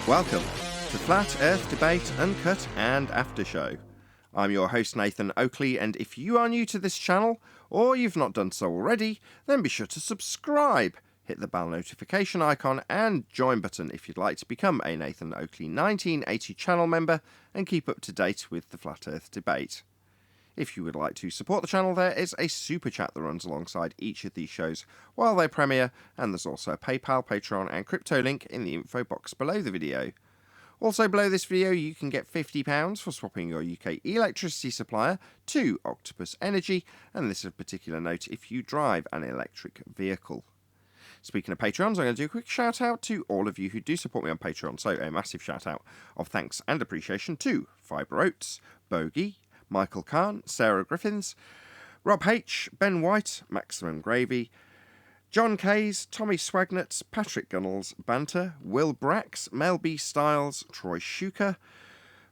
Welcome to Flat Earth Debate Uncut and After Show. I'm your host Nathan Oakley, and if you are new to this channel, or you've not done so already, then be sure to subscribe, hit the bell notification icon and join button if you'd like to become a Nathan Oakley 1980 channel member and keep up to date with the Flat Earth Debate. If you would like to support the channel, there is a super chat that runs alongside each of these shows while they premiere, and there's also a PayPal, Patreon and crypto link in the info box below the video. Also below this video you can get £50 for swapping your UK electricity supplier to Octopus Energy, and this is of particular note if you drive an electric vehicle. Speaking of Patreons, I'm going to do a quick shout out to all of you who do support me on Patreon, so a massive shout out of thanks and appreciation to Fibre Oats, Bogey, Michael Kahn, Sarah Griffiths, Rob H, Ben White, Maximum Gravy, John Kays, Tommy Swagnuts, Patrick Gunnels, Banter, Will Brax, Mel B Styles, Troy Shuker,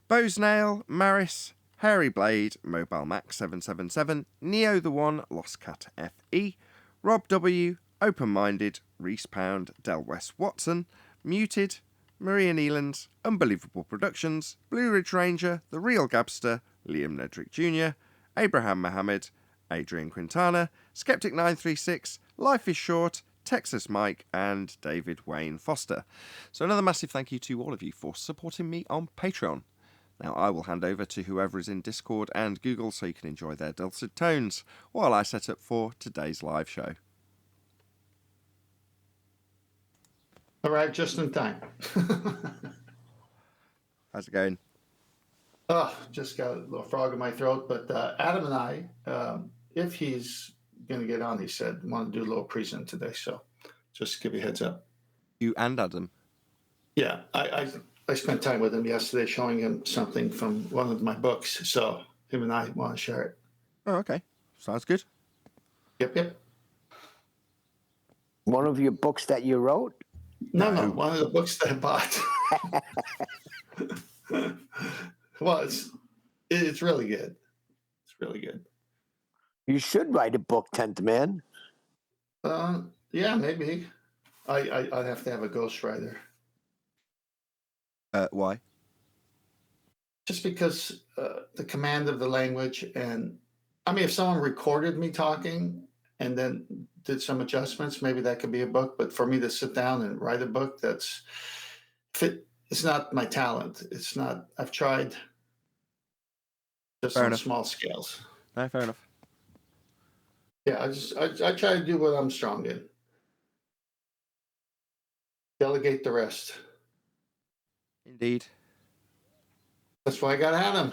Boesnail, Maris, Hairy Blade, Mobile Max 777, Neo the One, Lost Cat FE, Rob W, Open Minded, Reese Pound, Del West Watson, Muted, Maria Neelands, Unbelievable Productions, Blue Ridge Ranger, The Real Gabster, Liam Nedrick Jr., Abraham Mohammed, Adrian Quintana, Skeptic936, Life is Short, Texas Mike, and David Wayne Foster. So another massive thank you to all of you for supporting me on Patreon. Now I will hand over to whoever is in Discord and Google so you can enjoy their dulcet tones while I set up for today's live show. Arrived just in time. How's it going? Oh, just got a little frog in my throat. But Adam and I, if he's going to get on, he said, want to do a little present today. So just give you a heads up. You and Adam? Yeah, I spent time with him yesterday showing him something from one of my books. So him and I want to share it. Oh, okay. Sounds good. Yep. One of your books that you wrote? No, one of the books that I bought. Well, it's really good. It's really good. You should write a book, 10th Man. Yeah, maybe. I'd have to have a ghostwriter. Why? Just because the command of the language, and I mean, if someone recorded me talking and then did some adjustments, maybe that could be a book. But for me to sit down and write a book, it's not my talent. It's not. I've tried just on small scales. No, fair enough. Yeah, I try to do what I'm strong in. Delegate the rest. Indeed. That's why I got Adam.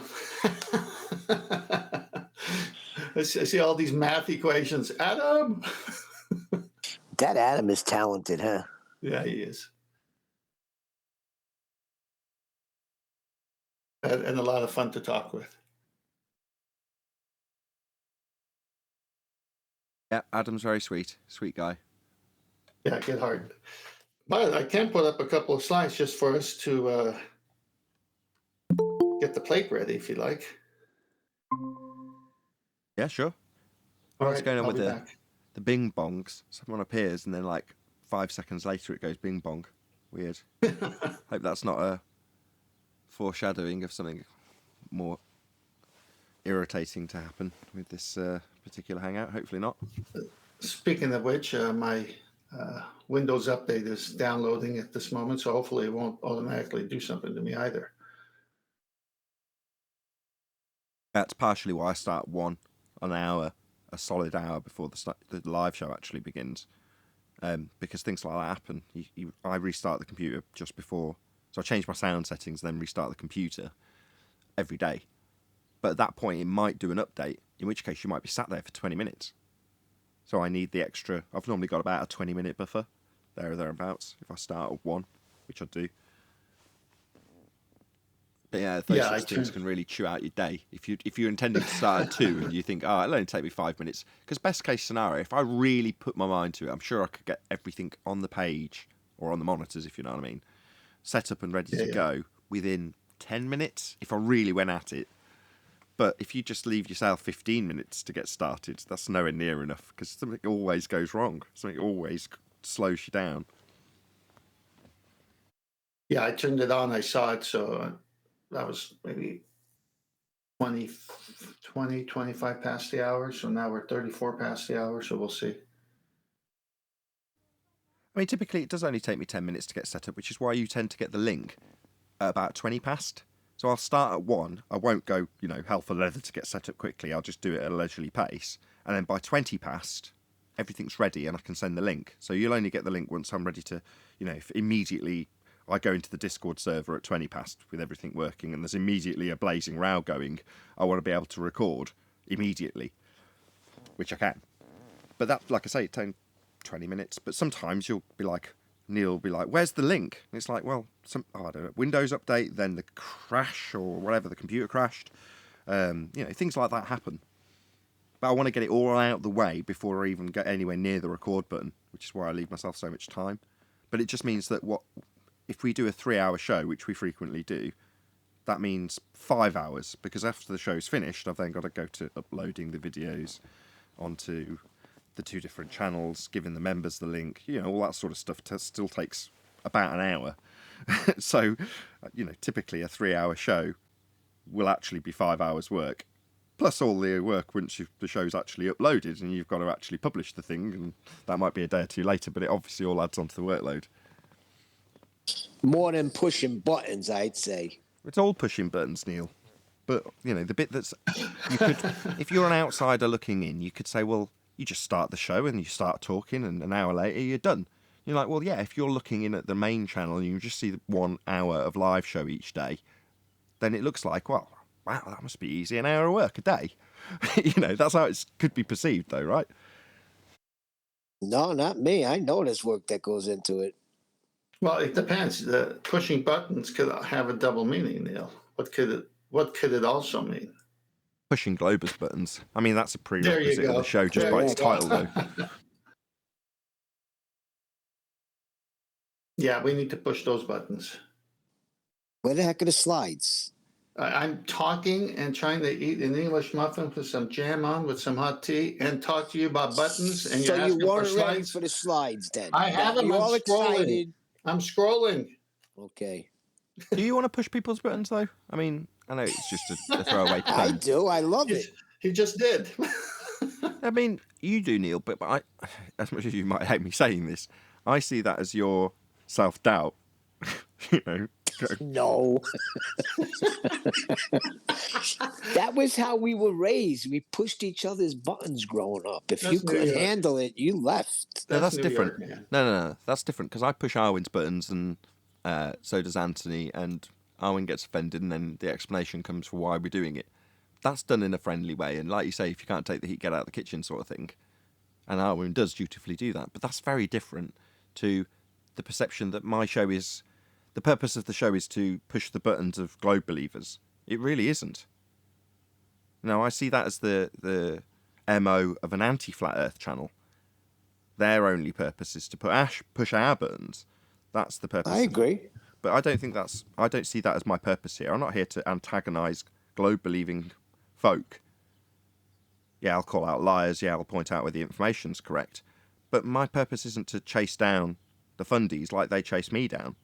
I see all these math equations. Adam! That Adam is talented, huh? Yeah, he is. And a lot of fun to talk with. Yeah, Adam's very sweet. Sweet guy. Yeah, get hard. But I can put up a couple of slides just for us to get the plate ready, if you like. Yeah, sure. What's going on with the bing bongs? Someone appears and then like 5 seconds later it goes bing bong. Weird. Hope that's not a foreshadowing of something more irritating to happen with this particular hangout. Hopefully not. Speaking of which, my Windows update is downloading at this moment, so hopefully it won't automatically do something to me either. That's partially why I start a solid hour before the live show actually begins, because things like that happen. I restart the computer just before, so I change my sound settings, then restart the computer every day. But at that point, it might do an update, in which case you might be sat there for 20 minutes. So I need the extra. I've normally got about a 20-minute buffer, there or thereabouts, if I start at 1, which I do. But yeah, those things can really chew out your day. If you're intending to start at 2 and you think, oh, it'll only take me 5 minutes. Because best case scenario, if I really put my mind to it, I'm sure I could get everything on the page or on the monitors, if you know what I mean, set up and ready to go within 10 minutes if I really went at it. But if you just leave yourself 15 minutes to get started, that's nowhere near enough because something always goes wrong. Something always slows you down. Yeah, I turned it on. I saw it. So that was maybe 25 past the hour. So now we're 34 past the hour. So we'll see. I mean, typically it does only take me 10 minutes to get set up, which is why you tend to get the link at about 20 past. So I'll start at 1. I won't go, hell for leather to get set up quickly. I'll just do it at a leisurely pace. And then by 20 past, everything's ready and I can send the link. So you'll only get the link once I'm ready to, if immediately I go into the Discord server at 20 past with everything working and there's immediately a blazing row going, I want to be able to record immediately, which I can. But that, like I say, it takes 20 minutes. But sometimes Neil will be like, where's the link? And it's like, well, I don't know, Windows update, then the crash or whatever, the computer crashed. Things like that happen. But I want to get it all out the way before I even get anywhere near the record button, which is why I leave myself so much time. But it just means that if we do a 3-hour show, which we frequently do, that means 5 hours, because after the show's finished, I've then got to go to uploading the videos onto the 2 different channels, giving the members the link, all that sort of stuff still takes about an hour. So, typically a 3-hour show will actually be 5 hours work, plus all the work once the show's actually uploaded and you've got to actually publish the thing, and that might be a day or 2 later, but it obviously all adds onto the workload. More than pushing buttons, I'd say. It's all pushing buttons, Neil. But, the bit that's... if you're an outsider looking in, you could say, well, you just start the show and you start talking and an hour later you're done. You're like, well, yeah, if you're looking in at the main channel and you just see 1 hour of live show each day, then it looks like, well, wow, that must be easy, an hour of work a day. That's how it could be perceived though, right? No, not me. I know there's work that goes into it. Well, it depends. The pushing buttons could have a double meaning, Neil. What could it also mean? Pushing Globus buttons. I mean, that's a prerequisite of the show just There by you its go. title, though. Yeah, we need to push those buttons. Where the heck are the slides? I'm talking and trying to eat an English muffin with some jam on with some hot tea and talk to you about buttons. And So you're you asking for weren't ready slides? for the slides then? I have them. You're I'm all scrolling. excited. I'm scrolling. Okay. Do you want to push people's buttons, though? I mean, I know it's just a throwaway term. I do. I love it. He just did. I mean, you do, Neil, but I, as much as you might hate me saying this, I see that as your self-doubt. No. That was how we were raised. We pushed each other's buttons growing up. If That's you couldn't New York. handle it, you left. No, that's New different. York, man. No, that's different, because I push Arwen's buttons, and so does Anthony, and Arwen gets offended, and then the explanation comes for why we're doing it. That's done in a friendly way, and like you say, if you can't take the heat, get out of the kitchen sort of thing. And Arwen does dutifully do that, but that's very different to the perception that my show is... The purpose of the show is to push the buttons of globe believers. It really isn't. No, I see that as the MO of an anti-flat Earth channel. Their only purpose is to push our buttons. That's the purpose. I agree. But I don't see that as my purpose here. I'm not here to antagonise globe-believing folk. Yeah, I'll call out liars. Yeah, I'll point out where the information's correct. But my purpose isn't to chase down the fundies like they chase me down.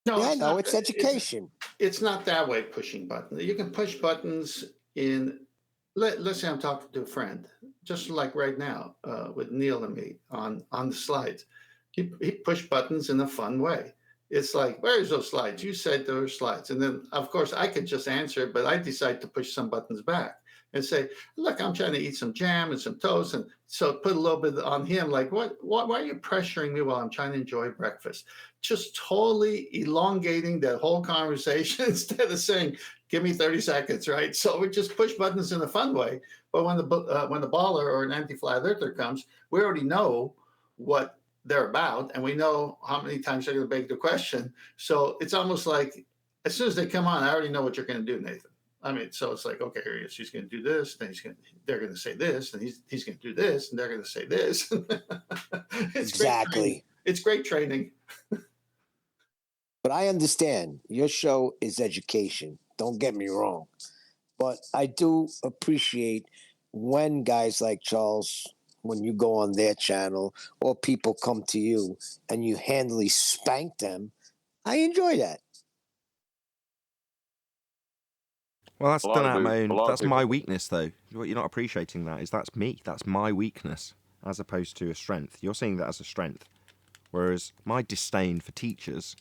No, it's education. It's not that way, pushing buttons. You can push buttons in... Let's say I'm talking to a friend, just like right now with Neil and me on the slides. He pushed buttons in a fun way. It's like, where's those slides? You said there were slides. And then, of course, I could just answer it, but I decide to push some buttons back and say, look, I'm trying to eat some jam and some toast. And so put a little bit on him, like, why are you pressuring me while I'm trying to enjoy breakfast? Just totally elongating that whole conversation instead of saying, give me 30 seconds, right? So we just push buttons in a fun way. But when the baller or an anti-flat earther comes, we already know what they're about, and we know how many times they're going to beg the question. So it's almost like as soon as they come on, I already know what you're going to do, Nathan. I mean, so it's like, okay, here he is. He's going to do this. Then they're going to say this, and he's going to do this, and they're going to say this. Exactly. It's great training. But I understand your show is education. Don't get me wrong. But I do appreciate when guys like Charles when you go on their channel or people come to you and you handily spank them. I enjoy that. Well, that's A lot done of out my dudes, a own. lot of That's my people. weakness, though. What you're not appreciating that is that's me. That's my weakness, as opposed to a strength. You're seeing that as a strength, whereas my disdain for teachers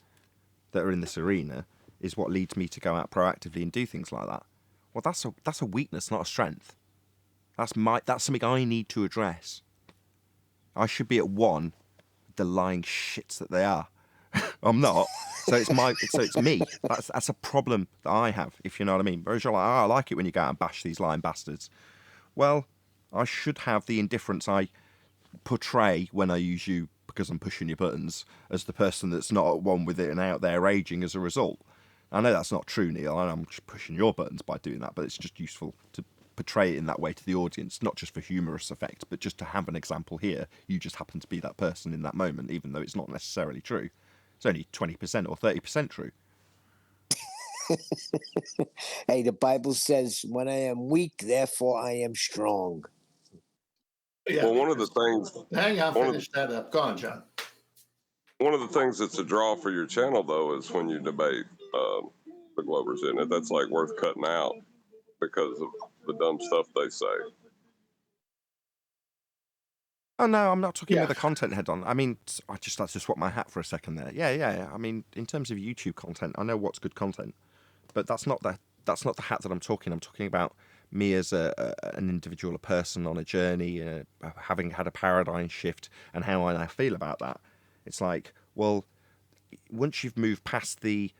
that are in this arena is what leads me to go out proactively and do things like that. Well, that's a weakness, not a strength. That's something I need to address. I should be at one, the lying shits that they are. I'm not. So it's me. That's a problem that I have, if you know what I mean. Whereas you're like, oh, I like it when you go out and bash these lying bastards. Well, I should have the indifference I portray when I use you because I'm pushing your buttons as the person that's not at one with it and out there raging as a result. I know that's not true, Neil. I'm just pushing your buttons by doing that, but it's just useful to portray it in that way to the audience, not just for humorous effect, but just to have an example here. You just happen to be that person in that moment, even though it's not necessarily true. It's only 20% or 30% true. Hey, the Bible says, when I am weak, therefore I am strong. Yeah. Well, one of the things. Hang on, one of finish that up. Go on, John. One of the things that's a draw for your channel, though, is when you debate the Glovers in it. That's like worth cutting out because of the dumb stuff they say. Oh no, I'm not talking Yeah. with the content head on. I mean, I just had to swap my hat for a second there. Yeah. I mean, in terms of YouTube content, I know what's good content, but that's not the hat that I'm talking. I'm talking about me as an individual, a person on a journey, having had a paradigm shift, and how I now feel about that. It's like, well, once you've moved past the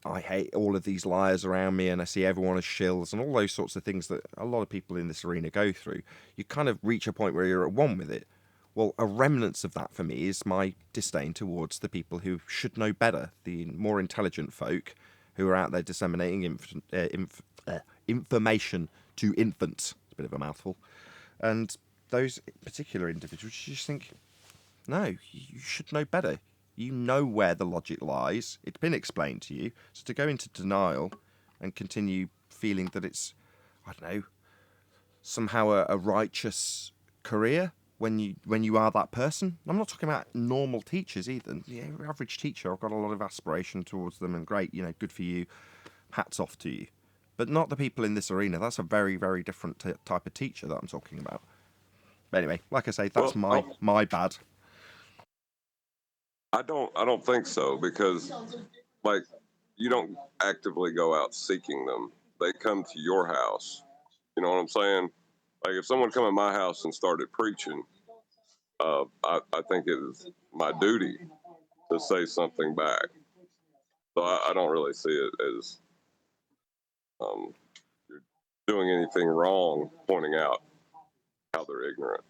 I hate all of these liars around me and I see everyone as shills and all those sorts of things that a lot of people in this arena go through, you kind of reach a point where you're at one with it. Well, a remnants of that for me is my disdain towards the people who should know better, the more intelligent folk who are out there disseminating information to infants. It's a bit of a mouthful. And those particular individuals, you just think, no, you should know better. You know where the logic lies. It's been explained to you. So to go into denial and continue feeling that it's, I don't know, somehow a righteous career when you are that person. I'm not talking about normal teachers either. The average teacher, I've got a lot of aspiration towards them, and great, good for you. Hats off to you. But not the people in this arena. That's a very, very different type of teacher that I'm talking about. But anyway, like I say, that's my bad. I don't think so, because like you don't actively go out seeking them. They come to your house. You know what I'm saying? Like if someone come in my house and started preaching, I think it is my duty to say something back. So I don't really see it as you're doing anything wrong, pointing out how they're ignorant.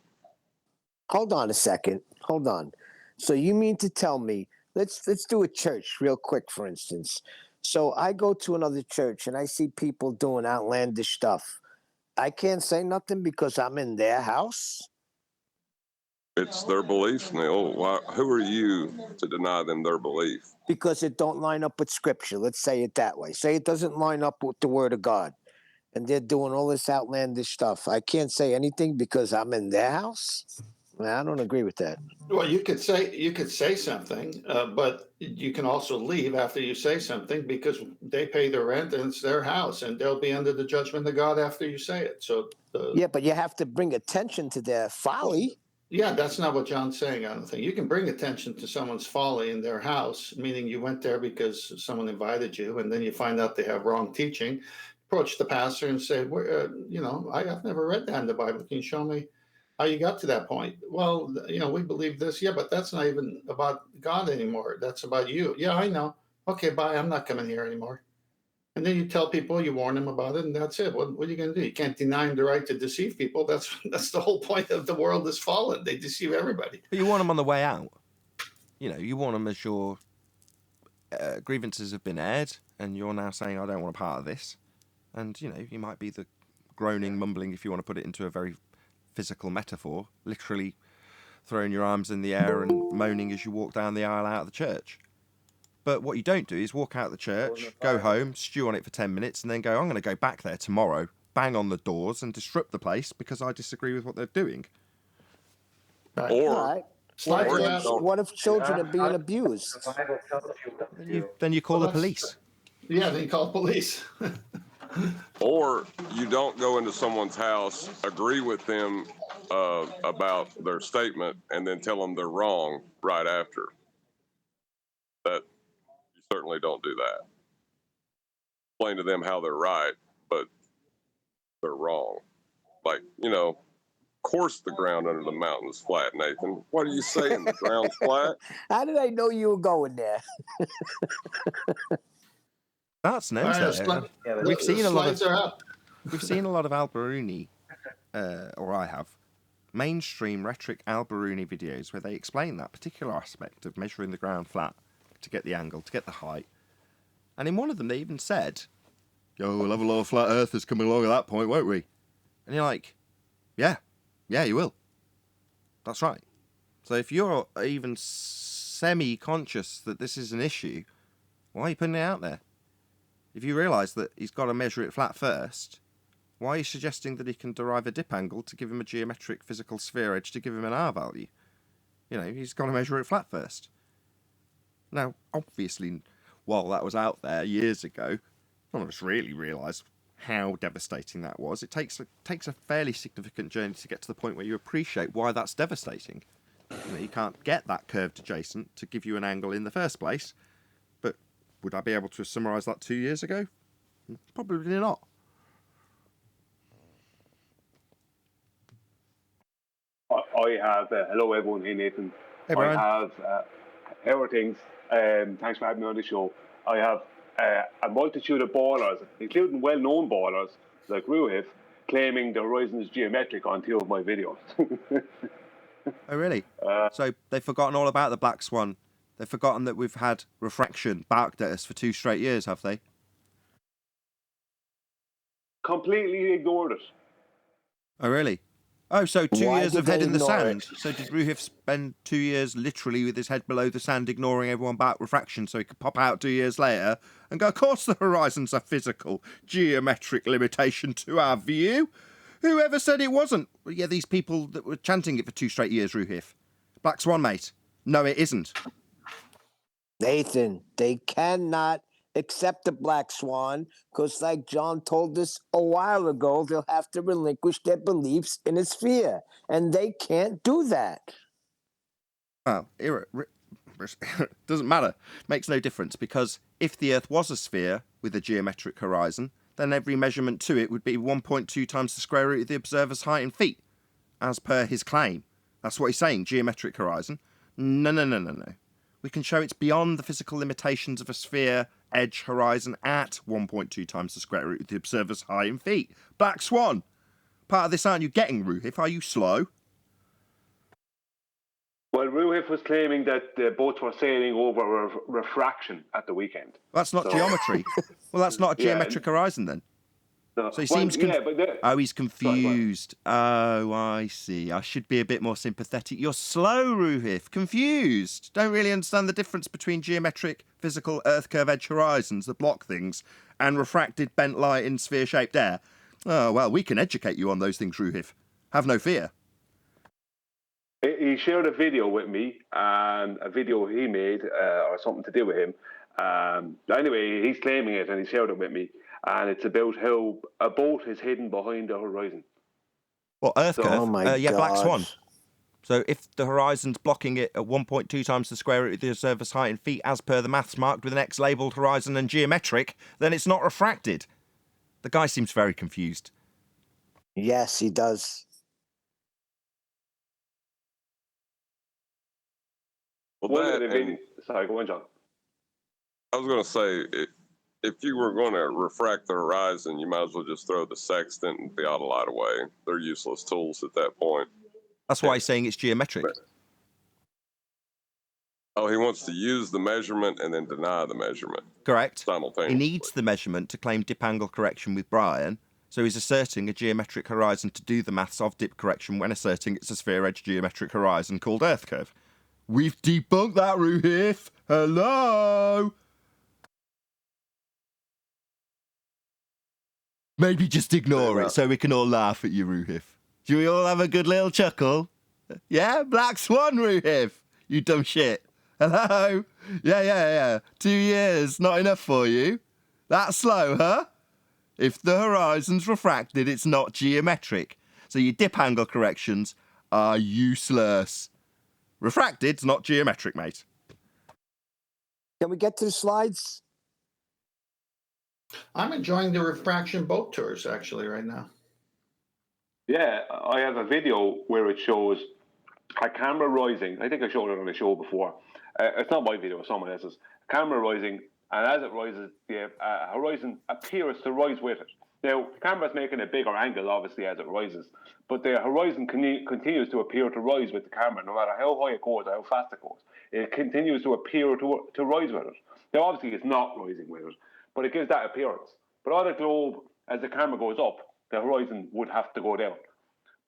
Hold on a second. Hold on. So you mean to tell me, let's do a church real quick, for instance. So I go to another church and I see people doing outlandish stuff. I can't say nothing because I'm in their house? It's their beliefs, Neil. Who are you to deny them their belief? Because it don't line up with scripture. Let's say it that way. Say it doesn't line up with the word of God. And they're doing all this outlandish stuff. I can't say anything because I'm in their house? I don't agree with that. Well, you could say something, but you can also leave after you say something because they pay their rent and it's their house, and they'll be under the judgment of God after you say it. So yeah, but you have to bring attention to their folly. Yeah, that's not what John's saying. I don't think you can bring attention to someone's folly in their house, meaning you went there because someone invited you, and then you find out they have wrong teaching. Approach the pastor and say, I've never read that in the Bible. Can you show me how you got to that point? Well, we believe this. Yeah, but that's not even about God anymore. That's about you. Yeah, I know. Okay, bye. I'm not coming here anymore. And then you tell people, you warn them about it, and that's it. What are you going to do? You can't deny them the right to deceive people. That's the whole point of the world is fallen. They deceive everybody. But you want them on the way out. You want them as your grievances have been aired, and you're now saying, I don't want a part of this. And, you might be the groaning, mumbling, if you want to put it into a very physical metaphor, literally throwing your arms in the air and moaning as you walk down the aisle out of the church. But what you don't do is walk out of the church, go home, stew on it for 10 minutes, and then go, I'm going to go back there tomorrow, bang on the doors and disrupt the place because I disagree with what they're doing. Right. Or All right. Slides or are you out. don't. What if children are being abused? Then you call Well, the police. Yeah, then you call the police. Or you don't go into someone's house, agree with them about their statement, and then tell them they're wrong right after. That you certainly don't do that. Explain to them how they're right, but they're wrong. Like, of course the ground under the mountain is flat, Nathan. What are you saying? The ground's flat? How did I know you were going there? That's All knows right, that. We've seen a lot slides of are up. we've seen a lot of Al-Biruni, or I have, mainstream rhetoric Al-Biruni videos where they explain that particular aspect of measuring the ground flat to get the angle, to get the height. And in one of them, they even said, "Yo, we'll have a lot of flat earthers coming along at that point, won't we?" And you're like, yeah, you will. That's right. So if you're even semi-conscious that this is an issue, why are you putting it out there? If you realise that he's got to measure it flat first, why are you suggesting that he can derive a dip angle to give him a geometric physical sphere edge to give him an R value? He's got to measure it flat first. Now, obviously, while that was out there years ago, none of us really realised how devastating that was. It takes a fairly significant journey to get to the point where you appreciate why that's devastating. You can't get that curved adjacent to give you an angle in the first place. But would I be able to summarise that 2 years ago? Probably not. I have, hello everyone, hey Nathan. Hey, Brian. I have, how are things? Thanks for having me on the show. I have a multitude of ballers, including well-known ballers like Roohif, claiming the horizon is geometric on two of my videos. Oh, really? So they've forgotten all about the black swan. They've forgotten that we've had refraction barked at us for 2 straight years, have they? Completely ignored it. Oh, really? Oh, so 2 Why years did of head they in the ignore sand. it? So did Roohif spend 2 years literally with his head below the sand, ignoring everyone about refraction, so he could pop out 2 years later and go, of course the horizon's a physical, geometric limitation to our view? Whoever said it wasn't? Well, yeah, these people that were chanting it for 2 straight years, Roohif. Black Swan, mate. No, it isn't. Nathan, they cannot accept the black swan because, like John told us a while ago, they'll have to relinquish their beliefs in a sphere, and they can't do that. Well, doesn't matter. Makes no difference, because if the Earth was a sphere with a geometric horizon, then every measurement to it would be 1.2 times the square root of the observer's height in feet, as per his claim. That's what he's saying, geometric horizon. No. We can show it's beyond the physical limitations of a sphere edge horizon at 1.2 times the square root of the observer's height in feet. Black Swan! Part of this aren't you getting, Roohif? Are you slow? Well, Roohif was claiming that the boats were sailing over refraction at the weekend. That's not geometry. Well, that's not a geometric horizon then. No. So he seems he's confused. Sorry, oh, I see. I should be a bit more sympathetic. You're slow, Roohif. Confused. Don't really understand the difference between geometric, physical, Earth curve edge horizons that block things and refracted bent light in sphere-shaped air. Oh, well, we can educate you on those things, Roohif. Have no fear. He shared a video with me, and a video he made, or something to do with him. Anyway, he's claiming it, and he shared it with me. And it's about how a boat is hidden behind the horizon. What, Earth curve? Oh my yeah, God. Black Swan. So if the horizon's blocking it at 1.2 times the square root of the observer's height in feet, as per the maths marked with an X labelled horizon and geometric, then it's not refracted. The guy seems very confused. Yes, he does. Well, Sorry, go on, John. I was going to say, if you were going to refract the horizon, you might as well just throw the sextant and theodolite away. They're useless tools at that point. That's why he's saying it's geometric. Oh, he wants to use the measurement and then deny the measurement. Correct. Simultaneously. He needs the measurement to claim dip angle correction with Brian, so he's asserting a geometric horizon to do the maths of dip correction when asserting it's a sphere-edge geometric horizon called Earth curve. We've debunked that, Roohif. Hello? Maybe just ignore it so we can all laugh at you, Roohif. Do we all have a good little chuckle? Yeah, Black Swan, Roohif. You dumb shit. Hello? Yeah. 2 years, not enough for you? That's slow, huh? If the horizon's refracted, it's not geometric. So your dip angle corrections are useless. Refracted's not geometric, mate. Can we get to the slides? I'm enjoying the refraction boat tours actually right now. Yeah, I have a video where it shows a camera rising. I think I showed it on the show before. It's not my video, it's someone else's. Camera rising, and as it rises, the horizon appears to rise with it. Now, the camera's making a bigger angle, obviously, as it rises, but the horizon continues to appear to rise with the camera, no matter how high it goes or how fast it goes. It continues to appear to rise with it. Now, obviously, it's not rising with it, but it gives that appearance. But on the globe, as the camera goes up, the horizon would have to go down.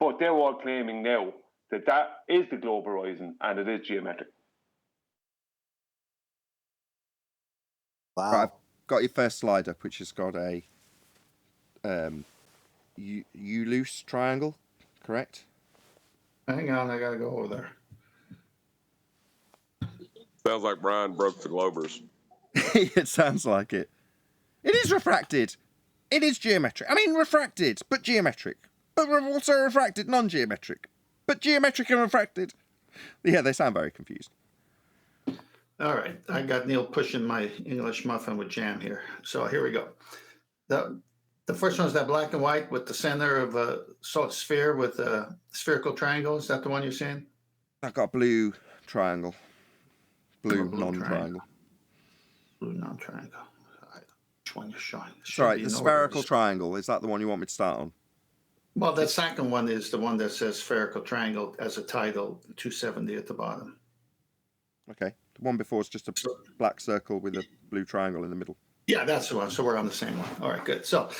But they're all claiming now that that is the globe horizon and it is geometric. Wow. Right, I've got your first slide up, which has got a loose triangle, correct? Hang on, I gotta go over there. Sounds like Brian broke the Globers. It sounds like it. It is refracted. It is geometric. I mean, refracted, but geometric. But also refracted, non-geometric. But geometric and refracted. Yeah, they sound very confused. All right, I got Neil pushing my English muffin with jam here. So here we go. The first one is that black and white with the center of a sort of sphere with a spherical triangle. Is that the one you're saying? I've got a blue triangle. Blue blue non-triangle. Blue non-triangle. All right. Which one you're showing? Sorry, the spherical triangle. Is that the one you want me to start on? Well, the second one is the one that says spherical triangle as a title, 270 at the bottom. Okay. The one before is just a black circle with a blue triangle in the middle. Yeah, that's the one. So we're on the same one. All right, good. So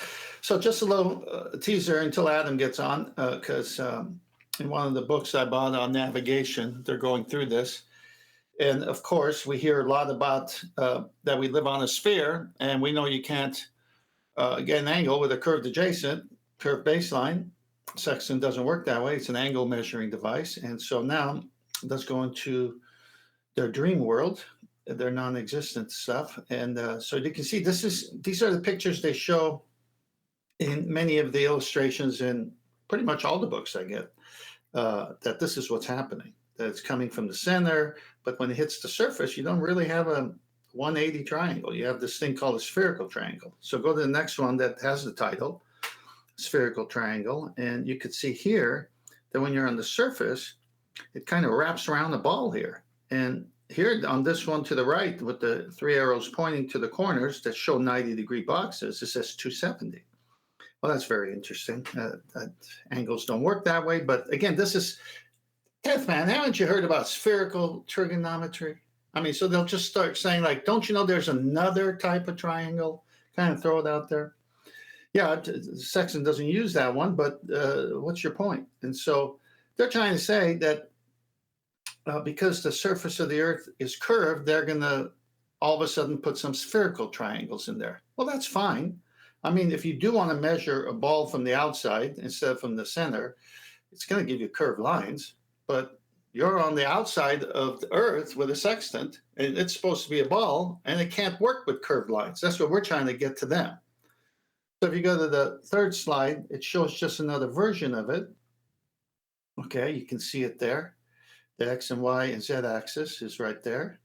just a little teaser until Adam gets on, because in one of the books I bought on navigation, they're going through this. And of course, we hear a lot about that we live on a sphere, and we know you can't get an angle with a curved adjacent, curved baseline. Sextant doesn't work that way. It's an angle measuring device. And so now let's go into their dream world, their non-existent stuff. And so you can see these are the pictures they show in many of the illustrations in pretty much all the books I get, that this is what's happening, that it's coming from the center, but when it hits the surface, you don't really have a 180 triangle. You have this thing called a spherical triangle. So go to the next one that has the title, spherical triangle, and you could see here that when you're on the surface, it kind of wraps around the ball here. And here on this one to the right with the three arrows pointing to the corners that show 90-degree boxes, it says 270. Well, that's very interesting. Angles don't work that way. But again, this is, man, haven't you heard about spherical trigonometry? I mean, so they'll just start saying, like, don't you know there's another type of triangle? Kind of throw it out there. Yeah, Sextant doesn't use that one, but what's your point? And so they're trying to say that because the surface of the Earth is curved, they're going to all of a sudden put some spherical triangles in there. Well, that's fine. I mean, if you do want to measure a ball from the outside instead of from the center, it's going to give you curved lines. But you're on the outside of the Earth with a sextant, and it's supposed to be a ball, and it can't work with curved lines. That's what we're trying to get to them. So if you go to the third slide, it shows just another version of it. Okay, you can see it there. The X and Y and Z axis is right there.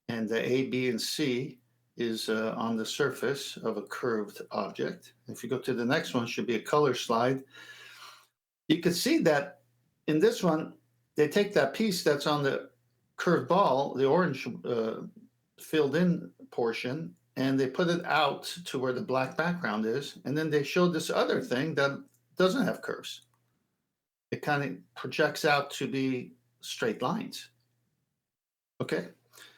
And the A, B, and C is on the surface of a curved object. If you go to the next one, should be a color slide. You can see that in this one, they take that piece that's on the curved ball, the orange filled in portion, and they put it out to where the black background is. And then they showed this other thing that doesn't have curves. It kind of projects out to be straight lines. Okay.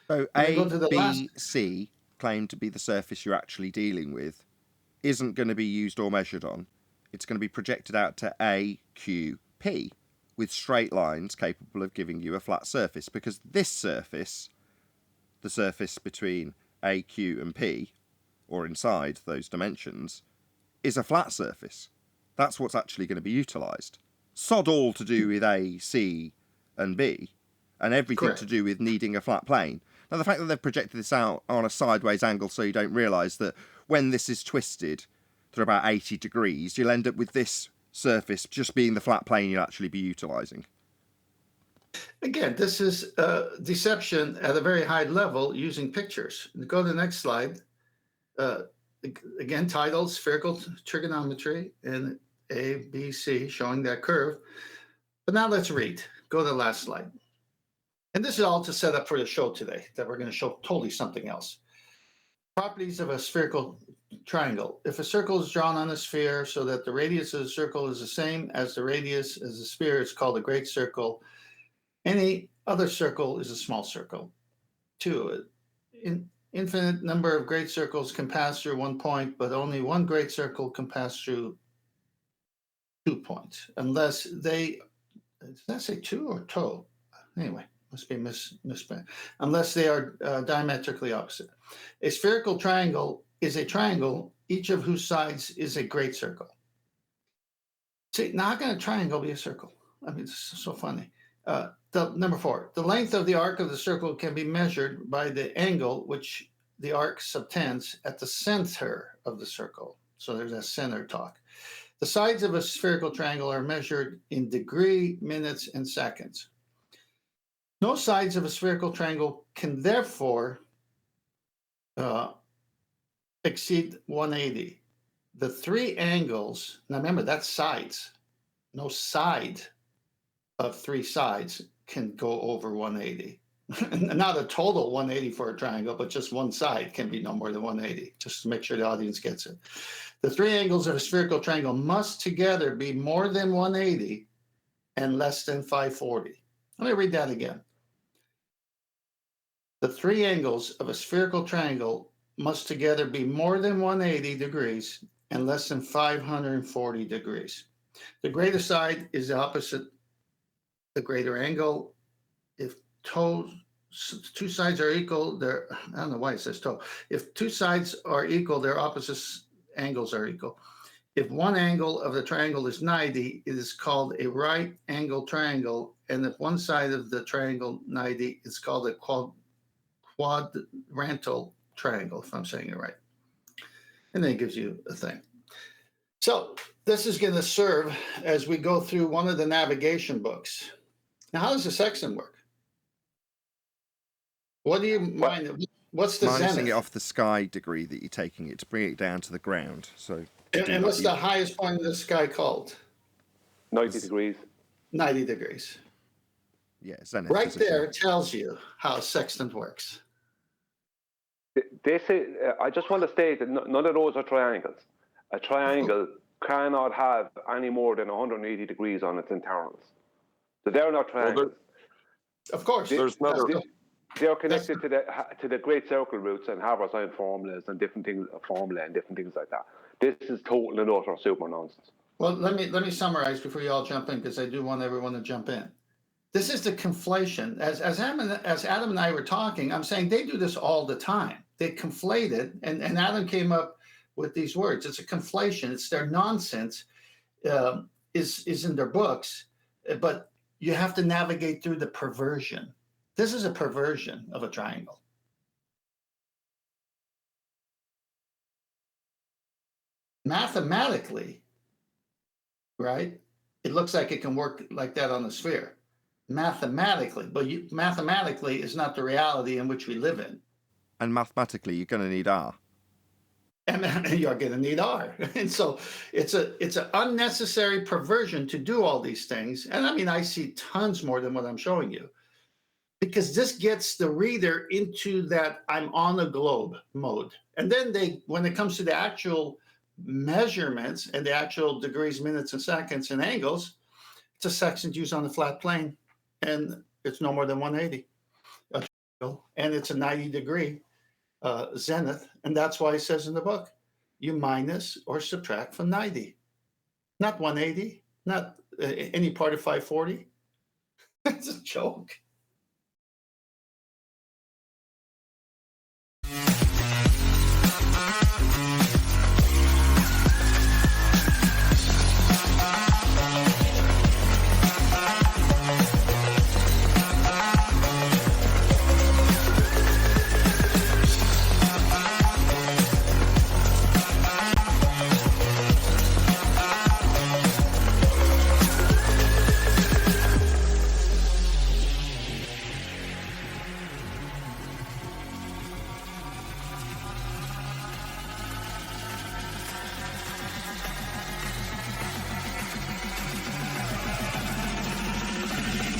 So A, B, C claim to be the surface you're actually dealing with isn't going to be used or measured on. It's going to be projected out to A, Q, P with straight lines capable of giving you a flat surface, because this surface, the surface between A, Q and P, or inside those dimensions, is a flat surface. That's what's actually going to be utilised. sod all to do with A, C, and B, and everything Correct. to do with needing a flat plane. Now, the fact that they've projected this out on a sideways angle so you don't realise that when this is twisted to about 80 degrees, you'll end up with this surface just being the flat plane you'll actually be utilising. Again, this is deception at a very high level using pictures. Go to the next slide. Again, titled Spherical Trigonometry in A, B, C, showing that curve. But now let's read. Go to the last slide. And this is all to set up for the show today, that we're going to show totally something else. Properties of a spherical triangle. If a circle is drawn on a sphere so that the radius of the circle is the same as the radius of the sphere, it's called a great circle. Any other circle is a small circle. 2, an infinite number of great circles can pass through one point, but only one great circle can pass through 2 points, unless they, did that say 2 or toe? Anyway, must be misspelled. Unless they are diametrically opposite. A spherical triangle is a triangle, each of whose sides is a great circle. See, now how can a triangle be a circle? I mean, it's so funny. Number 4, the length of the arc of the circle can be measured by the angle which the arc subtends at the center of the circle. So there's that center talk. The sides of a spherical triangle are measured in degree, minutes, and seconds. No sides of a spherical triangle can therefore exceed 180. The 3 angles, now remember, that's sides. No side of 3 sides can go over 180. Not a total 180 for a triangle, but just one side can be no more than 180, just to make sure the audience gets it. The 3 angles of a spherical triangle must together be more than 180 and less than 540. Let me read that again. The 3 angles of a spherical triangle must together be more than 180 degrees and less than 540 degrees. The greater side is the opposite the greater angle. If 2 sides are equal, I don't know why it says toe. If 2 sides are equal, their opposite angles are equal. If one angle of the triangle is 90, it is called a right angle triangle. And if one side of the triangle 90, it's called a quadrantal triangle, if I'm saying it right. And then it gives you a thing. So this is going to serve as we go through one of the navigation books. Now, how does the sextant work? What do you mind? What's the minusing zenith? it off the sky degree that you're taking it to bring it down to the ground. So, And what's the highest point in the sky called? 90 degrees. 90 degrees. Yeah, zenith. Right there tells you how sextant works. They say, I just want to state that none of those are triangles. A triangle cannot have any more than 180 degrees on its internals. So they're not triangles. Of course. They are connected to the great circle roots and Haber-Sign formulas and different things like that. This is total and utter super nonsense. Well, let me summarize before you all jump in, because I do want everyone to jump in. This is the conflation. As Adam and I were talking, I'm saying they do this all the time. They conflate it, and Adam came up with these words. It's a conflation. It's their nonsense is in their books, but you have to navigate through the perversion. This is a perversion of a triangle. Mathematically, right? It looks like it can work like that on a sphere. Mathematically, but mathematically is not the reality in which we live in. And mathematically, you're going to need R. And you're going to need R. And so it's an unnecessary perversion to do all these things. And I mean, I see tons more than what I'm showing you, because this gets the reader into that I'm on a globe mode. And then when it comes to the actual measurements and the actual degrees, minutes, and seconds and angles, it's a sextant used on a flat plane, and it's no more than 180. And it's a 90 degree zenith. And that's why it says in the book, you minus or subtract from 90, not 180, not any part of 540. It's a joke.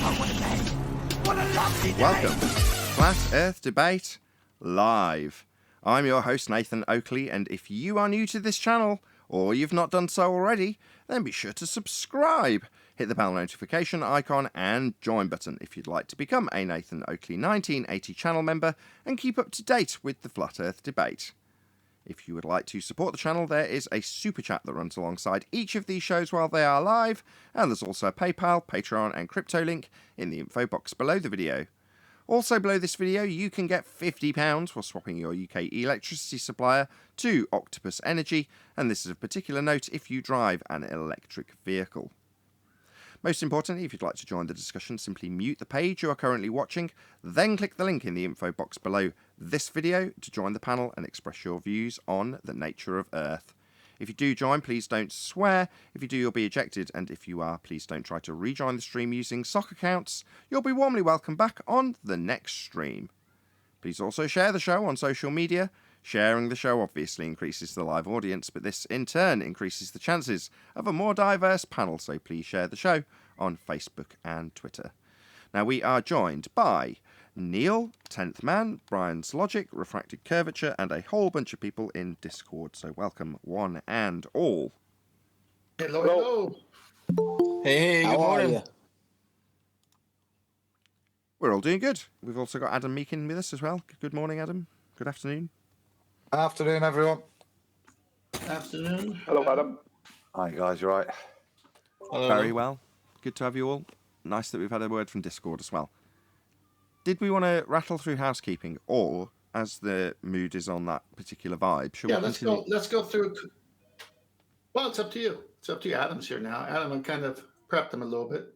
Welcome to Flat Earth Debate Live. I'm your host Nathan Oakley, and if you are new to this channel, or you've not done so already, then be sure to subscribe. Hit the bell notification icon and join button if you'd like to become a Nathan Oakley 1980 channel member and keep up to date with the Flat Earth Debate. If you would like to support the channel, there is a super chat that runs alongside each of these shows while they are live, and there's also a PayPal, Patreon and crypto link in the info box below the video. Also below this video, you can get £50 for swapping your UK electricity supplier to Octopus Energy, and this is of particular note if you drive an electric vehicle. Most importantly, if you'd like to join the discussion, simply mute the page you are currently watching, then click the link in the info box below this video to join the panel and express your views on the nature of Earth. If you do join, please don't swear. If you do, you'll be ejected, and if you are, please don't try to rejoin the stream using sock accounts. You'll be warmly welcomed back on the next stream. Please also share the show on social media. Sharing the show obviously increases the live audience, but this in turn increases the chances of a more diverse panel, so please share the show on Facebook and Twitter. Now we are joined by Neil, 10th Man, Brian's Logic, Refracted Curvature, and a whole bunch of people in Discord, so welcome one and all. Hello. Hey, good morning. We're all doing good. We've also got Adam Meakin with us as well. Good morning, Adam. Good afternoon. Afternoon, everyone. Afternoon. Hello, Adam. Hi, guys. You right? Very well. Good to have you all. Nice that we've had a word from Discord as well. Did we want to rattle through housekeeping, or as the mood is on that particular vibe, should we continue? Let's go through. Well, it's up to you. It's up to you. Adam's here now. Adam, I kind of prepped him a little bit.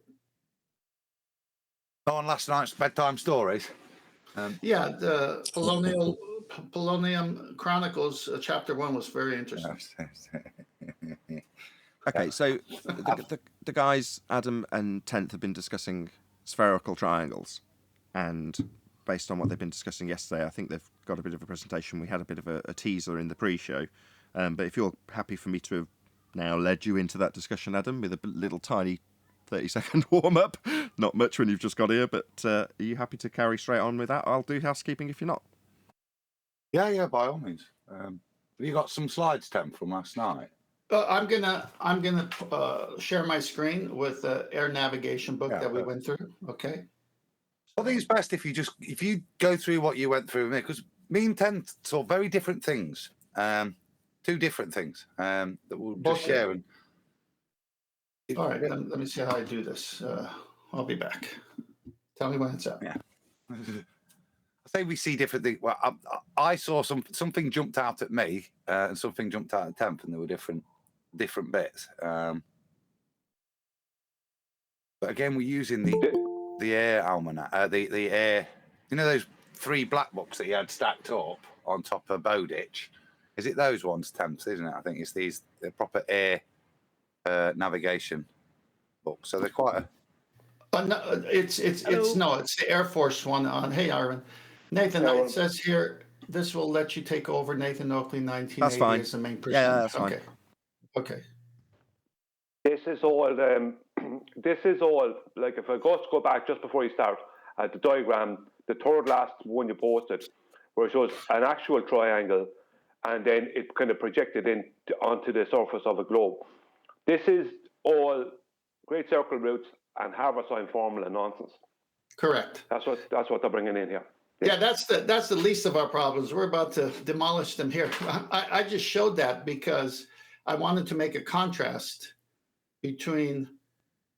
On last night's bedtime stories. Yeah, the Polonium Chronicles, chapter 1 was very interesting. Okay, so the guys, Adam and 10th, have been discussing spherical triangles. And based on what they've been discussing yesterday, I think they've got a bit of a presentation. We had a bit of a teaser in the pre-show. But if you're happy for me to have now led you into that discussion, Adam, with a little tiny 30-second warm-up. Not much when you've just got here, but are you happy to carry straight on with that? I'll do housekeeping if you're not. Yeah, by all means. Have you got some slides, Tim, from last night? I'm gonna share my screen with the air navigation book that we went through. Okay. I think it's best if you go through what you went through with me, because me and Tim saw very different things. Two different things that we'll just share. And all right, let me see how I do this. I'll be back. Tell me when it's up. Yeah. I say we see different things. Well, I saw something jumped out at me, and something jumped out at Temp, and there were different bits. But again, we're using the air almanac, the air. You know those 3 black books that you had stacked up on top of Bowditch. Is it those ones, Temps? Isn't it? I think it's the proper air navigation books. So they're quite a. No, it's the Air Force one on. Hey, Arvin. Nathan, it says here this will let you take over Nathan Oakley 1980 that's fine. as the main person. Yeah, that's fine. Okay. This is all. Like if I go back just before you start at the diagram, the third last one you posted, where it shows an actual triangle, and then it kind of projected onto the surface of a globe. This is all great circle roots and Harvard sign formula nonsense. Correct. That's what they're bringing in here. Yeah, that's the least of our problems. We're about to demolish them here. I just showed that because I wanted to make a contrast between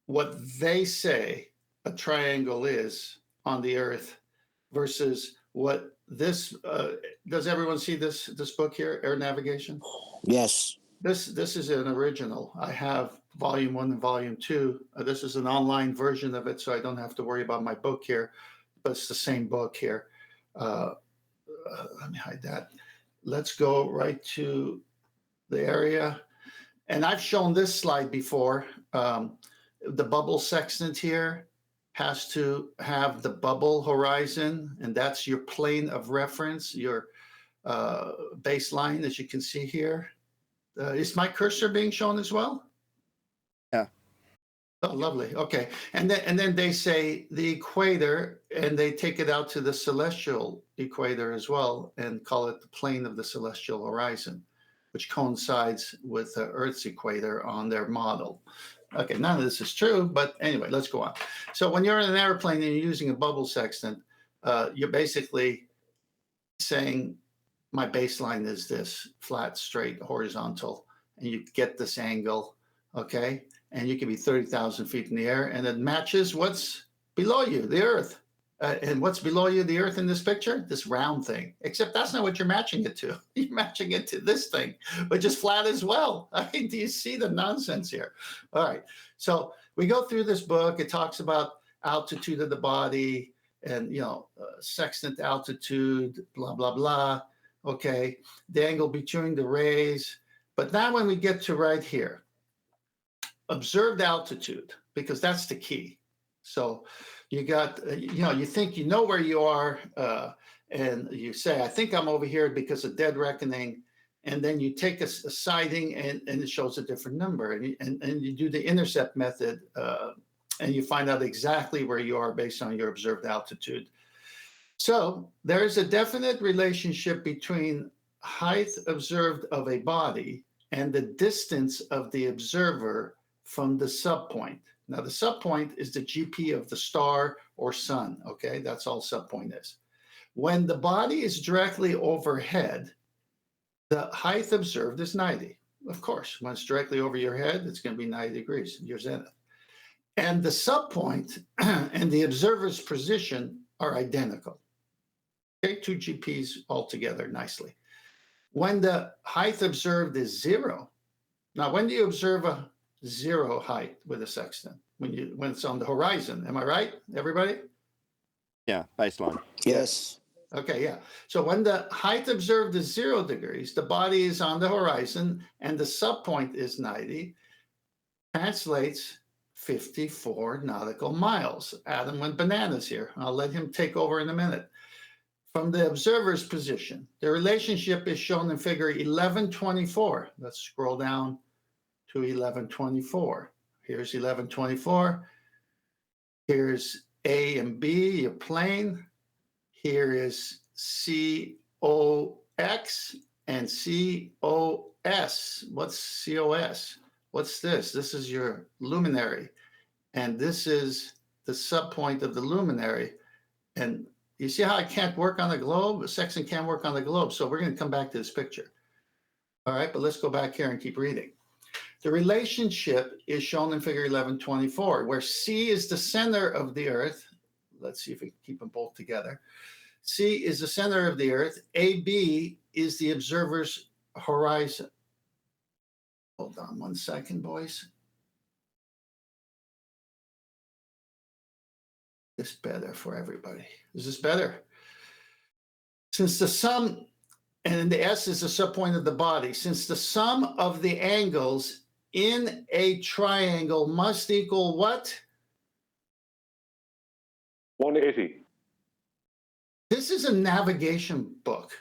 what they say a triangle is on the Earth versus what this. Does everyone see this book here, Air Navigation? Yes. This is an original. I have volume 1 and volume 2. This is an online version of it, so I don't have to worry about my book here. But it's the same book here. Let me hide that. Let's go right to the area. And I've shown this slide before. The bubble sextant here has to have the bubble horizon, and that's your plane of reference, your baseline, as you can see here. Is my cursor being shown as well? Yeah. Oh, lovely. Okay. And then they say the equator, and they take it out to the celestial equator as well and call it the plane of the celestial horizon, which coincides with the Earth's equator on their model. Okay, none of this is true, but anyway, let's go on. So when you're in an airplane and you're using a bubble sextant, you're basically saying my baseline is this flat, straight, horizontal, and you get this angle, okay? And you can be 30,000 feet in the air, and it matches what's below you, the Earth. And what's below you, the Earth in this picture? This round thing. Except that's not what you're matching it to. You're matching it to this thing, which is flat as well. I mean, do you see the nonsense here? All right. So we go through this book. It talks about altitude of the body and, sextant altitude, blah, blah, blah. Okay. The angle between the rays. But now when we get to right here, observed altitude, because that's the key. So you got, you think you know where you are, and you say, I think I'm over here because of dead reckoning. And then you take a sighting and it shows a different number. And you do the intercept method, and you find out exactly where you are based on your observed altitude. So there is a definite relationship between height observed of a body and the distance of the observer from the subpoint. Now, the subpoint is the GP of the star or sun, okay? That's all subpoint is. When the body is directly overhead, the height observed is 90. Of course, when it's directly over your head, it's going to be 90 degrees, your zenith. And the subpoint and the observer's position are identical. Okay, 2 GPs altogether nicely. When the height observed is 0, now when do you observe a 0 height with a sextant? When it's on the horizon. Am I right, everybody? Yeah, baseline. Yes. Okay, yeah. So when the height observed is 0 degrees, the body is on the horizon and the subpoint is 90, translates 54 nautical miles. Adam went bananas here. I'll let him take over in a minute. From the observer's position, the relationship is shown in figure 1124. Let's scroll down to 1124. Here's 1124. Here's A and B, your plane. Here is COX and COS. What's COS? What's this? This is your luminary. And this is the subpoint of the luminary. And you see how I can't work on the globe? A sextant can't work on the globe. So we're going to come back to this picture. All right, but let's go back here and keep reading. The relationship is shown in figure 1124, where C is the center of the Earth. Let's see if we can keep them both together. C is the center of the Earth. AB is the observer's horizon. Hold on 1 second, boys. This better for everybody. Is this better? Since the sum, and the S is the subpoint of the body, since the sum of the angles in a triangle must equal what? 180. This is a navigation book.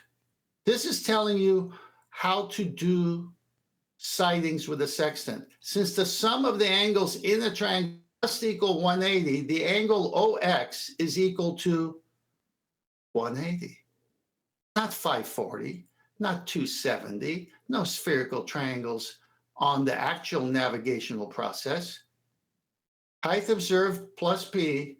This is telling you how to do sightings with a sextant. Since the sum of the angles in a triangle must equal 180, the angle OX is equal to 180. Not 540, not 270, no spherical triangles on the actual navigational process. Height observed plus P,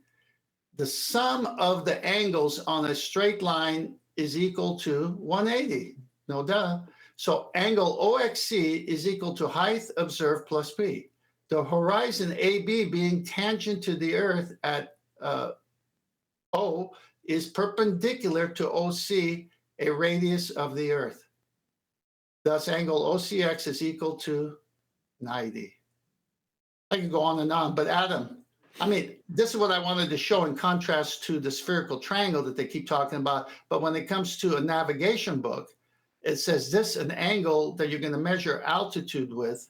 the sum of the angles on a straight line is equal to 180, no duh. So angle OXC is equal to height observed plus P. The horizon AB being tangent to the Earth at O is perpendicular to OC, a radius of the Earth. Thus, angle OCX is equal to 90. I can go on and on, but Adam, I mean, this is what I wanted to show in contrast to the spherical triangle that they keep talking about. But when it comes to a navigation book, it says this, an angle that you're going to measure altitude with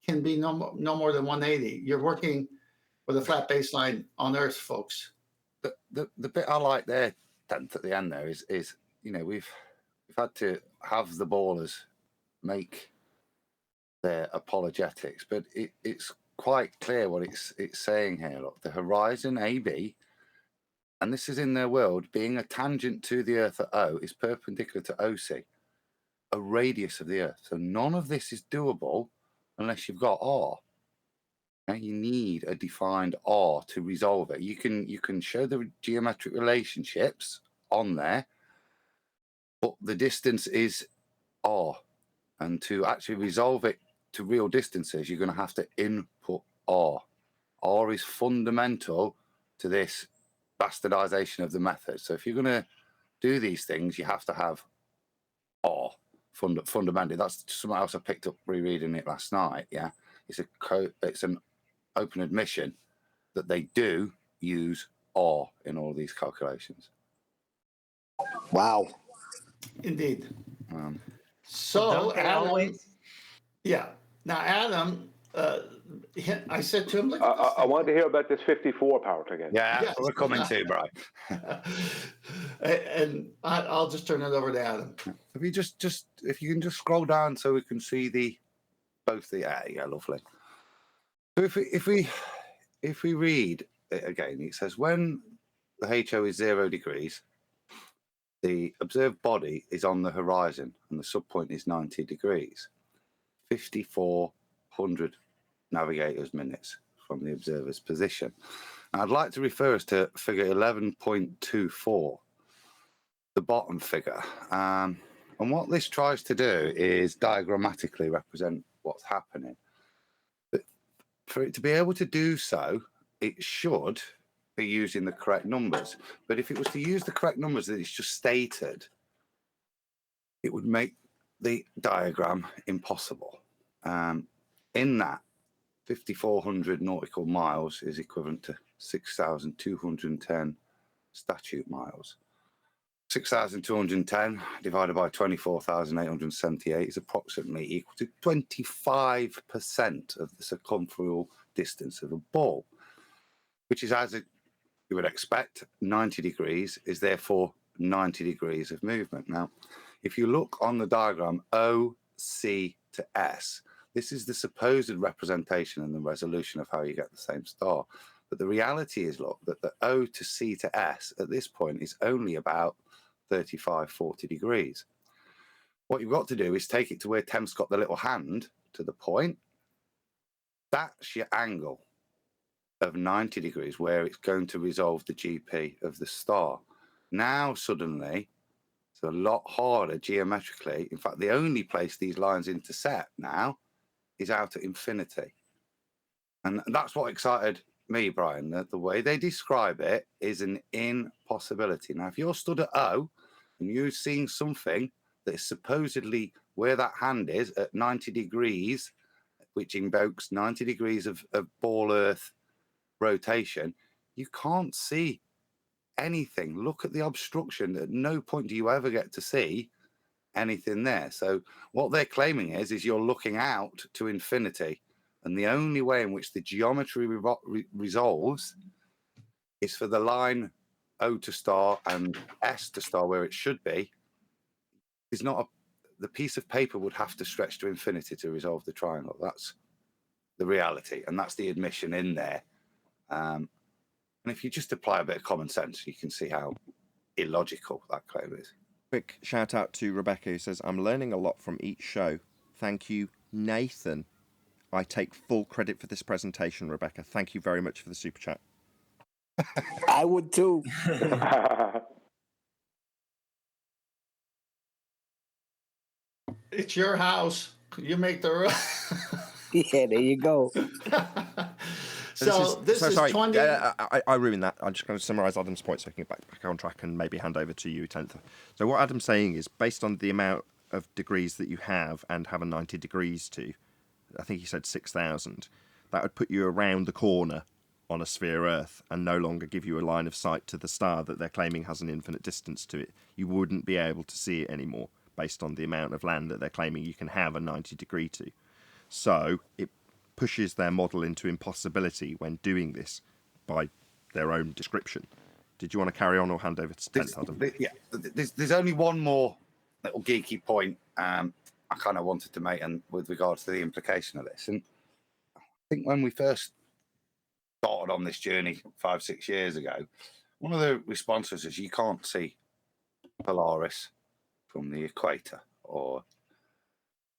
can be no more than 180. You're working with a flat baseline on Earth, folks. The bit I like there, 10th at the end there is we've had to have the ballers make their apologetics, but it's quite clear what it's saying here. Look, the horizon AB, and this is in their world, being a tangent to the Earth at O is perpendicular to OC, a radius of the Earth. So none of this is doable unless you've got R. Okay? You need a defined R to resolve it. You can show the geometric relationships on there, but the distance is R. And to actually resolve it to real distances, you're going to have to input R. R is fundamental to this bastardization of the method. So if you're going to do these things, you have to have R fundamentally. That's something else I picked up rereading it last night. Yeah, it's an open admission that they do use R in all these calculations. Wow. Indeed. Well, So don't they Adam, always? yeah. Now Adam, I said to him, look at this I want to hear about this 54 part again. Yeah, Yes. we're coming to, Brian. and I'll just turn it over to Adam. If you just if you can just scroll down so we can see both the yeah, lovely. So if we read it again, it says when the HO is 0 degrees, the observed body is on the horizon and the subpoint is 90 degrees. 5,400 navigators minutes from the observer's position. And I'd like to refer us to figure 11.24, the bottom figure. And what this tries to do is diagrammatically represent what's happening. But for it to be able to do so, it should be using the correct numbers. But if it was to use the correct numbers that it's just stated, it would make the diagram impossible. In that, 5,400 nautical miles is equivalent to 6,210 statute miles. 6,210 divided by 24,878 is approximately equal to 25% of the circumferential distance of a ball, which is, as you would expect, 90 degrees is therefore 90 degrees of movement. Now, if you look on the diagram O, C to S, this is the supposed representation and the resolution of how you get the same star. But the reality is, look, that the O to C to S at this point is only about 35, 40 degrees. What you've got to do is take it to where Temp's got the little hand to the point. That's your angle of 90 degrees where it's going to resolve the GP of the star. Now, suddenly, it's a lot harder geometrically. In fact, the only place these lines intersect now is out at infinity. And that's what excited me, Brian, that the way they describe it is an impossibility. Now, if you're stood at O and you're seeing something that is supposedly where that hand is at 90 degrees, which invokes 90 degrees of ball Earth rotation, you can't see anything. Look at the obstruction. At no point do you ever get to see anything there. So what they're claiming is you're looking out to infinity, and the only way in which the geometry resolves is for the line O to star and S to star where it should be is not the piece of paper would have to stretch to infinity to resolve the triangle. That's the reality, and that's the admission in there. And if you just apply a bit of common sense, you can see how illogical that claim is. Quick shout out to Rebecca, who says, I'm learning a lot from each show. Thank you, Nathan. I take full credit for this presentation, Rebecca. Thank you very much for the super chat. I would too. It's your house. You make the Yeah, there you go. This is sorry. 20. I ruined that. I'm just going to summarise Adam's point so I can get back on track and maybe hand over to you, Tenth. So what Adam's saying is, based on the amount of degrees that you have and have a 90 degrees to, I think he said 6,000, that would put you around the corner on a sphere Earth and no longer give you a line of sight to the star that they're claiming has an infinite distance to it. You wouldn't be able to see it anymore based on the amount of land that they're claiming you can have a 90 degree to. So it pushes their model into impossibility when doing this by their own description. Did you want to carry on or hand over to Tenth, Adam? Yeah, there's only one more little geeky point I kind of wanted to make, and with regards to the implication of this. And think when we first started on this journey 5-6 years ago, one of the responses is you can't see Polaris from the equator, or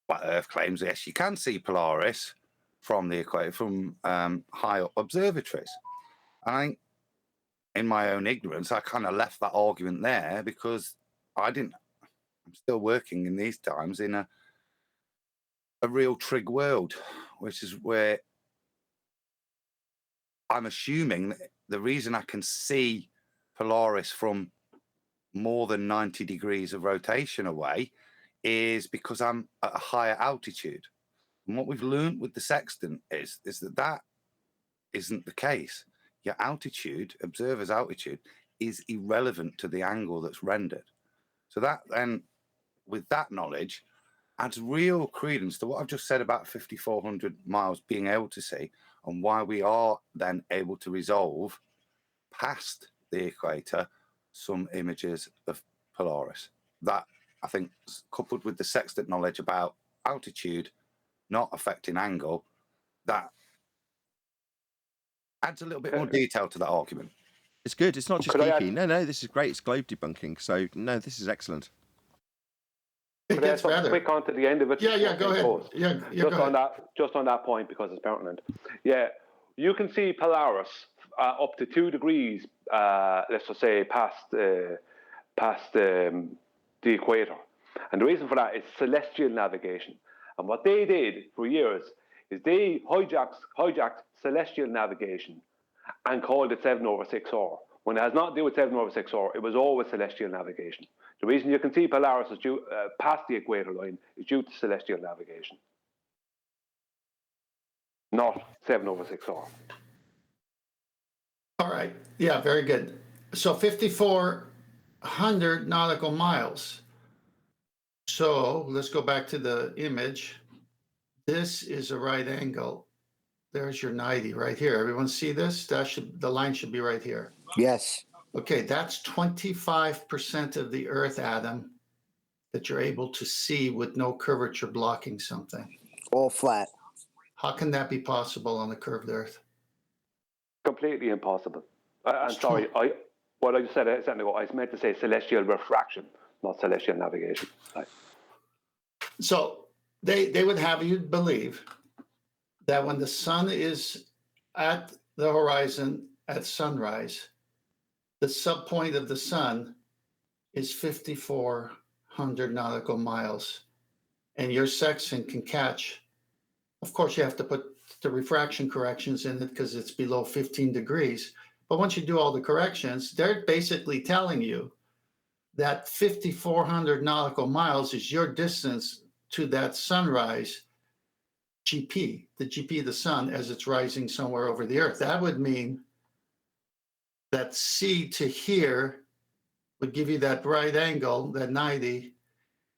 Flat Earth claims, yes, you can see Polaris from the equator, from high up observatories. And in my own ignorance, I kind of left that argument there because I'm still working in these times in a real trig world, which is where I'm assuming that the reason I can see Polaris from more than 90 degrees of rotation away is because I'm at a higher altitude. And what we've learned with the Sextant is that isn't the case. Your altitude, observer's altitude, is irrelevant to the angle that's rendered. So that then, with that knowledge, adds real credence to what I've just said about 5,400 miles being able to see, and why we are then able to resolve past the equator some images of Polaris. That, I think, coupled with the Sextant knowledge about altitude not affecting angle, that adds a little bit more detail to that argument. It's good. It's not just Could I geeky. No, this is great. It's globe debunking. So, no, this is excellent. It gets better. Quick on to the end of it. Yeah, go ahead. Just on that point, because it's pertinent. Yeah, you can see Polaris up to 2 degrees, let's just say, past the equator. And the reason for that is celestial navigation. And what they did for years is they hijacked celestial navigation and called it 7/6R. When it has nothing to do with 7/6R, it was always celestial navigation. The reason you can see Polaris is due, past the equator line is due to celestial navigation, not 7/6R. All right. Yeah, very good. So 5,400 nautical miles. So let's go back to the image. This is a right angle. There's your 90 right here. Everyone see this? The line should be right here. Yes. Okay, that's 25% of the Earth atom that you're able to see with no curvature blocking something. All flat. How can that be possible on the curved Earth? Completely impossible. I'm sorry. What I just said a second ago, I meant to say celestial refraction, not celestial navigation. Right. So they would have you believe that when the sun is at the horizon at sunrise, the subpoint of the sun is 5,400 nautical miles, and your sextant can catch. Of course, you have to put the refraction corrections in it because it's below 15 degrees. But once you do all the corrections, they're basically telling you that 5,400 nautical miles is your distance to that sunrise GP, the GP of the sun as it's rising somewhere over the Earth. That would mean that C to here would give you that right angle, that 90,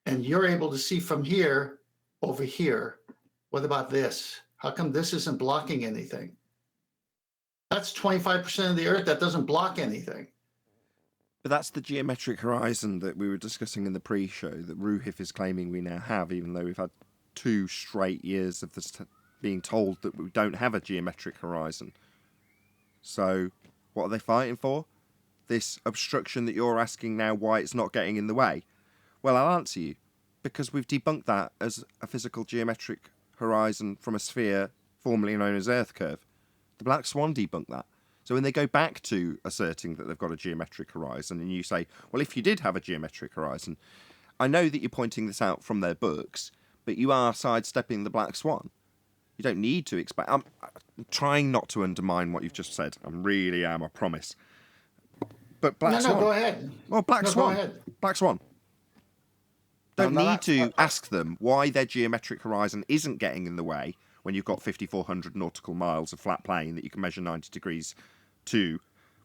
and you're able to see from here over here. What about this? How come this isn't blocking anything? That's 25% of the Earth that doesn't block anything. But that's the geometric horizon that we were discussing in the pre-show that Roohif is claiming we now have, even though we've had 2 straight years of this being told that we don't have a geometric horizon. So what are they fighting for? This obstruction that you're asking now why it's not getting in the way? Well, I'll answer you. Because we've debunked that as a physical geometric horizon from a sphere formerly known as Earth curve. The Black Swan debunked that. So when they go back to asserting that they've got a geometric horizon and you say, well, if you did have a geometric horizon, I know that you're pointing this out from their books, but you are sidestepping the Black Swan. You don't need to expect. I'm trying not to undermine what you've just said. I really am, I promise. But Black Swan. No, go ahead. Well, Black Swan. Go ahead. Black Swan. Don't need to ask them why their geometric horizon isn't getting in the way when you've got 5,400 nautical miles of flat plane that you can measure 90 degrees to.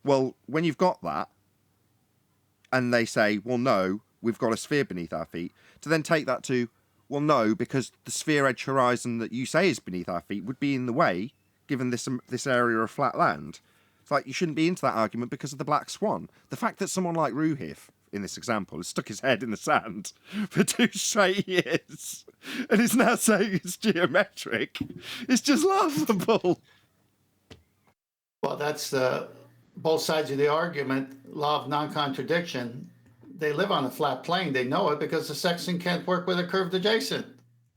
Well, when you've got that, and they say, well, no, we've got a sphere beneath our feet, to then take that to, well, no, because the sphere edge horizon that you say is beneath our feet would be in the way, given this area of flat land. It's like you shouldn't be into that argument because of the Black Swan. The fact that someone like Roohif in this example, has stuck his head in the sand for 2 straight years and is now saying it's geometric. It's just laughable. Well, that's the both sides of the argument. Law of non-contradiction. They live on a flat plane. They know it because the sextant can't work with a curved adjacent.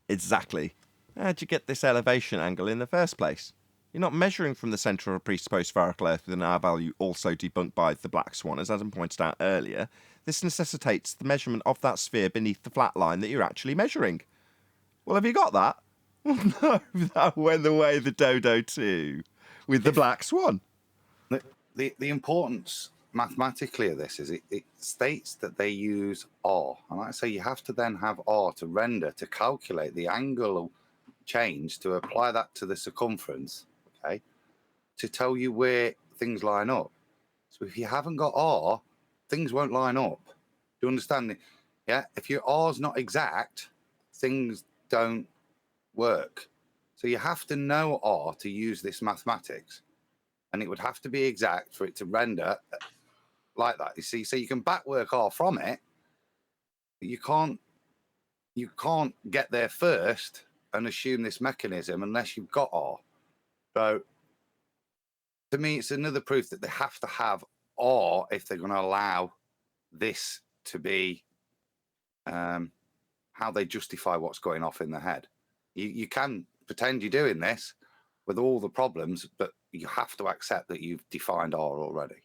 Exactly. How'd you get this elevation angle in the first place? You're not measuring from the centre of a presupposed spherical Earth with an R value also debunked by the black swan, as Adam pointed out earlier. This necessitates the measurement of that sphere beneath the flat line that you're actually measuring. Well, have you got that? No, that went the way of the dodo too, with the black swan. The importance mathematically of this is it states that they use R. And like I say, you have to then have R to render, to calculate the angle change, to apply that to the circumference, okay, to tell you where things line up. So if you haven't got R, things won't line up. Do you understand? Yeah, if your R's not exact, things don't work. So you have to know R to use this mathematics, and it would have to be exact for it to render like that. You see, so you can backwork R from it, but you can't get there first and assume this mechanism unless you've got R. So to me, it's another proof that they have to have R if they're going to allow this to be how they justify what's going off in the head. You can pretend you're doing this with all the problems, but you have to accept that you've defined R already.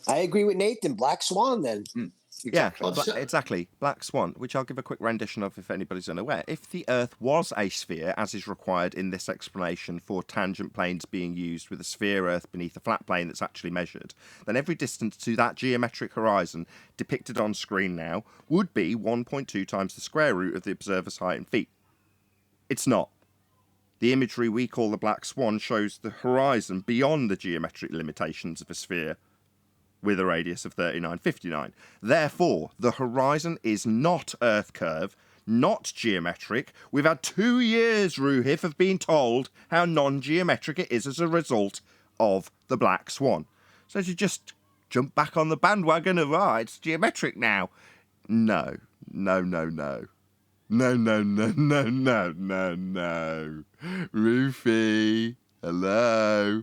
I agree with Nathan. Black swan, then. Exactly. Yeah, exactly. Black swan, which I'll give a quick rendition of if anybody's unaware. If the Earth was a sphere, as is required in this explanation for tangent planes being used with a sphere Earth beneath a flat plane that's actually measured, then every distance to that geometric horizon depicted on screen now would be 1.2 times the square root of the observer's height in feet. It's not. The imagery we call the black swan shows the horizon beyond the geometric limitations of a sphere with a radius of 3959. Therefore, the horizon is not Earth curve, not geometric. We've had 2 years, Roohif, of being told how non-geometric it is as a result of the black swan. So to just jump back on the bandwagon of, it's geometric now. No. No. Roofy, hello.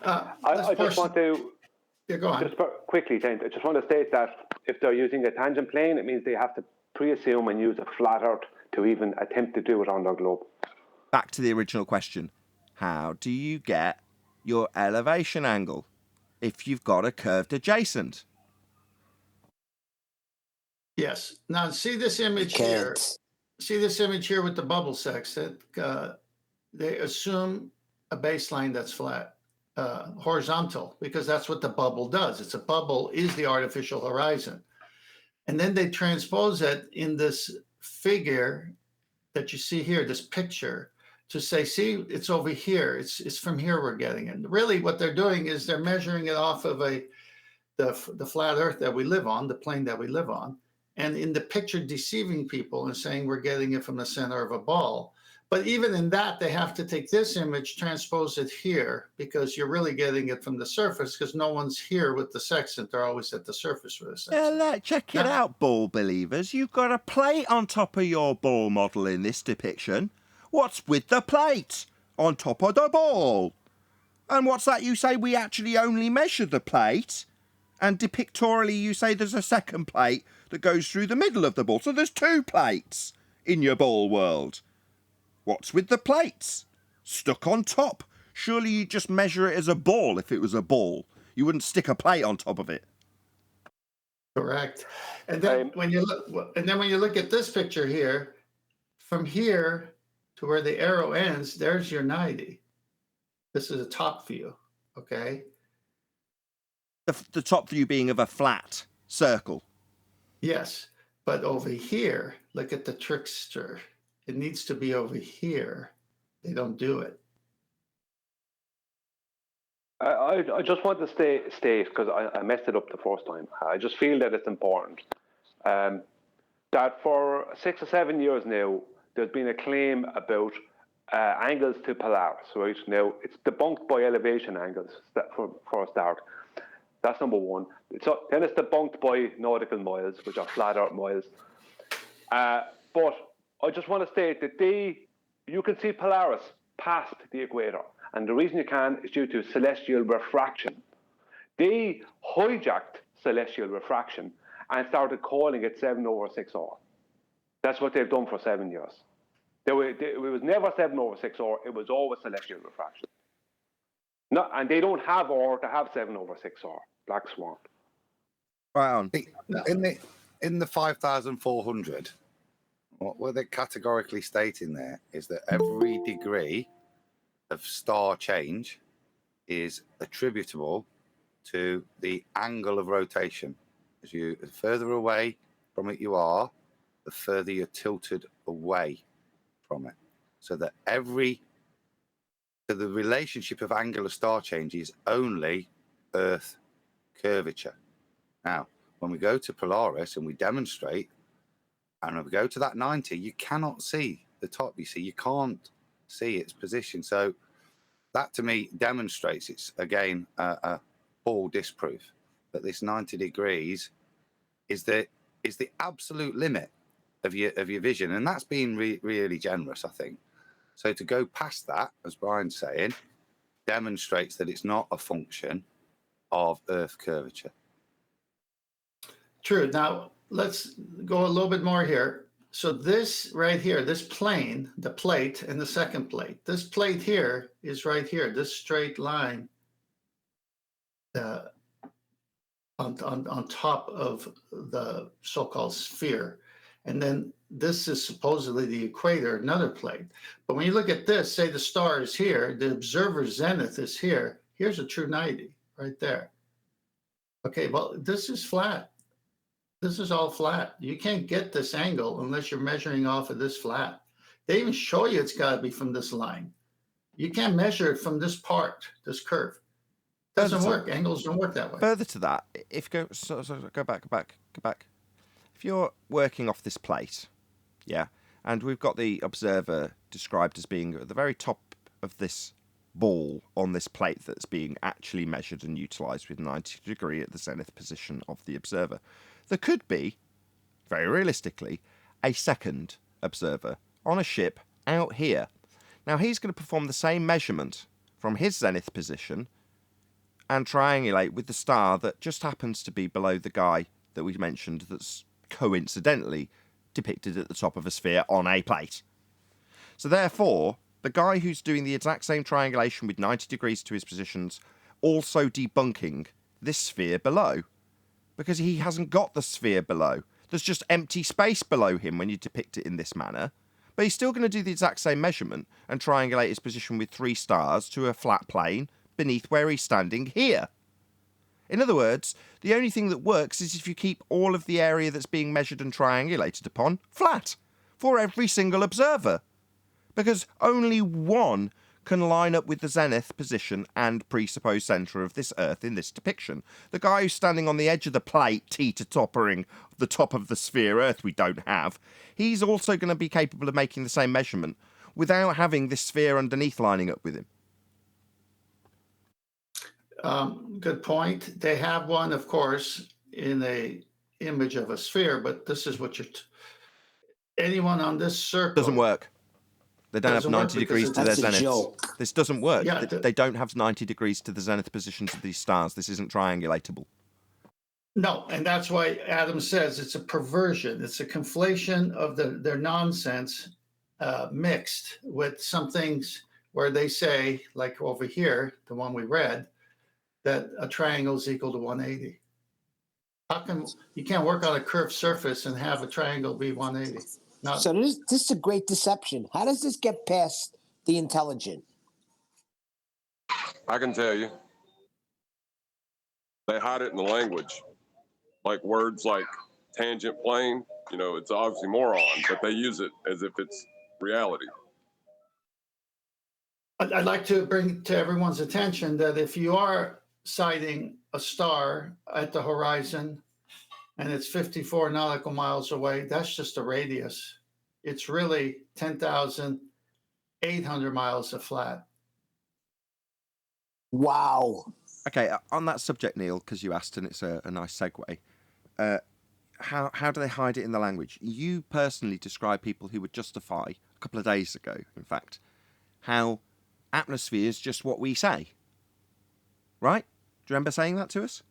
I just want to go on. just quickly, I just want to state that if they're using a tangent plane, it means they have to pre-assume and use a flat Earth to even attempt to do it on their globe. Back to the original question. How do you get your elevation angle if you've got a curved adjacent? Yes. Now, see this image here. See this image here with the bubble sextant. They assume a baseline that's flat, horizontal, because that's what the bubble does. It's a bubble is the artificial horizon. And then they transpose it in this figure that you see here, this picture, to say, see, it's over here. It's from here we're getting it. Really, what they're doing is they're measuring it off of the flat Earth that we live on, the plane that we live on. And in the picture, deceiving people and saying we're getting it from the center of a ball. But even in that, they have to take this image, transpose it here, because you're really getting it from the surface, because no one's here with the sextant. They're always at the surface with the sextant. Check it out, ball believers. You've got a plate on top of your ball model in this depiction. What's with the plate on top of the ball? And what's that? You say we actually only measure the plate, and depictorially you say there's a second plate that goes through the middle of the ball. So there's 2 plates in your ball world. What's with the plates? Stuck on top. Surely you just measure it as a ball if it was a ball. You wouldn't stick a plate on top of it. Correct. And then when you look at this picture here, from here to where the arrow ends, there's your 90. This is a top view, okay? The top view being of a flat circle. Yes, but over here, look at the trickster. It needs to be over here. They don't do it. I just want to state, because I messed it up the first time. I just feel that it's important. That for 6 or 7 years now, there's been a claim about angles to Polaris, right? Now, it's debunked by elevation angles for a start. That's number one. So then it's debunked by nautical miles, which are flat Earth miles. But I just want to state that you can see Polaris past the equator, and the reason you can is due to celestial refraction. They hijacked celestial refraction and started calling it 7/6R. That's what they've done for 7 years. It was never 7/6R. It was always celestial refraction. No, and they don't have or to have 7/6R. Black Swan. Right on. In the 5,400, what they're categorically stating there is that every degree of star change is attributable to the angle of rotation. The further away from it you are, the further you're tilted away from it. So that the relationship of angular star change is only Earth curvature. Now, when we go to Polaris and we demonstrate, and when we go to that 90, you cannot see the top. You see, you can't see its position. So that to me demonstrates it's again a full disproof that this 90 degrees is the absolute limit of your vision, and that's been really generous, I think. So to go past that, as Brian's saying, demonstrates that it's not a function of Earth curvature. True. Now, let's go a little bit more here. So this right here, this plane, the plate and the second plate, this plate here is right here, this straight line on top of the so-called sphere. And then this is supposedly the equator, another plate. But when you look at this, say the star is here, the observer's zenith is here. Here's a true 90 right there. Okay, well, this is flat. This is all flat. You can't get this angle unless you're measuring off of this flat. They even show you it's got to be from this line. You can't measure it from this part, this curve. Doesn't work. Angles don't work that way. Further to that, go back. If you're working off this plate, yeah, and we've got the observer described as being at the very top of this ball on this plate that's being actually measured and utilised with 90 degree at the zenith position of the observer. There could be, very realistically, a second observer on a ship out here. Now, he's going to perform the same measurement from his zenith position and triangulate with the star that just happens to be below the guy that we mentioned that's coincidentally depicted at the top of a sphere on a plate. So therefore, the guy who's doing the exact same triangulation with 90 degrees to his positions also debunking this sphere below, because he hasn't got the sphere below. There's just empty space below him when you depict it in this manner. But he's still going to do the exact same measurement and triangulate his position with 3 stars to a flat plane beneath where he's standing here. In other words, the only thing that works is if you keep all of the area that's being measured and triangulated upon flat for every single observer. Because only one can line up with the zenith position and presupposed centre of this Earth in this depiction. The guy who's standing on the edge of the plate, teeter-toppering the top of the sphere Earth we don't have, he's also going to be capable of making the same measurement without having this sphere underneath lining up with him. Good point. They have one, of course, in a image of a sphere, but this is what anyone on this circle doesn't work. They don't have 90 degrees to their zenith. This doesn't work. Yeah, they don't have 90 degrees to the zenith positions of these stars. This isn't triangulatable. No, and that's why Adam says it's a perversion. It's a conflation of their nonsense mixed with some things where they say, like over here, the one we read, that a triangle is equal to 180. How come you can't work on a curved surface and have a triangle be 180? No. So this is a great deception. How does this get past the intelligent? I can tell you. They hide it in the language. Like words like tangent plane, it's obviously moron, but they use it as if it's reality. I'd like to bring to everyone's attention that if you are sighting a star at the horizon and it's 54 nautical miles away, that's just a radius. It's really 10,800 miles of flat. Wow. Okay, on that subject, Neil, because you asked, and it's a nice segue. How do they hide it in the language? You personally described people who would justify, a couple of days ago, in fact, how atmosphere is just what we say. Right? Do you remember saying that to us?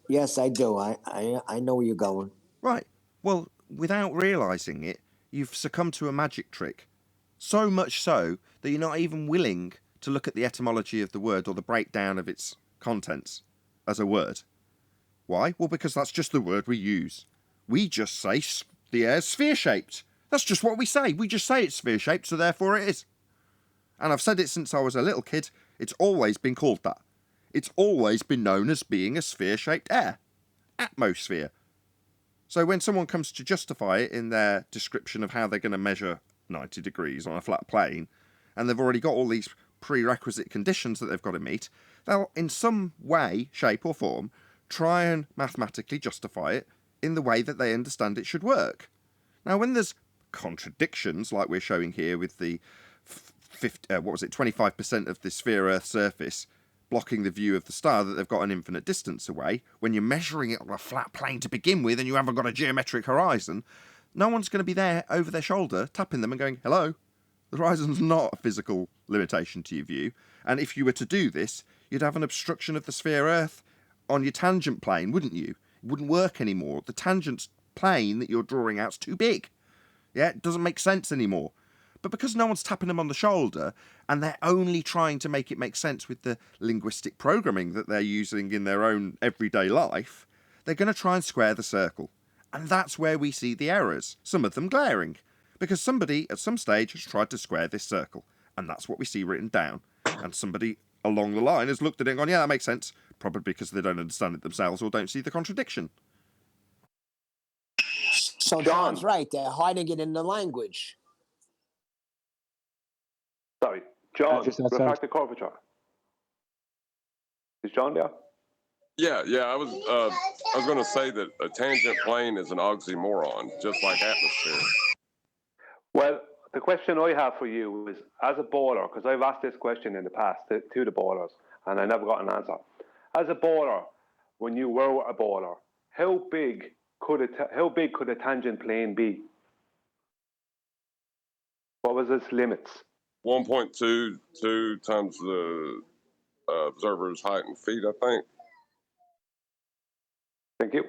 Yes, I do. I know where you're going. Right. Well, without realising it, you've succumbed to a magic trick. So much so that you're not even willing to look at the etymology of the word or the breakdown of its contents as a word. Why? Well, because that's just the word we use. We just say the air's sphere-shaped. That's just what we say. We just say it's sphere-shaped, so therefore it is. And I've said it since I was a little kid. It's always been called that. It's always been known as being a sphere-shaped air. Atmosphere. So when someone comes to justify it in their description of how they're going to measure 90 degrees on a flat plane, and they've already got all these prerequisite conditions that they've got to meet, they'll, in some way, shape or form, try and mathematically justify it in the way that they understand it should work. Now, when there's contradictions, like we're showing here with the 25% of the sphere Earth surface blocking the view of the star that they've got an infinite distance away, when you're measuring it on a flat plane to begin with and you haven't got a geometric horizon, no one's going to be there over their shoulder tapping them and going, hello, the horizon's not a physical limitation to your view. And if you were to do this, you'd have an obstruction of the sphere Earth on your tangent plane, wouldn't you? It wouldn't work anymore. The tangent plane that you're drawing out's too big. Yeah, it doesn't make sense anymore. But because no one's tapping them on the shoulder, and they're only trying to make it make sense with the linguistic programming that they're using in their own everyday life, they're going to try and square the circle. And that's where we see the errors, some of them glaring. Because somebody at some stage has tried to square this circle. And that's what we see written down. And somebody along the line has looked at it and gone, yeah, that makes sense. Probably because they don't understand it themselves or don't see the contradiction. So John's right. They're hiding it in the language. Sorry, John, refractor curvature. Is John there? Yeah. I was going to say that a tangent plane is an oxymoron, just like atmosphere. Well, the question I have for you is, as a bowler, because I've asked this question in the past to the bowlers, and I never got an answer. As a bowler, when you were a bowler, how big could a tangent plane be? What was its limits? 1.22 times the observer's height in feet, I think. Thank you.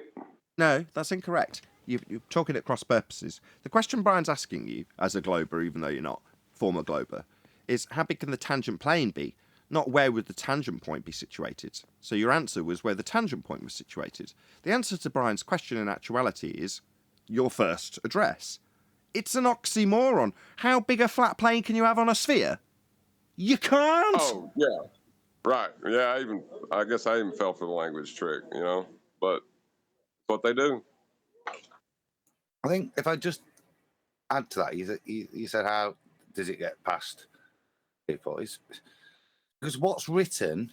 No, that's incorrect. You're talking at cross purposes. The question Brian's asking you, as a glober, even though you're not former glober, is how big can the tangent plane be? Not where would the tangent point be situated. So your answer was where the tangent point was situated. The answer to Brian's question in actuality is your first address. It's an oxymoron. How big a flat plane can you have on a sphere? You can't! Oh, yeah. Right. Yeah, I guess I even fell for the language trick, but it's what they do. I think if I just add to that, you said, how does it get past people? Because what's written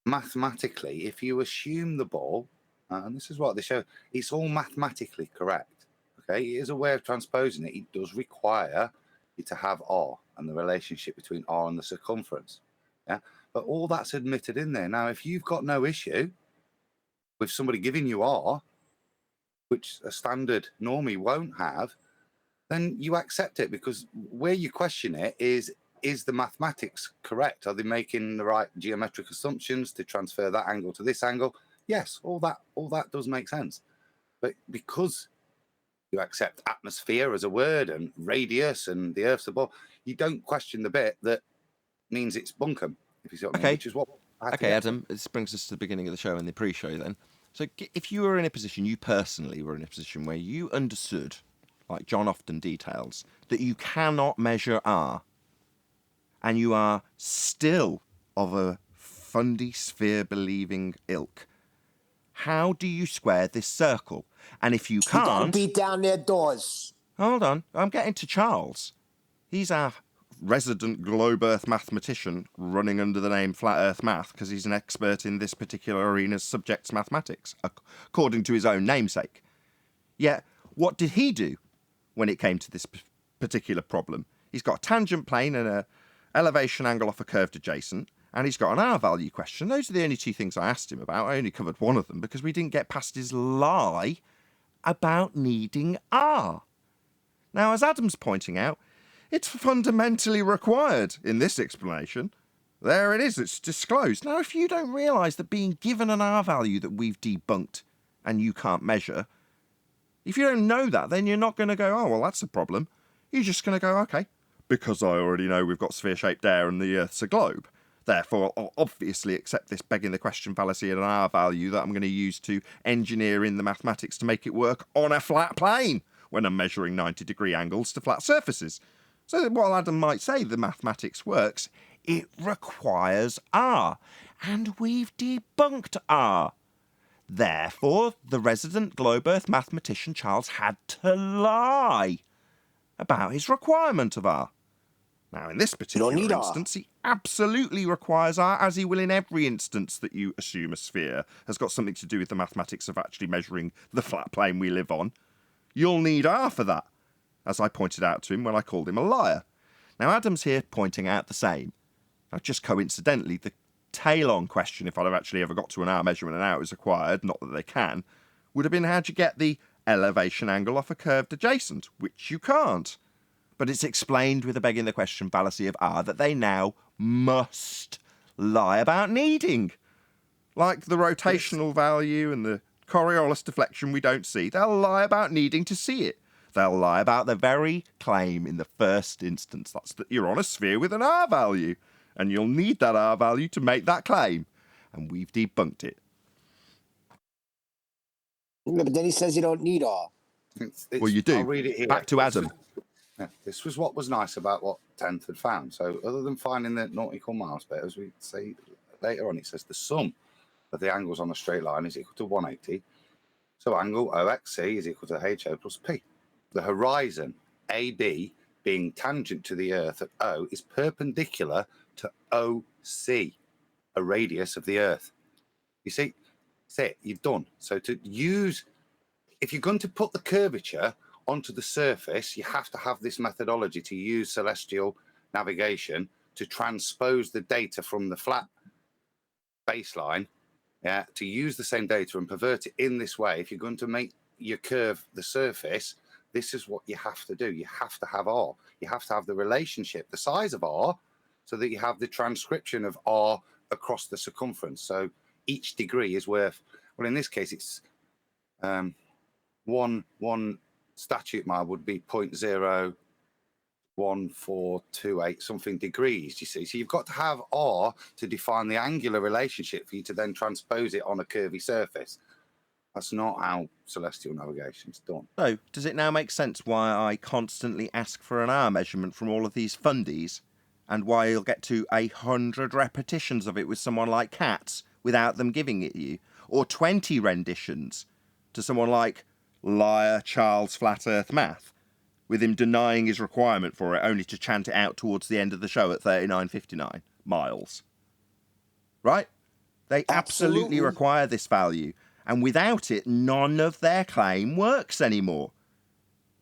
mathematically, if you assume the ball, and this is what they show, it's all mathematically correct. Okay, it is a way of transposing it. It does require you to have R and the relationship between R and the circumference. Yeah, but all that's admitted in there. Now, if you've got no issue with somebody giving you R, which a standard normie won't have, then you accept it, because where you question it is the mathematics correct? Are they making the right geometric assumptions to transfer that angle to this angle? Yes, all that does make sense. But because you accept atmosphere as a word and radius and the Earth's a ball, you don't question the bit that means it's bunkum, if you see what I mean, which is what I had to get Adam, this brings us to the beginning of the show and the pre-show then. So if you were in a position, you personally were in a position where you understood, like John often details, that you cannot measure R, and you are still of a fundy sphere-believing ilk, how do you square this circle? And if you can't... Don't beat down their doors. Hold on, I'm getting to Charles. He's our resident globe Earth mathematician running under the name Flat Earth Math because he's an expert in this particular arena's subject's mathematics, according to his own namesake. Yet, what did he do when it came to this particular problem? He's got a tangent plane and an elevation angle off a curved adjacent, and he's got an R value question. Those are the only two things I asked him about. I only covered one of them because we didn't get past his lie about needing R. Now, as Adam's pointing out, it's fundamentally required in this explanation. There it is, it's disclosed. Now, if you don't realise that being given an R value that we've debunked and you can't measure, if you don't know that, then you're not going to go, oh, well, that's a problem. You're just going to go, okay, because I already know we've got sphere-shaped air and the Earth's a globe. Therefore, I'll obviously accept this begging the question fallacy at an R value that I'm going to use to engineer in the mathematics to make it work on a flat plane when I'm measuring 90-degree angles to flat surfaces. So that while Adam might say the mathematics works, it requires R. And we've debunked R. Therefore, the resident globe Earth mathematician Charles had to lie about his requirement of R. Now, in this particular instance, he absolutely requires R, as he will in every instance that you assume a sphere has got something to do with the mathematics of actually measuring the flat plane we live on. You'll need R for that, as I pointed out to him when I called him a liar. Now, Adam's here pointing out the same. Now, just coincidentally, the tail-on question, if I'd have actually ever got to an R measurement and how it was acquired, not that they can, would have been how do you get the elevation angle off a curved adjacent, which you can't. But it's explained with a begging the question fallacy of R that they now must lie about needing. Like the rotational value and the Coriolis deflection we don't see, they'll lie about needing to see it. They'll lie about the very claim in the first instance. That's that you're on a sphere with an R value, and you'll need that R value to make that claim. And we've debunked it. Yeah, but then he says you don't need R. Well, you do. I'll read it here. Back to Adam. This was what was nice about what 10th had found. So other than finding the nautical miles bit, as we say later on, it says the sum of the angles on a straight line is equal to 180. So angle OXC is equal to HO plus P. The horizon AB being tangent to the Earth at O is perpendicular to OC, a radius of the Earth. You see, that's it, you've done. So to use, if you're going to put the curvature onto the surface, you have to have this methodology to use celestial navigation to transpose the data from the flat baseline, to use the same data and pervert it in this way. If you're going to make your curve the surface, this is what you have to do. You have to have R. You have to have the relationship, the size of R, so that you have the transcription of R across the circumference. So each degree is worth, well, in this case, it's one statute mile would be 0.01428 something degrees, you see. So you've got to have R to define the angular relationship for you to then transpose it on a curvy surface. That's not how celestial navigation is done. So, does it now make sense why I constantly ask for an R measurement from all of these fundies, and why you'll get to 100 repetitions of it with someone like Katz without them giving it you, or 20 renditions to someone like liar Charles Flat Earth Math, with him denying his requirement for it only to chant it out towards the end of the show at 39.59 miles? Right? They absolutely require this value, and without it, none of their claim works anymore.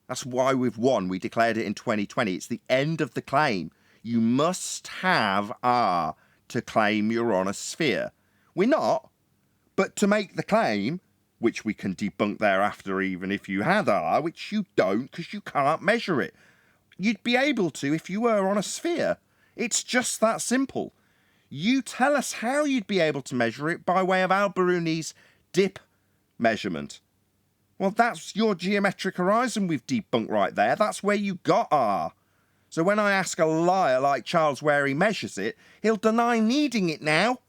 That's why we've won. We declared it in 2020. It's the end of the claim. You must have R to claim you're on a sphere. We're not, but to make the claim, which we can debunk thereafter even if you had R, which you don't because you can't measure it. You'd be able to if you were on a sphere. It's just that simple. You tell us how you'd be able to measure it by way of Al-Biruni's dip measurement. Well, that's your geometric horizon we've debunked right there. That's where you got R. So when I ask a liar like Charles where he measures it, he'll deny needing it now,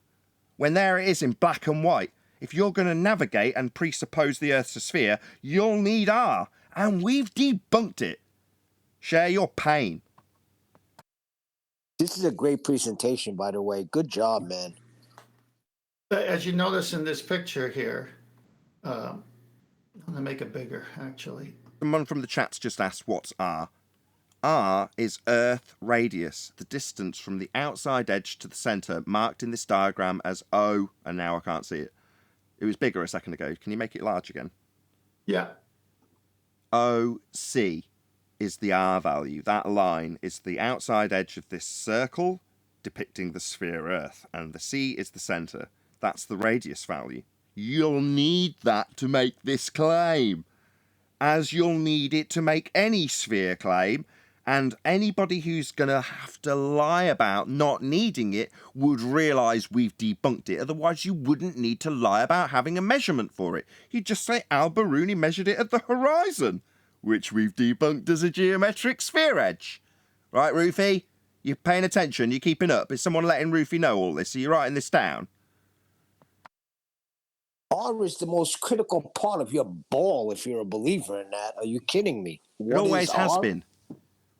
when there it is in black and white. If you're going to navigate and presuppose the Earth's a sphere, you'll need R, and we've debunked it. Share your pain. This is a great presentation, by the way. Good job, man. As you notice in this picture here, I'm going to make it bigger, actually. Someone from the chat's just asked what's R. R is Earth radius, the distance from the outside edge to the centre, marked in this diagram as O, and now I can't see it. It was bigger a second ago. Can you make it large again? Yeah. OC is the R value. That line is the outside edge of this circle depicting the sphere Earth, and the C is the centre. That's the radius value. You'll need that to make this claim, as you'll need it to make any sphere claim, and anybody who's going to have to lie about not needing it would realise we've debunked it. Otherwise, you wouldn't need to lie about having a measurement for it. You'd just say Al-Biruni measured it at the horizon, which we've debunked as a geometric sphere edge. Right, Roofy? You're paying attention? You're keeping up? Is someone letting Roofy know all this? Are you writing this down? R is the most critical part of your ball if you're a believer in that. Are you kidding me? It always has been.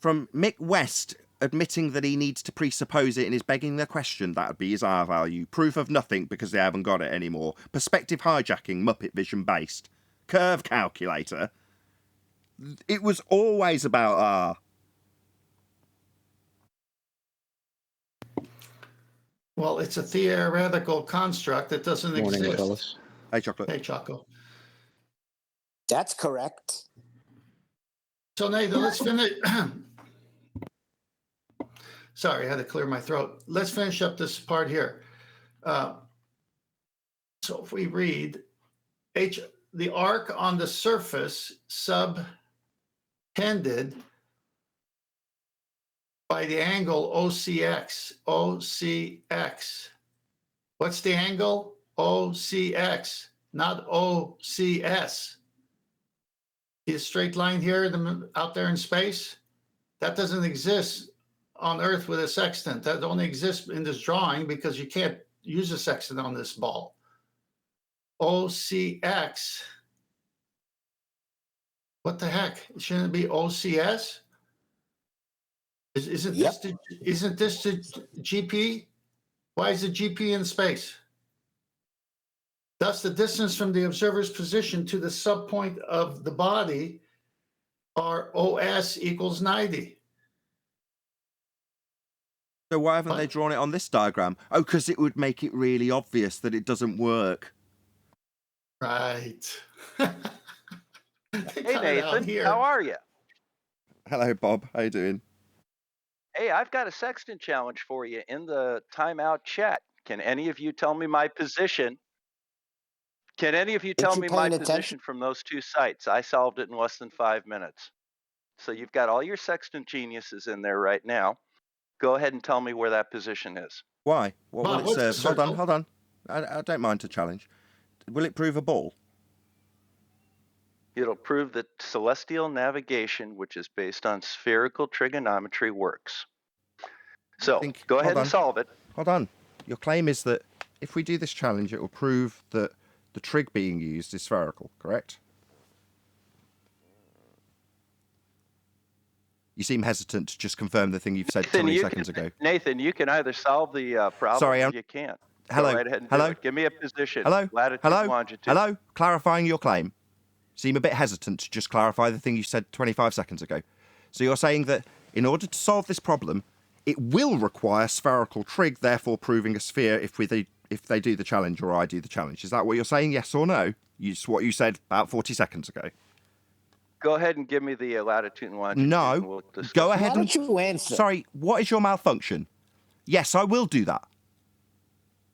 From Mick West admitting that he needs to presuppose it and is begging the question, that would be his R value. Proof of nothing because they haven't got it anymore. Perspective hijacking, Muppet Vision based. Curve calculator. It was always about R. Well, it's a theoretical construct that doesn't Morning, exist. fellas. Hey, Chocolate. Hey, Choco. That's correct. So, Nathan, let's finish. Sorry, I had to clear my throat. Let's finish up this part here. So if we read the arc on the surface subtended by the angle OCX. What's the angle? OCX, not OCS. See a straight line here out there in space? That doesn't exist on Earth with a sextant. That only exists in this drawing because you can't use a sextant on this ball. OCX. What the heck? Shouldn't it be OCS? Isn't this the GP? Why is the GP in space? Thus, the distance from the observer's position to the subpoint of the body, or OS, equals 90. So why haven't they drawn it on this diagram? Oh, because it would make it really obvious that it doesn't work. Right. Hey, Nathan, how are you? Hello, Bob. How you doing? Hey, I've got a sextant challenge for you in the timeout chat. Can any of you tell me my position? Can any of you tell me my position from those two sites? I solved it in less than 5 minutes. So you've got all your sextant geniuses in there right now. Go ahead and tell me where that position is. Why? What will it serve? Hold on. I don't mind to challenge. Will it prove a ball? It'll prove that celestial navigation, which is based on spherical trigonometry, works. So go ahead and solve it. Hold on. Your claim is that if we do this challenge, it will prove that the trig being used is spherical, correct? You seem hesitant to just confirm the thing you've said 20 seconds ago. Nathan, you can either solve the problem or you can't. Hello. Go right ahead and do it. Give me a position. Latitude, longitude. Hello. Clarifying your claim. Seem a bit hesitant to just clarify the thing you said 25 seconds ago. So you're saying that in order to solve this problem, it will require spherical trig, therefore proving a sphere if they do the challenge or I do the challenge. Is that what you're saying, yes or no? It's what you said about 40 seconds ago. Go ahead and give me the latitude and longitude. No, go ahead. Why don't you answer? Sorry, what is your malfunction? Yes, I will do that.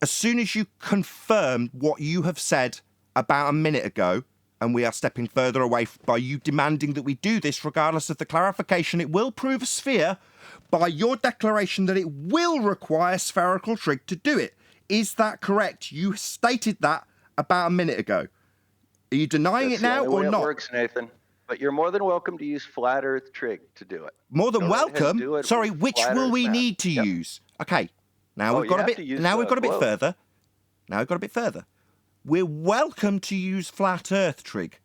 As soon as you confirm what you have said about a minute ago, and we are stepping further away by you demanding that we do this, regardless of the clarification, it will prove a sphere by your declaration that it will require spherical trig to do it. Is that correct? You stated that about a minute ago. Are you denying it now or not? It works, Nathan. But you're more than welcome to use flat Earth trig to do it. More than welcome? Sorry, which will we need to use? Okay, now we've got a bit. Now we've got a bit further. Now we've got a bit further. We're welcome to use flat Earth trig,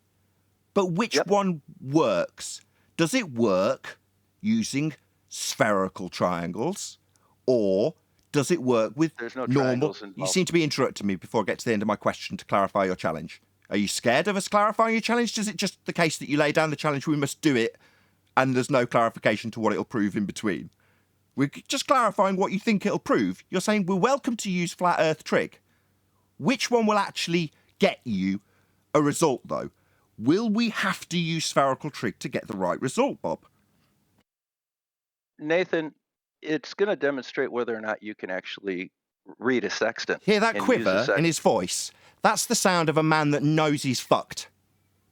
but which one works? Does it work using spherical triangles, or does it work with normal? You seem to be interrupting me before I get to the end of my question to clarify your challenge. Are you scared of us clarifying your challenge? Is it just the case that you lay down the challenge, we must do it, and there's no clarification to what it'll prove in between? We're just clarifying what you think it'll prove. You're saying we're welcome to use flat Earth trig. Which one will actually get you a result, though? Will we have to use spherical trig to get the right result, Bob? Nathan, It's going to demonstrate whether or not you can actually read a sextant. Hear that quiver in his voice? That's the sound of a man that knows he's fucked.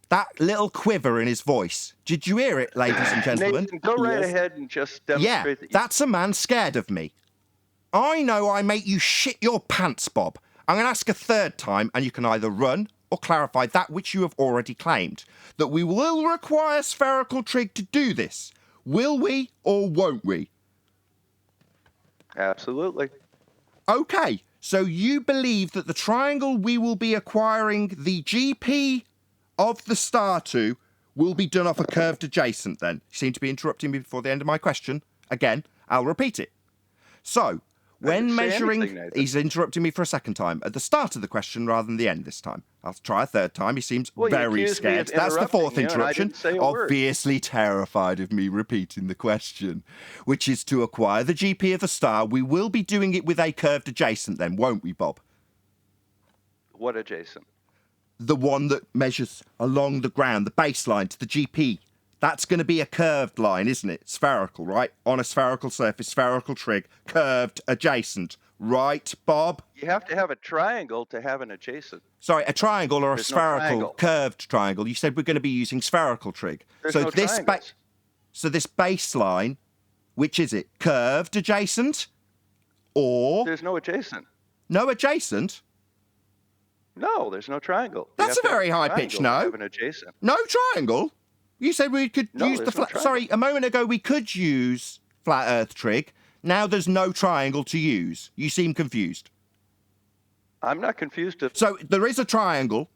That little quiver in his voice. Did you hear it, ladies and gentlemen? Nathan, go right ahead and just demonstrate that. That's a man scared of me. I know I make you shit your pants, Bob. I'm going to ask a third time, and you can either run or clarify that which you have already claimed. That we will require spherical trig to do this. Will we or won't we? Absolutely. Okay, so you believe that the triangle we will be acquiring the GP of the star to will be done off a curved adjacent then? You seem to be interrupting me before the end of my question. Again, I'll repeat it. So, when measuring... He's interrupting me for a second time. At the start of the question rather than the end this time. I'll try a third time. He seems very scared. That's the fourth interruption. Obviously terrified of me repeating the question, which is to acquire the GP of the star. We will be doing it with a curved adjacent then, won't we, Bob? What adjacent? The one that measures along the ground, the baseline to the GP. That's going to be a curved line, isn't it? Spherical, right? On a spherical surface, spherical trig, curved adjacent. Right, Bob? You have to have a triangle to have an adjacent. Sorry, a triangle or a spherical no curved triangle. You said we're going to be using spherical trig. There's no triangles. So this baseline, which is it? Curved adjacent? Or... There's no adjacent. No adjacent? No, there's no triangle. That's a very high pitch no. Have an adjacent. No triangle? You said we could use the flat... Sorry, a moment ago we could use flat earth trig. Now there's no triangle to use. You seem confused. I'm not confused. So there is a triangle,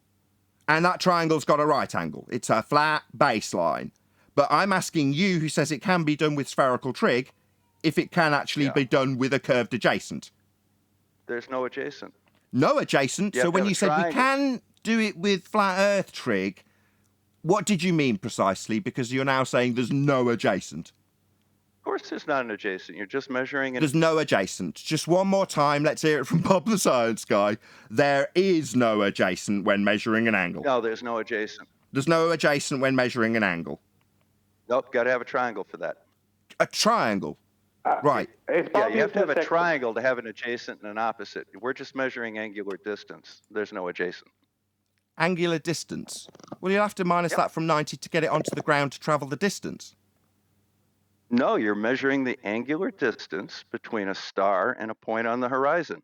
and that triangle's got a right angle. It's a flat baseline. But I'm asking you, who says it can be done with spherical trig, if it can actually be done with a curved adjacent. There's no adjacent. No adjacent? So when you said we can do it with flat earth trig, what did you mean precisely? Because you're now saying there's no adjacent. Of course there's not an adjacent. You're just measuring it. There's no adjacent. Just one more time. Let's hear it from Bob the Science Guy. There is no adjacent when measuring an angle. No, there's no adjacent. There's no adjacent when measuring an angle. Nope, got to have a triangle for that. A triangle? Right. Yeah, you have to have a triangle to have an adjacent and an opposite. We're just measuring angular distance. There's no adjacent. Angular distance? Well, you'll have to minus that from 90 to get it onto the ground to travel the distance. No, you're measuring the angular distance between a star and a point on the horizon.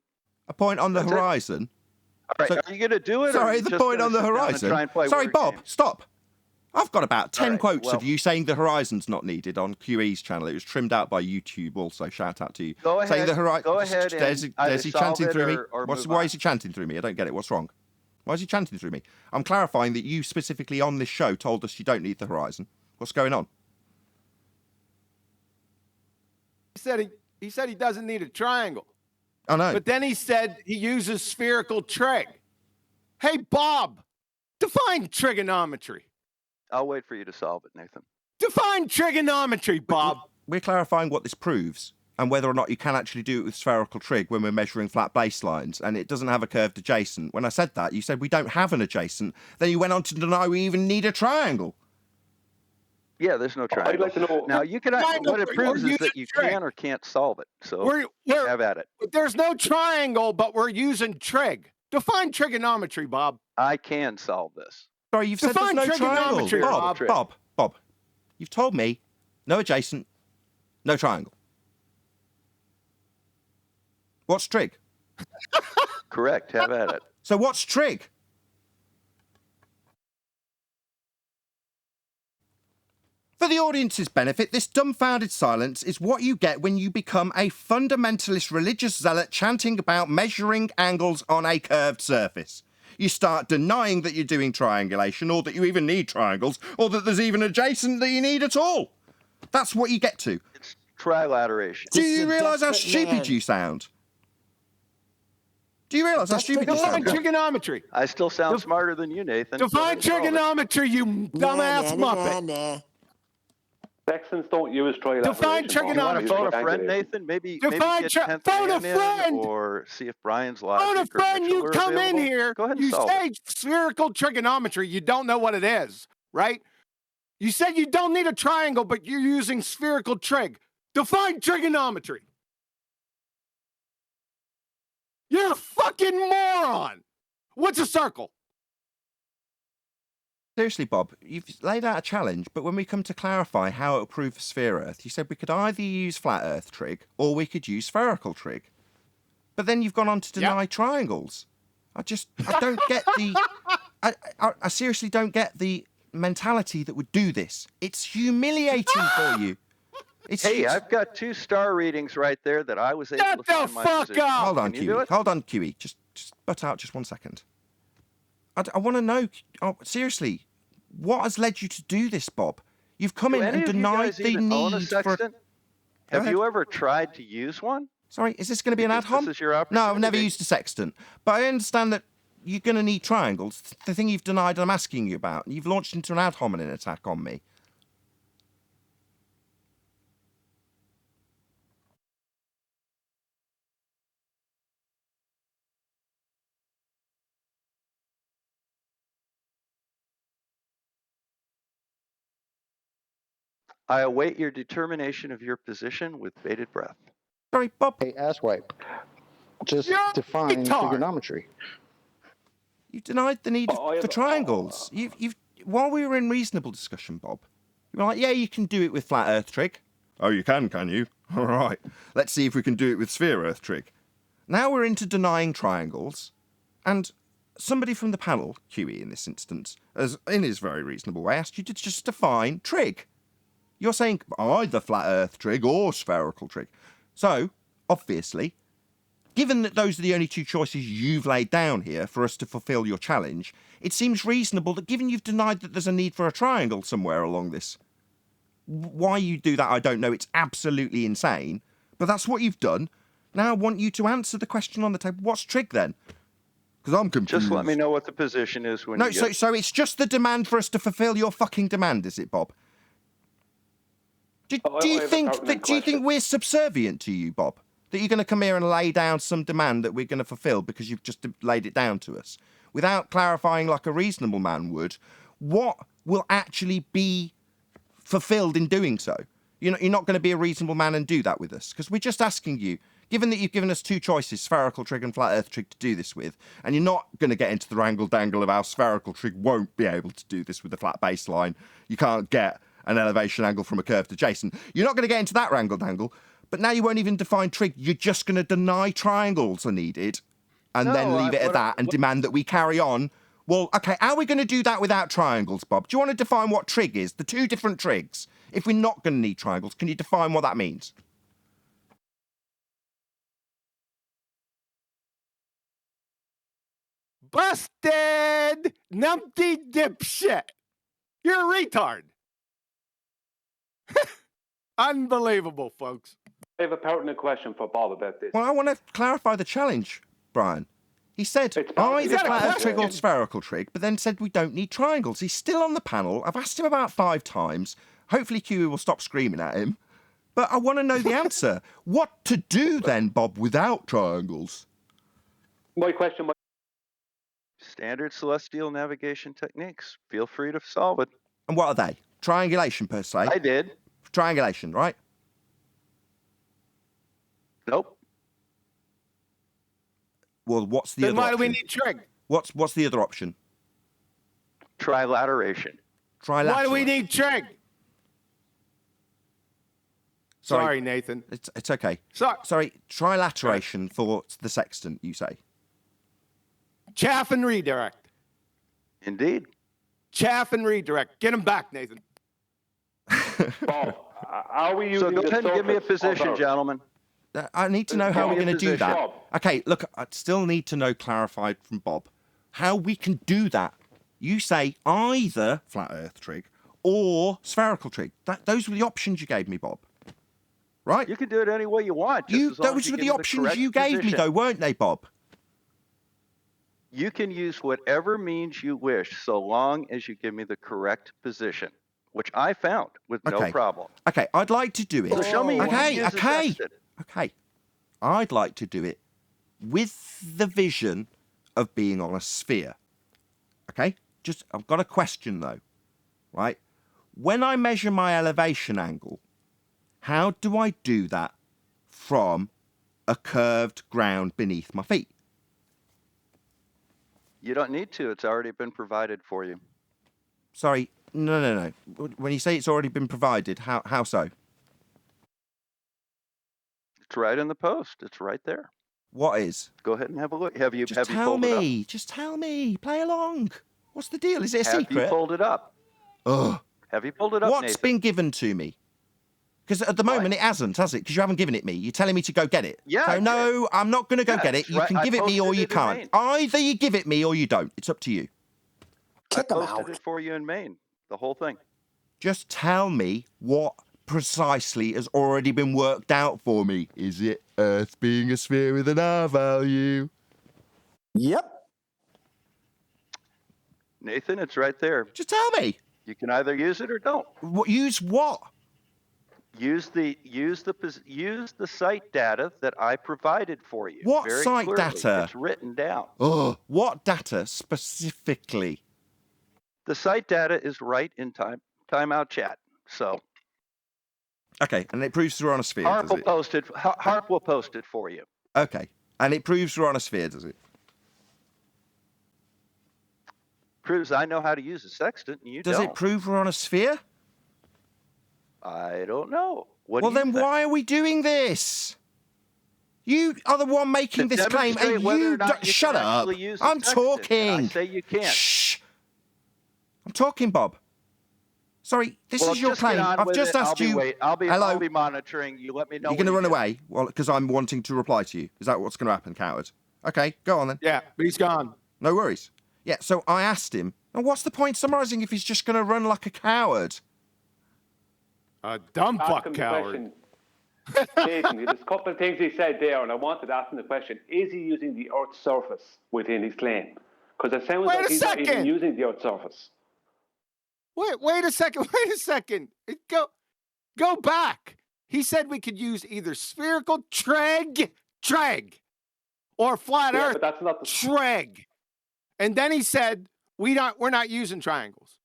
A point on the horizon? All right, are you going to do it? Sorry, the point on the horizon. Sorry, Bob, stop. I've got about 10 quotes of you saying the horizon's not needed on QE's channel. It was trimmed out by YouTube also. Shout out to you. Go ahead. Saying the horizon. Go ahead. There's he chanting through me. Why is he chanting through me? I don't get it. What's wrong? Why is he chanting through me? I'm clarifying that you specifically on this show told us you don't need the horizon. What's going on? He said he doesn't need a triangle. I know. But then he said he uses spherical trig. Hey, Bob, define trigonometry. I'll wait for you to solve it, Nathan. Define trigonometry, Bob. We're clarifying what this proves and whether or not you can actually do it with spherical trig when we're measuring flat baselines, and it doesn't have a curved adjacent. When I said that, you said we don't have an adjacent. Then you went on to deny we even need a triangle. Yeah, there's no triangle. I'd like to know. Now, you can. What it proves is that you can or can't solve it. So have at it. There's no triangle, but we're using trig. Define trigonometry, Bob. I can solve this. Sorry, you've said there's no triangle. Bob, you've told me no adjacent, no triangle. What's trig? Correct. Have at it. So what's trig? For the audience's benefit, this dumbfounded silence is what you get when you become a fundamentalist religious zealot chanting about measuring angles on a curved surface. You start denying that you're doing triangulation, or that you even need triangles, or that there's even adjacent that you need at all. That's what you get to. It's trilateration. Do you realise how stupid you sound? Do you realise how stupid you sound? Define trigonometry. I still sound smarter than you, Nathan. Define trigonometry, you dumbass muppet. Sextants don't use trilateration. Define trigonometry. You want to phone a friend, Nathan? Maybe get 10th phone a AM in, friend. Or see if Brian's live. Phone a friend. You come in here. Go ahead and you solve say it. Spherical trigonometry. You don't know what it is, right? You said you don't need a triangle, but you're using spherical trig. Define trigonometry. You're a fucking moron. What's a circle? Seriously, Bob, you've laid out a challenge, but when we come to clarify how it will prove for sphere Earth, you said we could either use flat Earth trig or we could use spherical trig. But then you've gone on to deny triangles. I don't get the... I seriously don't get the mentality that would do this. It's humiliating for you. Hey, I've got 2 star readings right there that I was able to find my position. Hold on, QE. Hold on, QE. Just butt out just 1 second. I want to know, seriously, what has led you to do this, Bob? You've come in and denied the need for... Have you ever tried to use one? Sorry, is this going to be an ad hoc? No, I've never used a sextant. But I understand that you're going to need triangles. The thing you've denied I'm asking you about. You've launched into an ad hominem attack on me. I await your determination of your position with bated breath. Sorry, Bob. Hey, asswipe. Just define trigonometry. You denied the need for triangles. While we were in reasonable discussion, Bob, you were like, yeah, you can do it with flat Earth trig. Oh, you can you? All right. Let's see if we can do it with sphere Earth trig. Now we're into denying triangles, and somebody from the panel, QE in this instance, as in his very reasonable way, asked you to just define trig. You're saying either flat Earth trig or spherical trig. So, obviously, given that those are the only 2 choices you've laid down here for us to fulfil your challenge, it seems reasonable that given you've denied that there's a need for a triangle somewhere along this, why you do that, I don't know. It's absolutely insane. But that's what you've done. Now I want you to answer the question on the table. What's trig then? Because I'm confused. Just let me know what the position is when you so it's just the demand for us to fulfil your fucking demand, is it, Bob? Do you think we're subservient to you, Bob? That you're going to come here and lay down some demand that we're going to fulfil because you've just laid it down to us? Without clarifying like a reasonable man would, what will actually be fulfilled in doing so? You're not going to be a reasonable man and do that with us? Because we're just asking you, given that you've given us 2 choices, spherical trig and flat Earth trig, to do this with, and you're not going to get into the wrangle-dangle of how spherical trig won't be able to do this with a flat baseline. You can't get an elevation angle from a curved adjacent. You're not going to get into that wrangle-dangle, but now you won't even define trig. You're just going to deny triangles are needed and then leave it at that and demand that we carry on. Well, okay, how are we going to do that without triangles, Bob? Do you want to define what trig is? The 2 different trigs. If we're not going to need triangles, can you define what that means? Busted! Numpty dipshit! You're a retard! Unbelievable, folks. I have a pertinent question for Bob about this. Well, I want to clarify the challenge, Brian. He said, either flat Earth trig or spherical trig, but then said we don't need triangles. He's still on the panel. I've asked him about 5 times. Hopefully QE will stop screaming at him. But I want to know the answer. What to do then, Bob, without triangles? My question... Standard celestial navigation techniques. Feel free to solve it. And what are they? Triangulation, per se? I did. Triangulation, right? Nope. Well, what's the other option? Then why do we need trig? What's the other option? Trilateration. Why do we need trig? Sorry, Nathan. It's okay. Sorry. Trilateration for the sextant, you say? Chaff and redirect. Indeed. Chaff and redirect. Get him back, Nathan. Bob, are we using so go ahead and give me a position, gentlemen. I need to know how we're going to do that. Okay, look, I still need to know clarified from Bob how we can do that. You say either flat Earth trig or spherical trig. Those were the options you gave me, Bob. Right? You can do it any way you want. Those were the options you gave me, though, weren't they, Bob? You can use whatever means you wish, so long as you give me the correct position, which I found with no problem. Okay, I'd like to do it. So show me. Okay. I'd like to do it with the vision of being on a sphere. Okay? I've got a question, though. Right? When I measure my elevation angle, How do I do that from a curved ground beneath my feet? You don't need to. It's already been provided for you. Sorry, no. When you say it's already been provided, how so? It's right in the post. It's right there. What is? Go ahead and have a look. Have you Just pulled tell it up? me. Just tell me. Play along. What's the deal? Is it a Have secret? you pulled it up? Ugh. Have you pulled it up, What's Nathan? been given to me? Because at the moment it hasn't, has it? Because you haven't given it me. You're telling me to go get it. Yeah, So I no, I'm not going to go get it. it's You right- can I give it me or posted you it in can't. Maine. Either you give it me or you don't. It's up to you. Kick I him posted out. it for you in Maine. The whole thing. Just tell me what precisely has already been worked out for me. Is it Earth being a sphere with an R value? Yep. Nathan, it's right there. Just tell me. You can either use it or don't. Use what? Use the site data that I provided for you. What very site clearly. data? It's written down. Oh, what data specifically? The site data is right in timeout chat. So Okay, and it proves we're on a sphere, Harp does will it? Harp will post it for you. Okay, and it proves we're on a sphere, does it? Proves I know how to use a sextant and you Does don't. it prove we're on a sphere? I don't know. What Well, do you then think? why are we doing this? You are the one making To this claim, demonstrate and whether you or not don't. you Shut can up! actually use a I'm sextant, and talking. I say you can't. Shh! I'm talking, Bob. Sorry, this Well, is your just get claim. on I've with just it. asked you. I'll Hello. be monitoring. You let me know. You're going to when run you away? Well, because I'm wanting to reply to you. Is that what's going to happen, coward? Okay, go on then. Yeah, but he's gone. No worries. Yeah, so I asked him, and what's the point summarising if he's just going to run like a coward? A dumb Ask fuck him the coward. question. Nathan, there's a couple of things he said there, and I wanted to ask him the question: is he using the Earth's surface within his claim? Because it sounds Wait like a he's not even second. using the Earth's surface. Wait a second. Wait a second. Go back. He said we could use either spherical treg, or flat Yeah, Earth but that's not the. treg. And then he said we're not using triangles.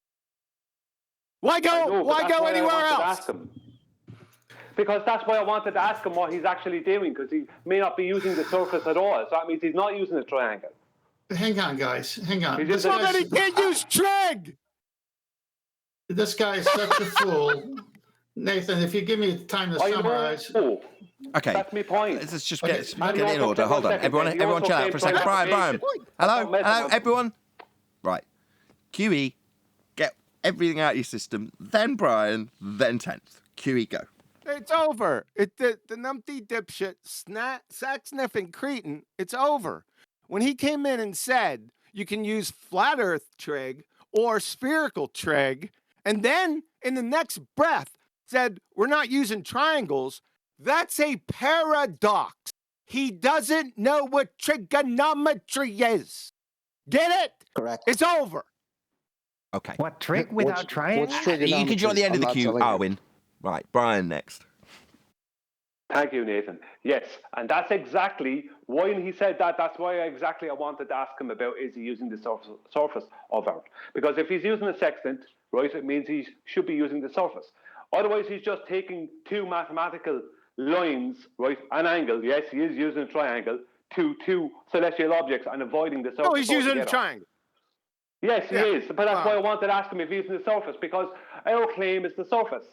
Why I know, but why that's go why I anywhere wanted to else? ask him. Because that's why I wanted to ask him what he's actually doing, because he may not be using the surface at all. So that means he's not using a triangle. Hang on, guys. Hang on. He This just- So then he guy's, can't use treg. this guy is such a fool. Nathan, if you give me time to I summarize. know. Okay. That's my point. Let's just Okay. get And in also, order. Hold on. second, Everyone he also chill out came for a second. from Brian. application. Hello, That's not everyone. Right. QE, get everything out of your system. Then Brian, then 10th. QE, go. It's over. The numpty dipshit, sack sniffing cretin, it's over. When he came in and said you can use flat earth trig or spherical trig, and then in the next breath said we're not using triangles, that's a paradox. He doesn't know what trigonometry is. Get it? Correct. It's over. Okay. What trick without triangles? What's You can join the end of the I'm not queue, telling you. Arwin. Right. Brian next. Thank you, Nathan. Yes, and that's exactly why he said that. That's why I wanted to ask him about, is he using the surface of Earth? Because if he's using a sextant, right, it means he should be using the surface. Otherwise, he's just taking two mathematical lines, right, an angle. Yes, he is using a triangle to two celestial objects and avoiding the surface. No, he's using a altogether. triangle. Yes, he Yeah. is. But that's why I wanted to ask him if he's using the surface, because our claim is the surface.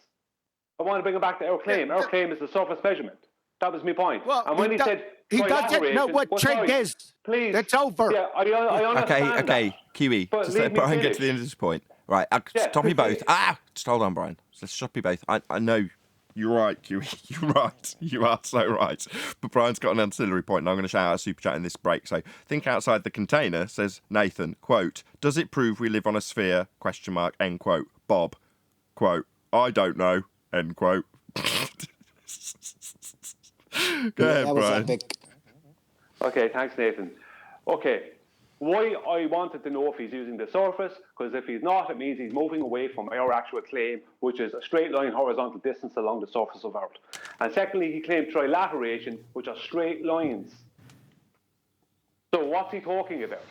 I want to bring it back to our claim. Our claim is the surface measurement. That was my point. Well, and when he said he doesn't know what trig is. Please. That's over. Yeah, I understand Okay, that. QE. But Just leave let me Brian get to finish. the end of this point. Right, Yeah, stop you please both. finish. Just hold on, Brian. Let's stop you both. I know you're right, QE. You're right. You are so right. But Brian's got an ancillary point, and I'm going to shout out a super chat in this break. So, think outside the container, says Nathan, quote, does it prove we live on a sphere, question mark, end quote. Bob, quote, I don't know, end quote. Go ahead, that was Brian. epic. Okay, thanks, Nathan. Okay, why I wanted to know if he's using the surface, because if he's not, it means he's moving away from our actual claim, which is a straight line horizontal distance along the surface of Earth. And secondly, he claimed trilateration, which are straight lines. So what's he talking about?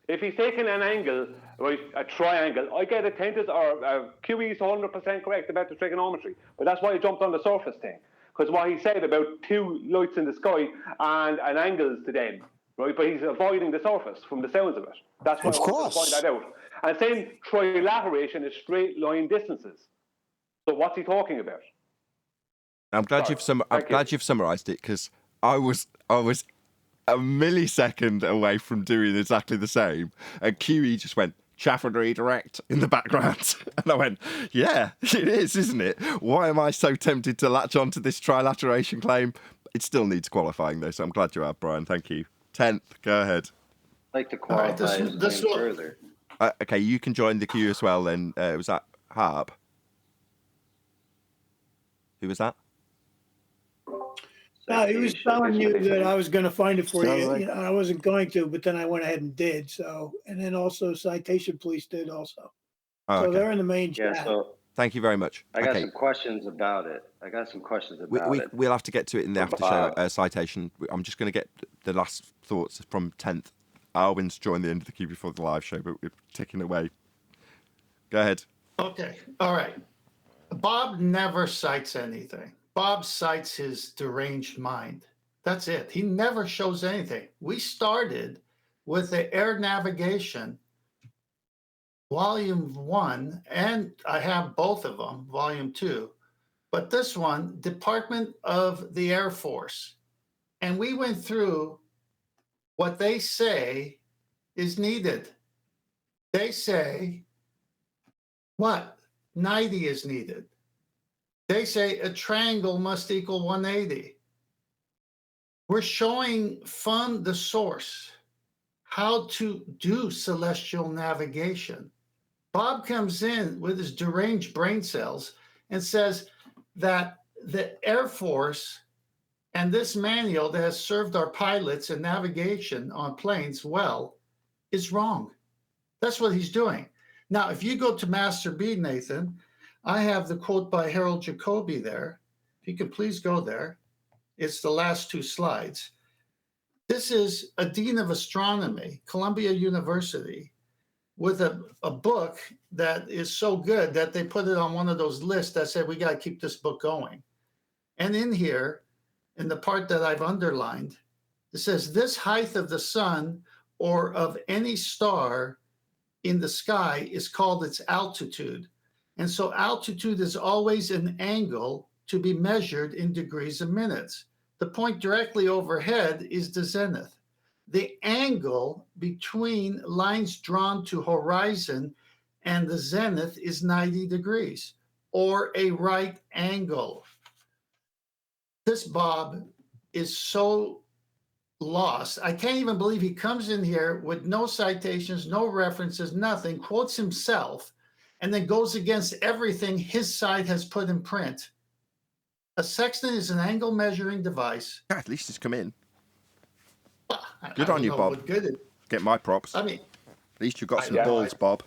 If he's taking an angle, right, a triangle, I get a tangent or QE is 100% correct about the trigonometry. But that's why I jumped on the surface thing. Because what he said about two lights in the sky and an angles to them, right? But he's avoiding the surface from the sounds of it. That's why I wanted to point that out. And same trilateration is straight line distances. So what's he talking about? I'm glad you've summarised it, because I was a millisecond away from doing exactly the same, and QE just went chaff and redirect in the background, and I went, yeah, it is, isn't it? Why am I so tempted to latch onto this trilateration claim? It still needs qualifying though, so I'm glad you have, Brian. Thank you. 10th, go ahead. I'd like to qualify this further. Okay, you can join the queue as well then. Was that Harb? Who was that? No, he was telling you that I was going to find it for you. You know, I wasn't going to, but then I went ahead and did. So, and then also Citation Police did also. Oh, so they're in the main chat. Yeah, so thank you very much. I got some questions about it. We'll have to get to it in the after show citation. I'm just going to get the last thoughts from 10th. Alwyn's joined the end of the queue before the live show, but we're ticking away. Go ahead. Okay. All right. Bob never cites anything. Bob cites his deranged mind. That's it. He never shows anything. We started with the air navigation, volume 1, and I have both of them, volume 2. But this one, Department of the Air Force. And we went through what they say is needed. They say, what? 90 is needed. They say a triangle must equal 180. We're showing from the source how to do celestial navigation. Bob comes in with his deranged brain cells and says that the Air Force and this manual that has served our pilots and navigation on planes well is wrong. That's what he's doing. Now, if you go to Master B, Nathan, I have the quote by Harold Jacoby there. If you could please go there. It's the last 2 slides. This is a dean of astronomy, Columbia University, with a book that is so good that they put it on one of those lists that said, we got to keep this book going. And in here, in the part that I've underlined, it says, this height of the sun or of any star in the sky is called its altitude. And so altitude is always an angle to be measured in degrees of minutes. The point directly overhead is the zenith. The angle between lines drawn to horizon and the zenith is 90 degrees, or a right angle. This Bob is so lost. I can't even believe he comes in here with no citations, no references, nothing, quotes himself, and then goes against everything his side has put in print. A sextant is an angle measuring device. At least it's come in. Good on you, Bob. Get my props. I mean, at least you've got some balls, Bob.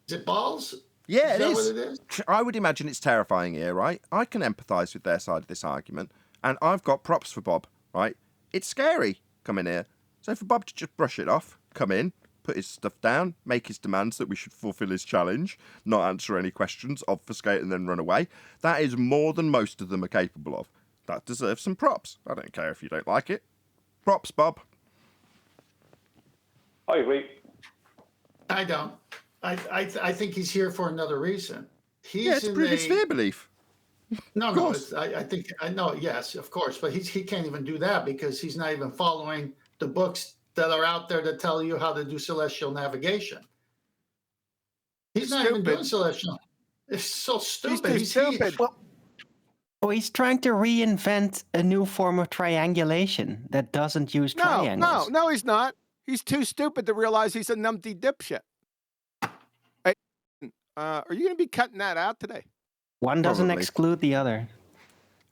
Is it balls? Yeah, is that what it is? I would imagine it's terrifying here, right? I can empathise with their side of this argument, and I've got props for Bob, right? It's scary coming here. So for Bob to just brush it off, come in, put his stuff down, make his demands that we should fulfil his challenge, not answer any questions, obfuscate and then run away, that is more than most of them are capable of. That deserves some props. I don't care if you don't like it. Props, Bob. I agree. I don't. I think he's here for another reason. It's previous fear belief. No. I think I know. Yes, of course, but he can't even do that because he's not even following the books that are out there that tell you how to do celestial navigation. He's not even doing celestial. It's so stupid. He's stupid. Well, he's trying to reinvent a new form of triangulation that doesn't use triangles. No, he's not. He's too stupid to realize he's a numpty dipshit. Hey, are you going to be cutting that out today? One doesn't exclude the other.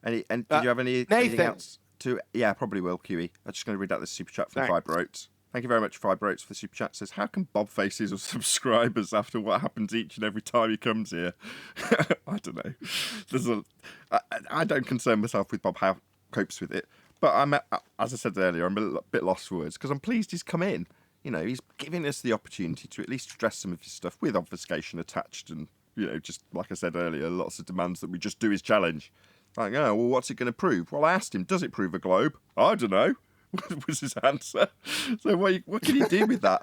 And did you have anything else to? Yeah, I probably will, QE. I'm just going to read out the super chat from Fibrotes. Thank you very much, Fibrotes, for the super chat. It says, how can Bob face his subscribers after what happens each and every time he comes here? I don't know. I don't concern myself with Bob how he copes with it. But as I said earlier, I'm a bit lost for words because I'm pleased he's come in. he's giving us the opportunity to at least address some of his stuff with obfuscation attached and, just like I said earlier, lots of demands that we just do his challenge. Like, oh, well, what's it going to prove? Well, I asked him, does it prove a globe? I don't know, was his answer. So what can you do with that?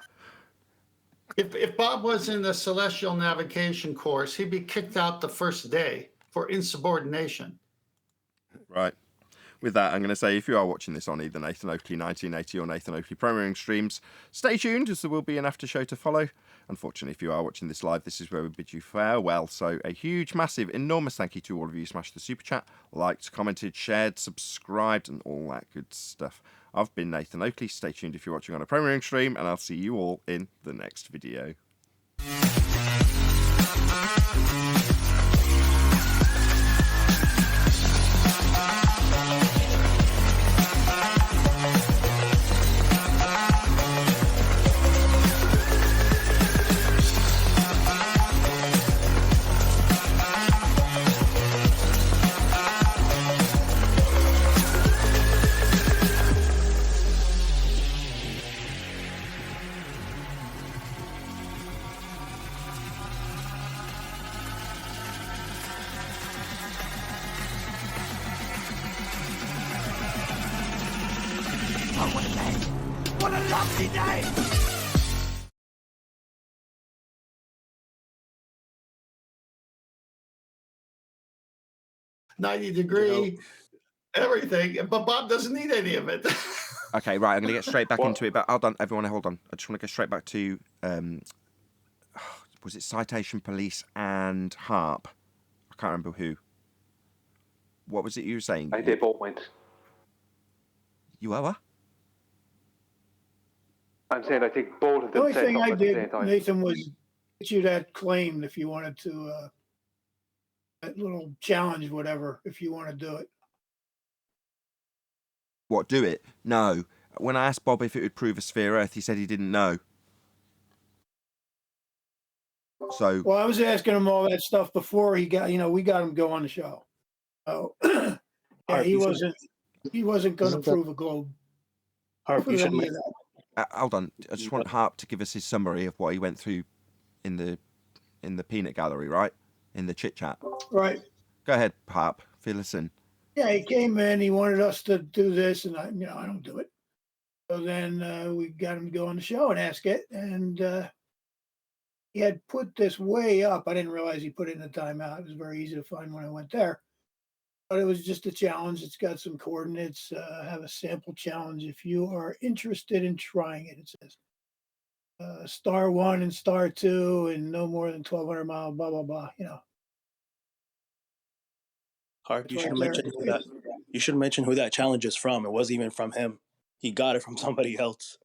If Bob was in the celestial navigation course, he'd be kicked out the first day for insubordination. Right. With that, I'm going to say, if you are watching this on either Nathan Oakley 1980 or Nathan Oakley Premiering streams, stay tuned, as there will be an after show to follow. Unfortunately, if you are watching this live, this is where we bid you farewell. So a huge, massive, enormous thank you to all of you who smashed the super chat, liked, commented, shared, subscribed, and all that good stuff. I've been Nathan Oakley. Stay tuned if you're watching on a Premiering stream, and I'll see you all in the next video. What a lovely day! $90-degree, everything, but Bob doesn't need any of it. Okay, right, I'm going to get straight back into it, but hold on, everyone, hold on. I just want to go straight back to, was it Citation Police and Harp? I can't remember who. What was it you were saying? They both went. You are what? I'm saying I think both of The them only said thing I something at the same did, time. Nathan, was get you that claim if you wanted to, that little challenge, whatever, if you want to do it. What, do it? No. When I asked Bob if it would prove a sphere Earth, he said he didn't know. So. Well, I was asking him all that stuff before he got, we got him go on the show. Oh, yeah, he wasn't going to prove a globe. Harp, you should make hold on. I just want Harp to give us his summary of what he went through in the peanut gallery, right? In the chit chat. Right. Go ahead, Harp. Fill us in. Yeah, he came in. He wanted us to do this, and I don't do it. So then we got him to go on the show and ask it, and he had put this way up. I didn't realize he put it in the timeout. It was very easy to find when I went there. But it was just a challenge. It's got some coordinates. Have a sample challenge if you are interested in trying it. It says star 1 and star 2 and no more than 1,200 miles. Blah blah blah. Harp, you should mention who that. You should mention who that challenge is from. It wasn't even from him. He got it from somebody else.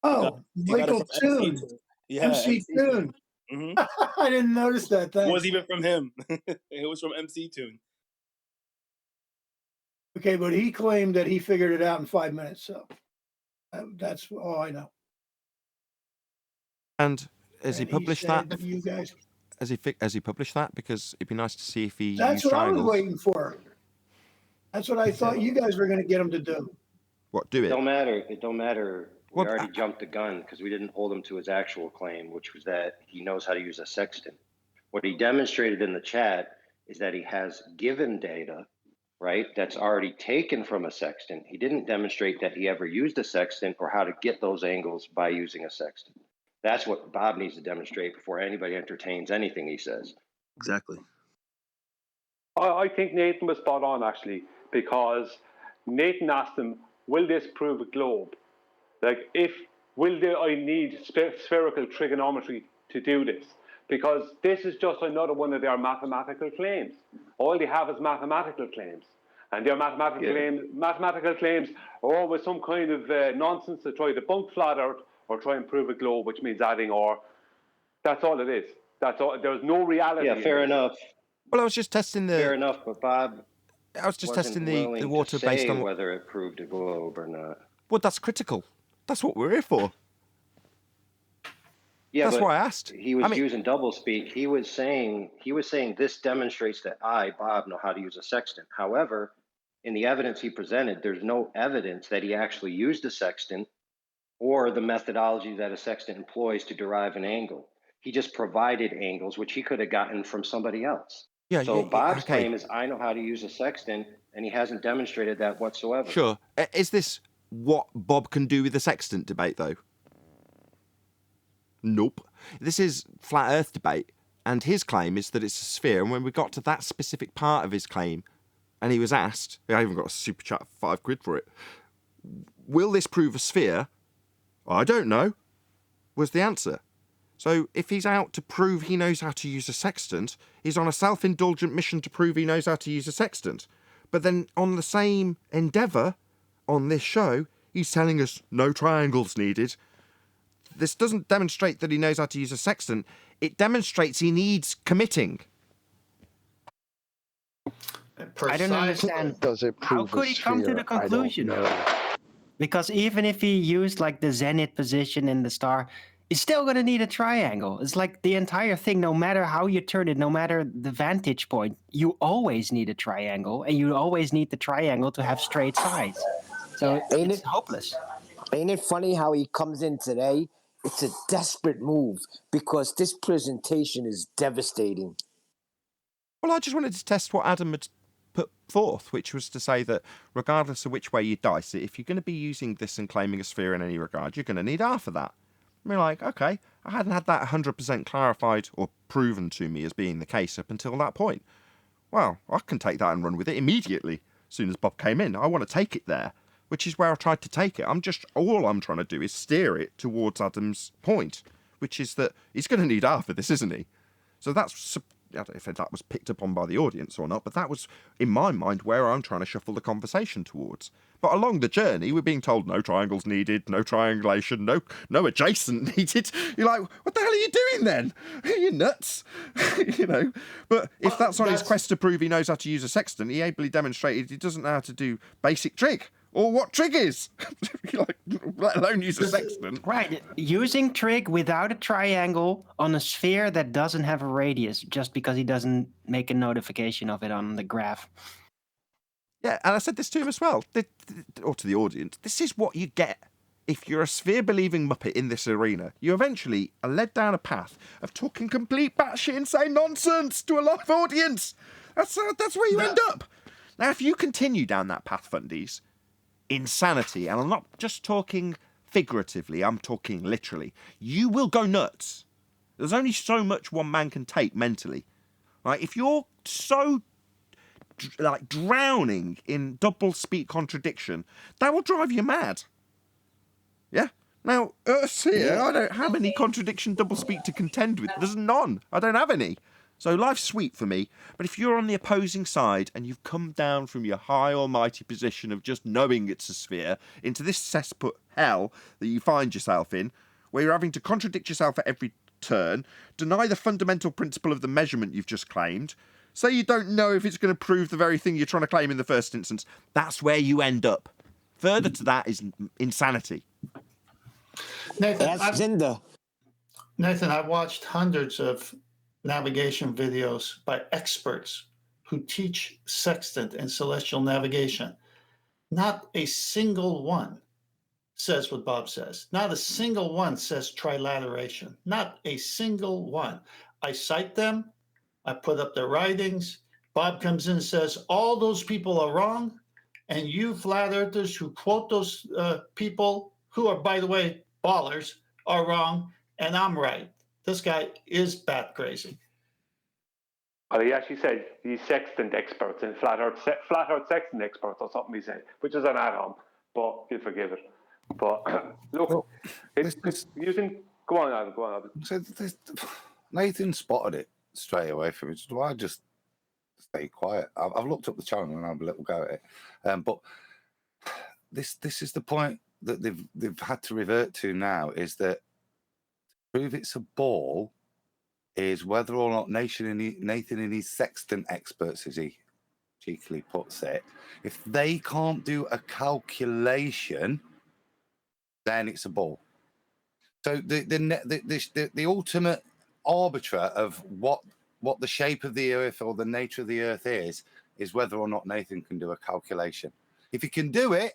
Oh, Michael Toon. Yeah, MC Toon. I didn't notice that. Thanks. It wasn't even from him. It was from MC Toon. Okay, but he claimed that he figured it out in 5 minutes. So that's all I know. And has he published that? You guys. Has he published that? Because it'd be nice to see if he. That's what triangles. I was waiting for. That's what I thought you guys were going to get him to do. What, do it? It don't matter. We already jumped the gun because we didn't hold him to his actual claim, which was that he knows how to use a sextant. What he demonstrated in the chat is that he has given data, right, that's already taken from a sextant. He didn't demonstrate that he ever used a sextant or how to get those angles by using a sextant. That's what Bob needs to demonstrate before anybody entertains anything he says. Exactly. I think Nathan was spot on, actually, because Nathan asked him, will this prove a globe? Like, I need spherical trigonometry to do this? Because this is just another one of their mathematical claims. All they have is mathematical claims. And their mathematical claims are always some kind of nonsense to try to bunk flat Earth or try and prove a globe, which means adding or. That's all it is. That's all. There's no reality. Yeah, fair enough. Well, I was just testing the. Fair enough, but Bob. I was just testing the water based on whether it proved a globe or not. Well, that's critical. That's what we're here for. Yeah, that's why I asked. He was using doublespeak. He was saying this demonstrates that I, Bob, know how to use a sextant. However, in the evidence he presented, there's no evidence that he actually used a sextant or the methodology that a sextant employs to derive an angle. He just provided angles, which he could have gotten from somebody else. Yeah, So Bob's okay. claim is, I know how to use a sextant, and he hasn't demonstrated that whatsoever. Sure. Is this what Bob can do with the sextant debate, though? Nope. This is flat Earth debate, and his claim is that it's a sphere. And when we got to that specific part of his claim, and he was asked, I even got a super chat for £5 for it, will this prove a sphere? I don't know, was the answer. So if he's out to prove he knows how to use a sextant, he's on a self-indulgent mission to prove he knows how to use a sextant. But then on the same endeavour, on this show, he's telling us no triangles needed. This doesn't demonstrate that he knows how to use a sextant. It demonstrates he needs committing. I don't understand. Does it prove How could he come to the conclusion? Because even if he used like the zenith position in the star, he's still going to need a triangle. It's like the entire thing, no matter how you turn it, no matter the vantage point, you always need a triangle, and you always need the triangle to have straight sides. So it's hopeless. Ain't it funny how he comes in today? It's a desperate move because this presentation is devastating. Well, I just wanted to test what Adam had put forth, which was to say that regardless of which way you dice it, if you're going to be using this and claiming a sphere in any regard, you're going to need half of that. And we're like, okay, I hadn't had that 100% clarified or proven to me as being the case up until that point. Well, I can take that and run with it immediately. As soon as Bob came in, I want to take it there, which is where I tried to take it. All I'm trying to do is steer it towards Adam's point, which is that he's going to need half of this, isn't he? So that's, I don't know if that was picked up on by the audience or not, but that was, in my mind, where I'm trying to shuffle the conversation towards. But along the journey, we're being told no triangles needed, no triangulation, no adjacent needed. You're like, what the hell are you doing then? Are you nuts? You know. But if that's on his quest to prove he knows how to use a sextant, he ably demonstrated he doesn't know how to do basic trig. Or what trig is, like, let alone use a sextant. Right, using trig without a triangle on a sphere that doesn't have a radius, just because he doesn't make a notification of it on the graph. Yeah, and I said this to him as well, or to the audience. This is what you get if you're a sphere-believing muppet in this arena. You eventually are led down a path of talking complete batshit insane nonsense to a live audience. That's where you end up. Now, if you continue down that path, Fundies, insanity, and I'm not just talking figuratively, I'm talking literally, you will go nuts. There's only so much one man can take mentally. Right? If you're so drowning in double speak contradiction, that will drive you mad. Yeah? Now, us here, I don't have any contradiction double speak to contend with. There's none. I don't have any. So life's sweet for me, but if you're on the opposing side and you've come down from your high almighty position of just knowing it's a sphere into this cesspit hell that you find yourself in, where you're having to contradict yourself at every turn, deny the fundamental principle of the measurement you've just claimed, say you don't know if it's going to prove the very thing you're trying to claim in the first instance, that's where you end up. Further to that is insanity. Nathan, I've watched hundreds of navigation videos by experts who teach sextant and celestial navigation. Not a single one says what Bob says. Not a single one says trilateration. Not a single one. I cite them. I put up their writings. Bob comes in and says, all those people are wrong. And you flat earthers who quote those people, who are, by the way, ballers, are wrong. And I'm right. This guy is bat crazy. Well, he actually said he's sextant experts and flat earth sextant experts or something he said, which is an add-on, but he'll forgive it. But look, it's using... Go on, Adam, go on, Adam. So Nathan spotted it straight away from me. So I just stay quiet. I've looked up the channel and I'll have a little go at it. But this is the point that they've had to revert to now, is that to prove it's a ball is whether or not Nathan and his sextant experts, as he cheekily puts it, if they can't do a calculation, then it's a ball. So the ultimate arbiter of what the shape of the Earth or the nature of the Earth is whether or not Nathan can do a calculation. If he can do it,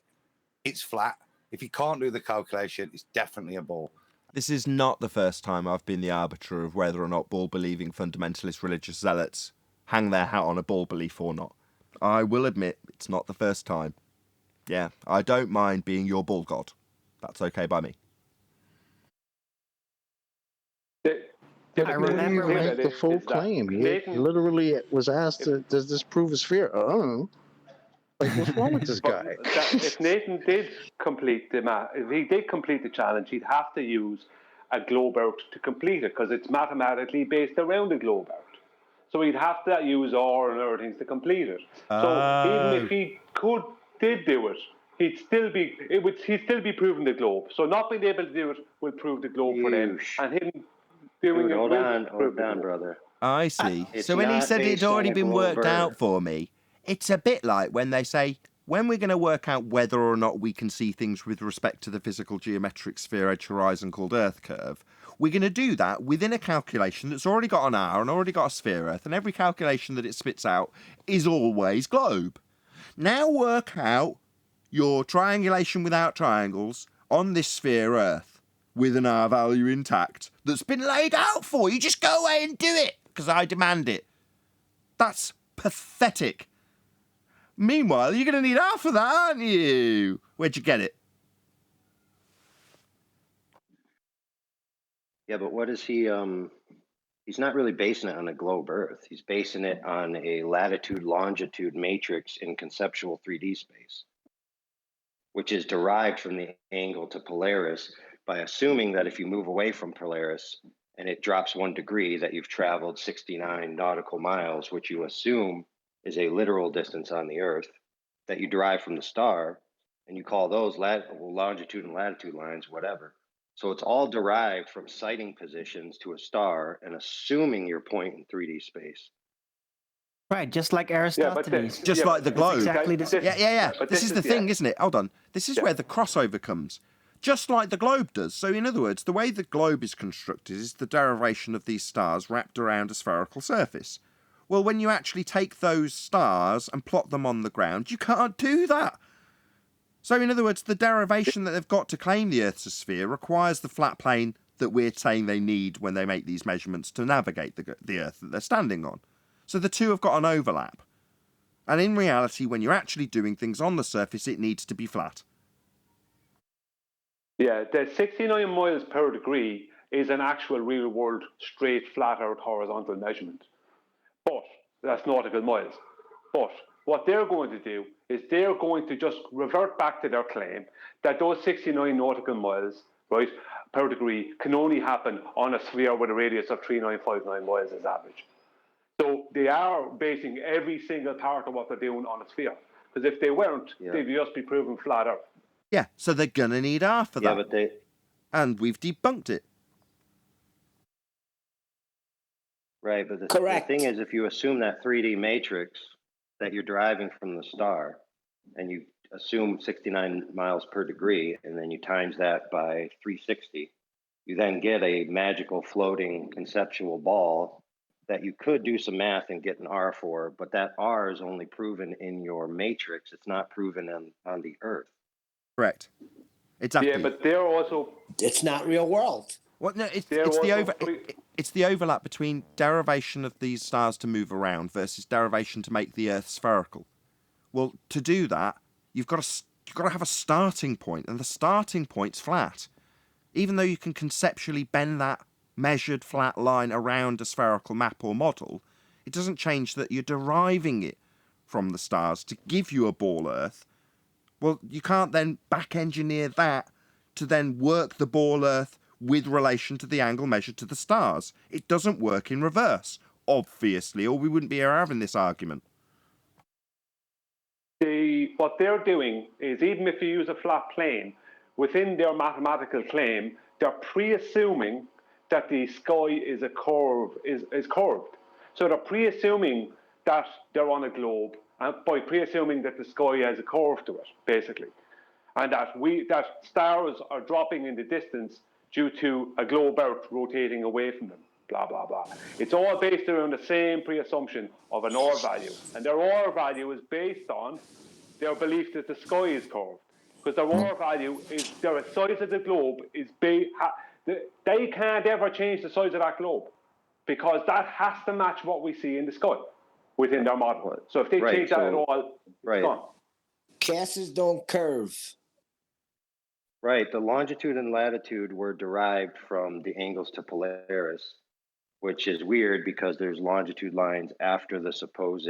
it's flat. If you can't do the calculation, it's definitely a ball. This is not the first time I've been the arbiter of whether or not ball-believing fundamentalist religious zealots hang their hat on a ball belief or not. I will admit it's not the first time. Yeah, I don't mind being your ball god. That's okay by me. I remember make the full claim. He literally was asked, "Does this prove a sphere?" Oh, like what's wrong with this guy? If Nathan did complete if he did complete the challenge, he'd have to use a globe out to complete it because it's mathematically based around a globe out. So he'd have to use R and other things to complete it. So even if he did do it, he'd still be proving the globe. So not being able to do it will prove the globe for them, and him doing it hold will on, prove the brother. I see. It's So when he not said it'd based on already a been worked globe out Earth. for me, it's a bit like when they say, when we're going to work out whether or not we can see things with respect to the physical geometric sphere edge horizon called Earth curve, we're going to do that within a calculation that's already got an R and already got a sphere Earth, and every calculation that it spits out is always globe. Now work out your triangulation without triangles on this sphere Earth with an R value intact that's been laid out for you. Just go away and do it, because I demand it. That's pathetic. Meanwhile, you're going to need half of that, aren't you? Where'd you get it? Yeah, but what is he? He's not really basing it on a globe Earth. He's basing it on a latitude-longitude matrix in conceptual 3D space, which is derived from the angle to Polaris by assuming that if you move away from Polaris and it drops 1 degree, that you've traveled 69 nautical miles, which you assume is a literal distance on the Earth that you derive from the star, and you call those longitude and latitude lines, whatever. So it's all derived from sighting positions to a star and assuming your point in 3D space. Right, just like Aristoteles. Just like the globe. Exactly the same. Yeah. This is the thing, isn't it? Hold on. This is where the crossover comes. Just like the globe does. So in other words, the way the globe is constructed is the derivation of these stars wrapped around a spherical surface. Well, when you actually take those stars and plot them on the ground, you can't do that. So in other words, the derivation that they've got to claim the Earth's a sphere requires the flat plane that we're saying they need when they make these measurements to navigate the Earth that they're standing on. So the two have got an overlap. And in reality, when you're actually doing things on the surface, it needs to be flat. Yeah, the 69 miles per degree is an actual real-world straight, flat-out horizontal measurement. But that's nautical miles. But what they're going to do is they're going to just revert back to their claim that those 69 nautical miles, right, per degree can only happen on a sphere with a radius of 3959 miles as average. So they are basing every single part of what they're doing on a sphere. Because if they weren't, they'd just be proven flat out. Yeah, so they're going to need half of that. But and we've debunked it. Right, but the thing is, if you assume that 3D matrix that you're deriving from the star, and you assume 69 miles per degree, and then you times that by 360, you then get a magical floating conceptual ball that you could do some math and get an R for, but that R is only proven in your matrix. It's not proven on the Earth. Correct. Exactly. Yeah, but they're also... It's not real world. Well, no, it's the overlap between derivation of these stars to move around versus derivation to make the Earth spherical. Well, to do that, you've got to have a starting point, and the starting point's flat. Even though you can conceptually bend that measured flat line around a spherical map or model, it doesn't change that you're deriving it from the stars to give you a ball Earth. Well, you can't then back-engineer that to then work the ball Earth with relation to the angle measured to the stars. It doesn't work in reverse, obviously, or we wouldn't be here having this argument. What they're doing is, even if you use a flat plane, within their mathematical claim, they're pre-assuming that the sky is curved. So they're pre-assuming that they're on a globe, and by pre-assuming that the sky has a curve to it, basically. And that stars are dropping in the distance due to a globe Earth rotating away from them, blah, blah, blah. It's all based around the same pre-assumption of an R value. And their R value is based on their belief that the sky is curved. because their war value is their size of the globe is big. They can't ever change the size of that globe because that has to match what we see in the sky within their model. So if they change that at all, it's gone. Gases don't curve. Right. The longitude and latitude were derived from the angles to Polaris, which is weird because there's longitude lines after the supposed,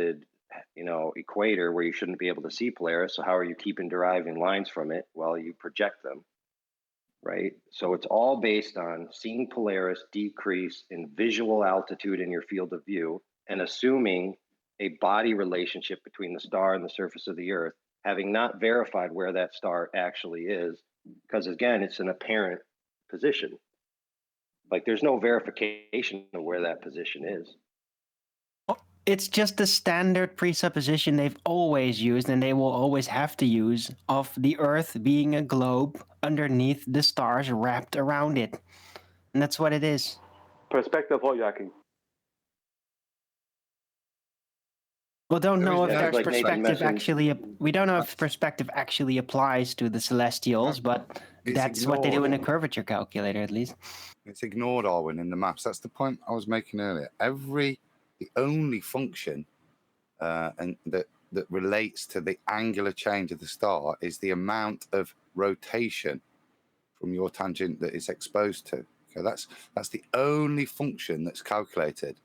equator where you shouldn't be able to see Polaris. So how are you keeping deriving lines from it? Well, you project them, right? So it's all based on seeing Polaris decrease in visual altitude in your field of view and assuming a body relationship between the star and the surface of the Earth, having not verified where that star actually is, because again, it's an apparent position. Like there's no verification of where that position is. It's just the standard presupposition they've always used and they will always have to use of the Earth being a globe underneath the stars wrapped around it. And that's what it is. Perspective hijacking. We don't know if there's perspective actually. We don't know if perspective actually applies to the celestials, but that's what they do in a curvature calculator, at least. It's ignored, Arwen, in the maths. That's the point I was making earlier. The only function and that relates to the angular change of the star is the amount of rotation from your tangent that it's exposed to. Okay, that's the only function that's calculated,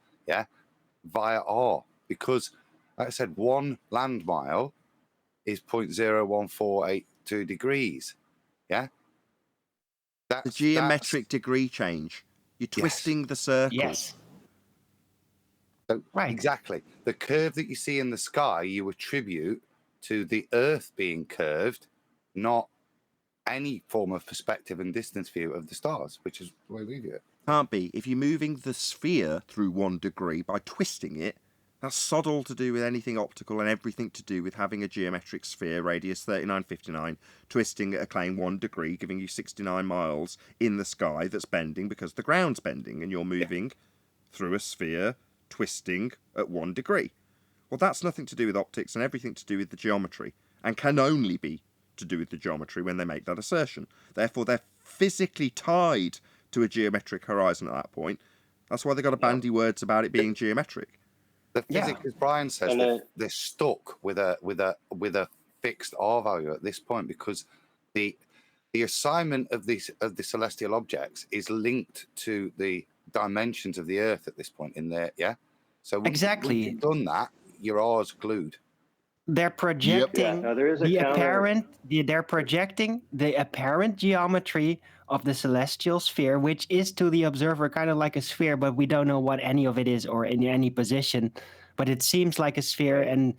via R, because like I said, 1 land mile is 0.01482 degrees. Yeah? That's the geometric degree change. You're twisting the circle. Yes. So, exactly. The curve that you see in the sky, you attribute to the Earth being curved, not any form of perspective and distance view of the stars, which is the way we do it. Can't be. If you're moving the sphere through 1 degree by twisting it, that's sod all to do with anything optical and everything to do with having a geometric sphere, radius 3959, twisting at a claim 1 degree, giving you 69 miles in the sky that's bending because the ground's bending and you're moving through a sphere twisting at 1 degree. Well, that's nothing to do with optics and everything to do with the geometry, and can only be to do with the geometry when they make that assertion. Therefore, they're physically tied to a geometric horizon at that point. That's why they've got to bandy words about it being geometric. The physics, as Brian says, they're stuck with a fixed R value at this point because the assignment of the celestial objects is linked to the dimensions of the Earth at this point in there. Yeah. So once you've done that, your R's glued. They're projecting they're projecting the apparent geometry of the celestial sphere, which is to the observer kind of like a sphere, but we don't know what any of it is or in any position. But it seems like a sphere, and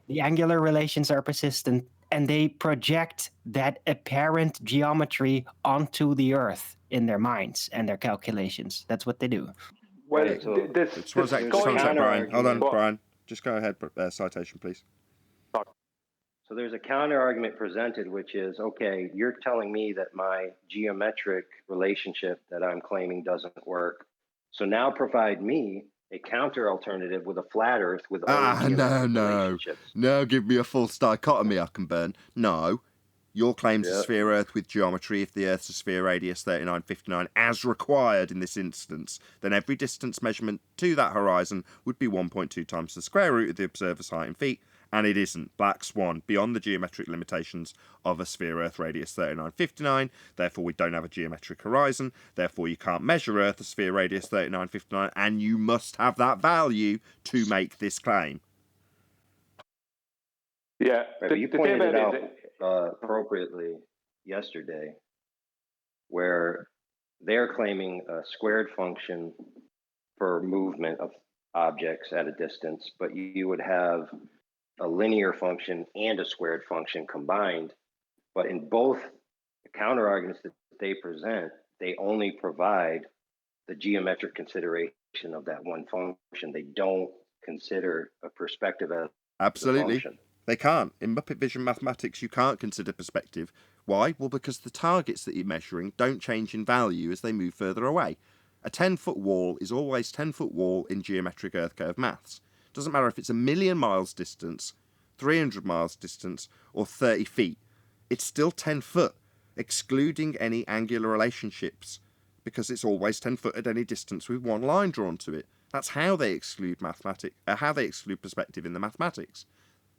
the angular relations are persistent, and they project that apparent geometry onto the Earth in their minds and their calculations. That's what they do. Well, Brian. Hold on, Brian. Just go ahead. Citation, please. So there's a counter argument presented, which is, okay, you're telling me that my geometric relationship that I'm claiming doesn't work. So now provide me a counter alternative with a flat Earth with relationships. No, give me a false dichotomy I can burn. No, your claim's a sphere Earth with geometry. If the Earth's a sphere radius 3959 as required in this instance, then every distance measurement to that horizon would be 1.2 times the square root of the observer's height in feet. And it isn't. Black swan, beyond the geometric limitations of a sphere Earth radius 3959. Therefore, we don't have a geometric horizon. Therefore, you can't measure Earth a sphere radius 3959, and you must have that value to make this claim. Yeah, but you pointed it out appropriately yesterday, where they're claiming a squared function for movement of objects at a distance, but you would have a linear function and a squared function combined. But in both the counter arguments that they present, they only provide the geometric consideration of that one function. They don't consider a perspective as absolutely a function. They can't. In Muppet Vision mathematics, you can't consider perspective. Why? Well, because the targets that you're measuring don't change in value as they move further away. A 10-foot wall is always 10-foot wall in geometric earth curve maths. Doesn't matter if it's 1,000,000 miles distance, 300 miles distance, or 30 feet. it's still 10 foot, excluding any angular relationships, because it's always 10 foot at any distance with one line drawn to it. That's how they exclude perspective in the mathematics.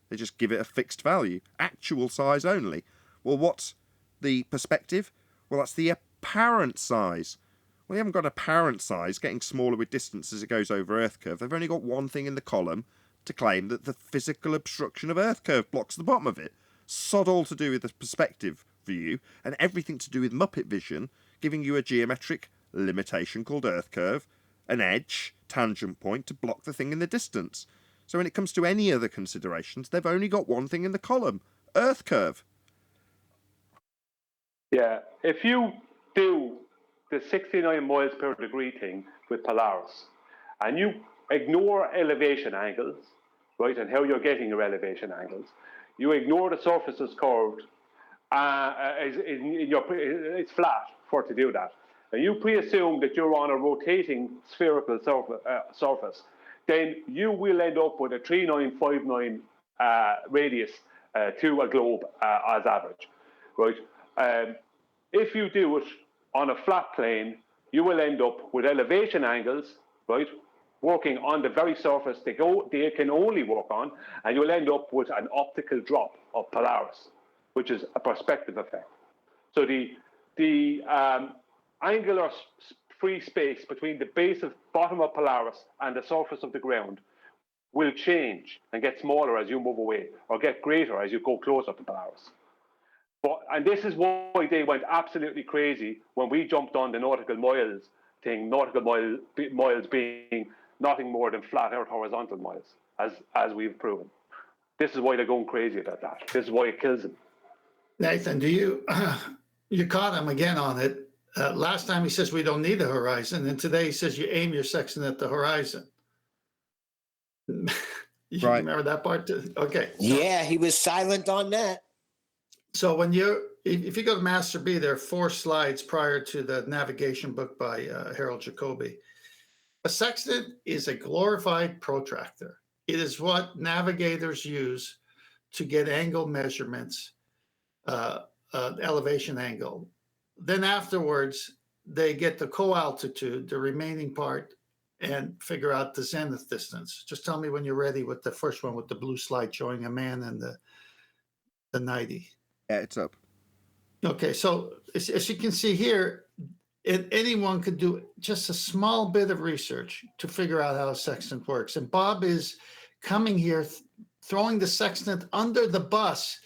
They just give it a fixed value, actual size only. Well, what's the perspective? Well, that's the apparent size. Well, they haven't got apparent size getting smaller with distance as it goes over Earth curve. They've only got one thing in the column to claim that the physical obstruction of Earth curve blocks the bottom of it. Sod all to do with the perspective view, and everything to do with Muppet vision, giving you a geometric limitation called Earth curve, an edge, tangent point to block the thing in the distance. So when it comes to any other considerations, they've only got one thing in the column, Earth curve. Yeah, if you do the 69 miles per degree thing with Polaris, and you ignore elevation angles, right, and how you're getting your elevation angles, you ignore the surface is curved, it's flat for it to do that, and you pre-assume that you're on a rotating spherical surface, then you will end up with a 3959 radius to a globe as average, right? If you do it on a flat plane, you will end up with elevation angles, right, working on the very surface they can only work on, and you'll end up with an optical drop of Polaris, which is a perspective effect. So the angular free space between the bottom of Polaris and the surface of the ground will change and get smaller as you move away, or get greater as you go closer to Polaris. And this is why they went absolutely crazy when we jumped on the nautical miles thing, nautical miles being nothing more than flat Earth horizontal miles, as we've proven. This is why they're going crazy about that. This is why it kills them. Nathan, you caught him again on it. Last time he says we don't need a horizon, and today he says you aim your sextant at the horizon. You remember that part too? Okay. Yeah, he was silent on that. So if you go to Master B, there are 4 slides prior to the navigation book by Harold Jacoby. A sextant is a glorified protractor. It is what navigators use to get angle measurements, elevation angle. Then afterwards, they get the co-altitude, the remaining part, and figure out the zenith distance. Just tell me when you're ready with the first one with the blue slide showing a man and the 90. Yeah, it's up. Okay, so as you can see here, anyone could do just a small bit of research to figure out how a sextant works. And Bob is coming here, throwing the sextant under the bus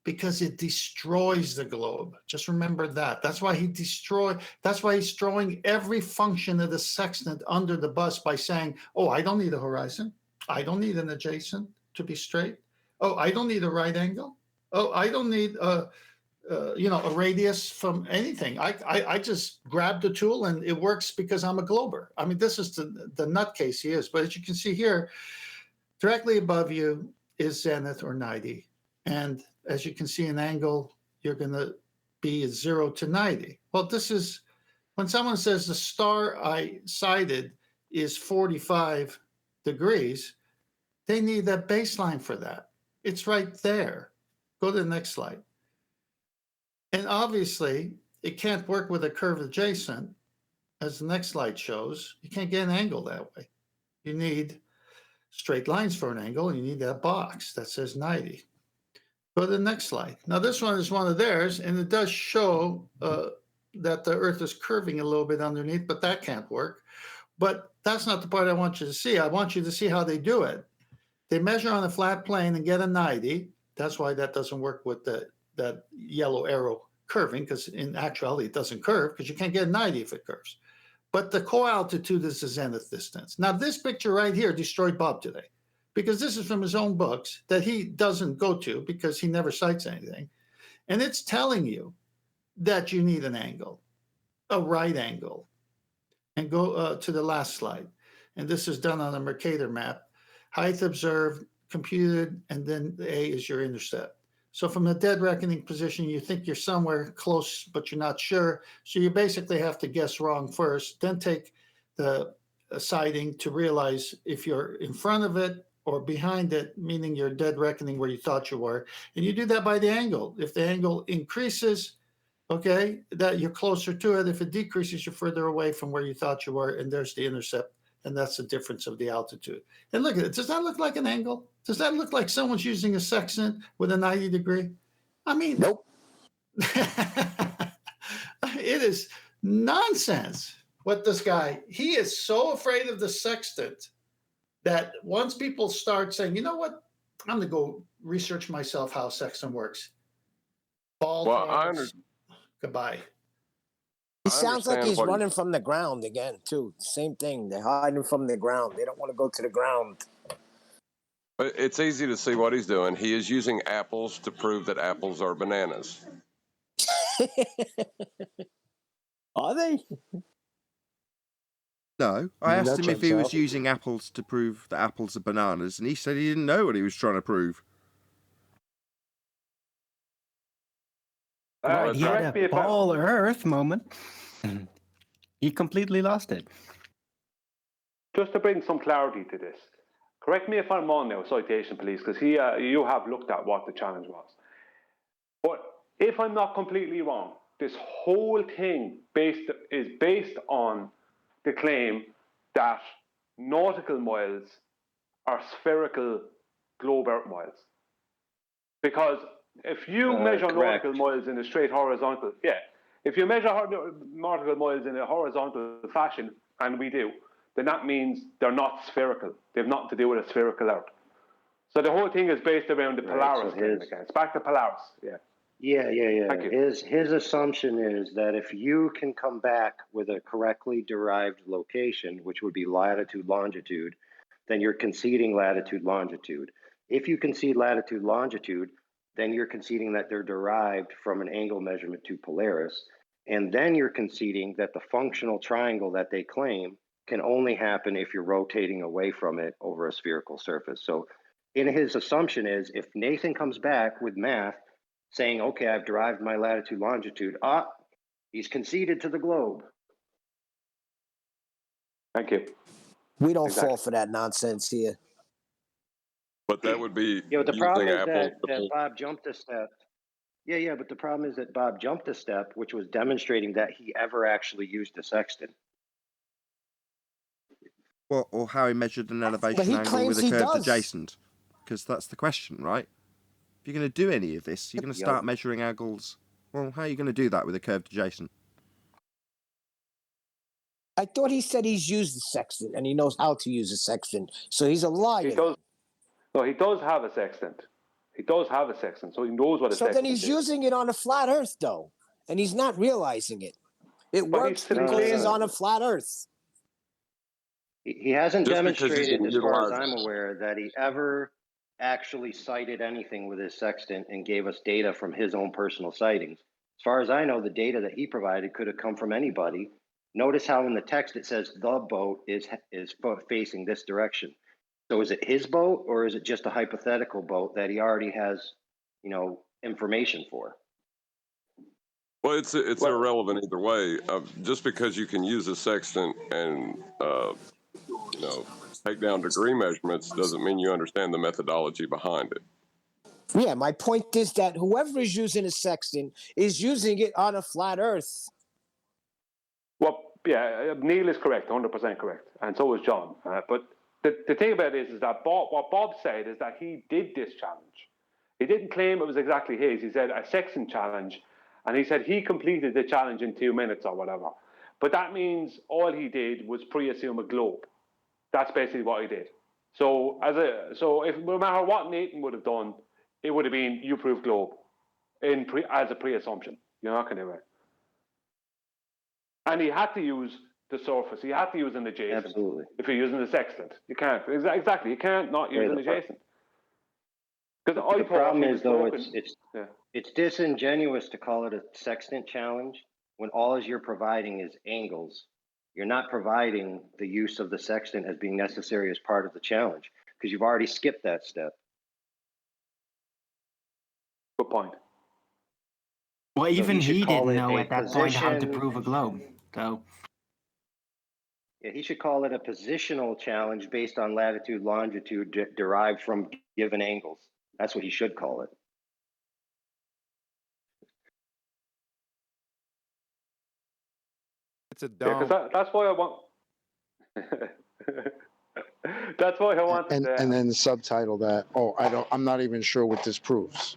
because it destroys the globe. Just remember that. That's why he's throwing every function of the sextant under the bus by saying, oh, I don't need a horizon. I don't need an adjacent to be straight. Oh, I don't need a right angle. Oh, I don't need a radius from anything. I just grab the tool and it works because I'm a glober. I mean, this is the nutcase he is. But as you can see here, directly above you is zenith or 90. And as you can see in angle, you're going to be 0 to 90. Well, this is when someone says the star I sighted is 45 degrees, they need that baseline for that. It's right there. Go to the next slide. And obviously, it can't work with a curved adjacent, as the next slide shows. You can't get an angle that way. You need straight lines for an angle, and you need that box that says 90. Go to the next slide. Now, this one is one of theirs, and it does show that the Earth is curving a little bit underneath, but that can't work. But that's not the part I want you to see. I want you to see how they do it. They measure on a flat plane and get a 90. That's why that doesn't work with that yellow arrow curving, because in actuality, it doesn't curve because you can't get a 90 if it curves. But the co-altitude is the zenith distance. Now, this picture right here destroyed Bob today because this is from his own books that he doesn't go to because he never cites anything. And it's telling you that you need an angle, a right angle. And go to the last slide. And this is done on a Mercator map. Height observed, computed, and then the A is your intercept. So from the dead reckoning position, you think you're somewhere close, but you're not sure. So you basically have to guess wrong first, then take the sighting to realize if you're in front of it or behind it, meaning you're dead reckoning where you thought you were. And you do that by the angle. If the angle increases, okay, that you're closer to it. If it decreases, you're further away from where you thought you were, and there's the intercept, and that's the difference of the altitude. And look at it. Does that look like an angle? Does that look like someone's using a sextant with a 90 degree? I mean, nope. It is nonsense. What this guy, he is so afraid of the sextant that once people start saying, you know what, I'm going to go research myself how sextant works. Goodbye. He sounds like he's running from the ground again, too. Same thing. They're hiding from the ground. They don't want to go to the ground. It's easy to see what he's doing. He is using apples to prove that apples are bananas. Are they? No, I asked him if he was using apples to prove that apples are bananas, and he said he didn't know what he was trying to prove. He had a ball Earth moment. He completely lost it. Just to bring some clarity to this, correct me if I'm wrong now, citation police, because you have looked at what the challenge was. But if I'm not completely wrong, this whole thing is based on the claim that nautical miles are spherical globe Earth miles. Because if you measure nautical miles in a straight horizontal, if you measure nautical miles in a horizontal fashion, and we do, then that means they're not spherical. They have nothing to do with a spherical Earth. So the whole thing is based around the Polaris claim again. It's back to Polaris, Yeah. Thank you. His assumption is that if you can come back with a correctly derived location, which would be latitude, longitude, then you're conceding latitude, longitude. If you concede latitude, longitude, then you're conceding that they're derived from an angle measurement to Polaris. And then you're conceding that the functional triangle that they claim can only happen if you're rotating away from it over a spherical surface. So in his assumption is if Nathan comes back with math saying, okay, I've derived my latitude, longitude, he's conceded to the globe. Thank you. We don't fall for that nonsense here. But that would be the problem is apples that Bob jumped a step. Yeah, but the problem is that Bob jumped a step, which was demonstrating that he ever actually used a sextant. Well, or how he measured an elevation angle with a curved adjacent. Because that's the question, right? If you're going to do any of this, you're going to start measuring angles. Well, how are you going to do that with a curved adjacent? I thought he said he's used the sextant and he knows how to use a sextant. So he's a liar. He does have a sextant. He does have a sextant, so he knows what a sextant is. So then he's using it on a flat Earth, though, and he's not realizing it. It works because he's on a flat Earth. He hasn't demonstrated, as far as I'm aware, that he ever actually cited anything with his sextant and gave us data from his own personal sightings. As far as I know, the data that he provided could have come from anybody. Notice how in the text it says the boat is facing this direction. So is it his boat or is it just a hypothetical boat that he already has, information for? Well, it's irrelevant either way. Just because you can use a sextant and take down degree measurements doesn't mean you understand the methodology behind it. Yeah, my point is that whoever is using a sextant is using it on a flat Earth. Well, yeah, Neil is correct, 100% correct, and so is John. But the thing about it is that what Bob said is that he did this challenge. He didn't claim it was exactly his. He said a sextant challenge, and he said he completed the challenge in 2 minutes or whatever. But that means all he did was pre-assume a globe. That's basically what he did. So if no matter what Nathan would have done, it would have been you prove globe as a pre-assumption. You're not going to do it. And he had to use the surface. He had to use an adjacent. Absolutely. If you're using the sextant, you can't. Exactly, you can't not use an adjacent. The problem is, though, it's disingenuous to call it a sextant challenge when all you're providing is angles. You're not providing the use of the sextant as being necessary as part of the challenge because you've already skipped that step. Good point. Well, even he didn't know at that point how to prove a globe. So Yeah, he should call it a positional challenge based on latitude, longitude derived from given angles. That's what he should call it. It's a dome. Yeah, because that's why I want. That's why I want. And then subtitle that. Oh, I'm not even sure what this proves.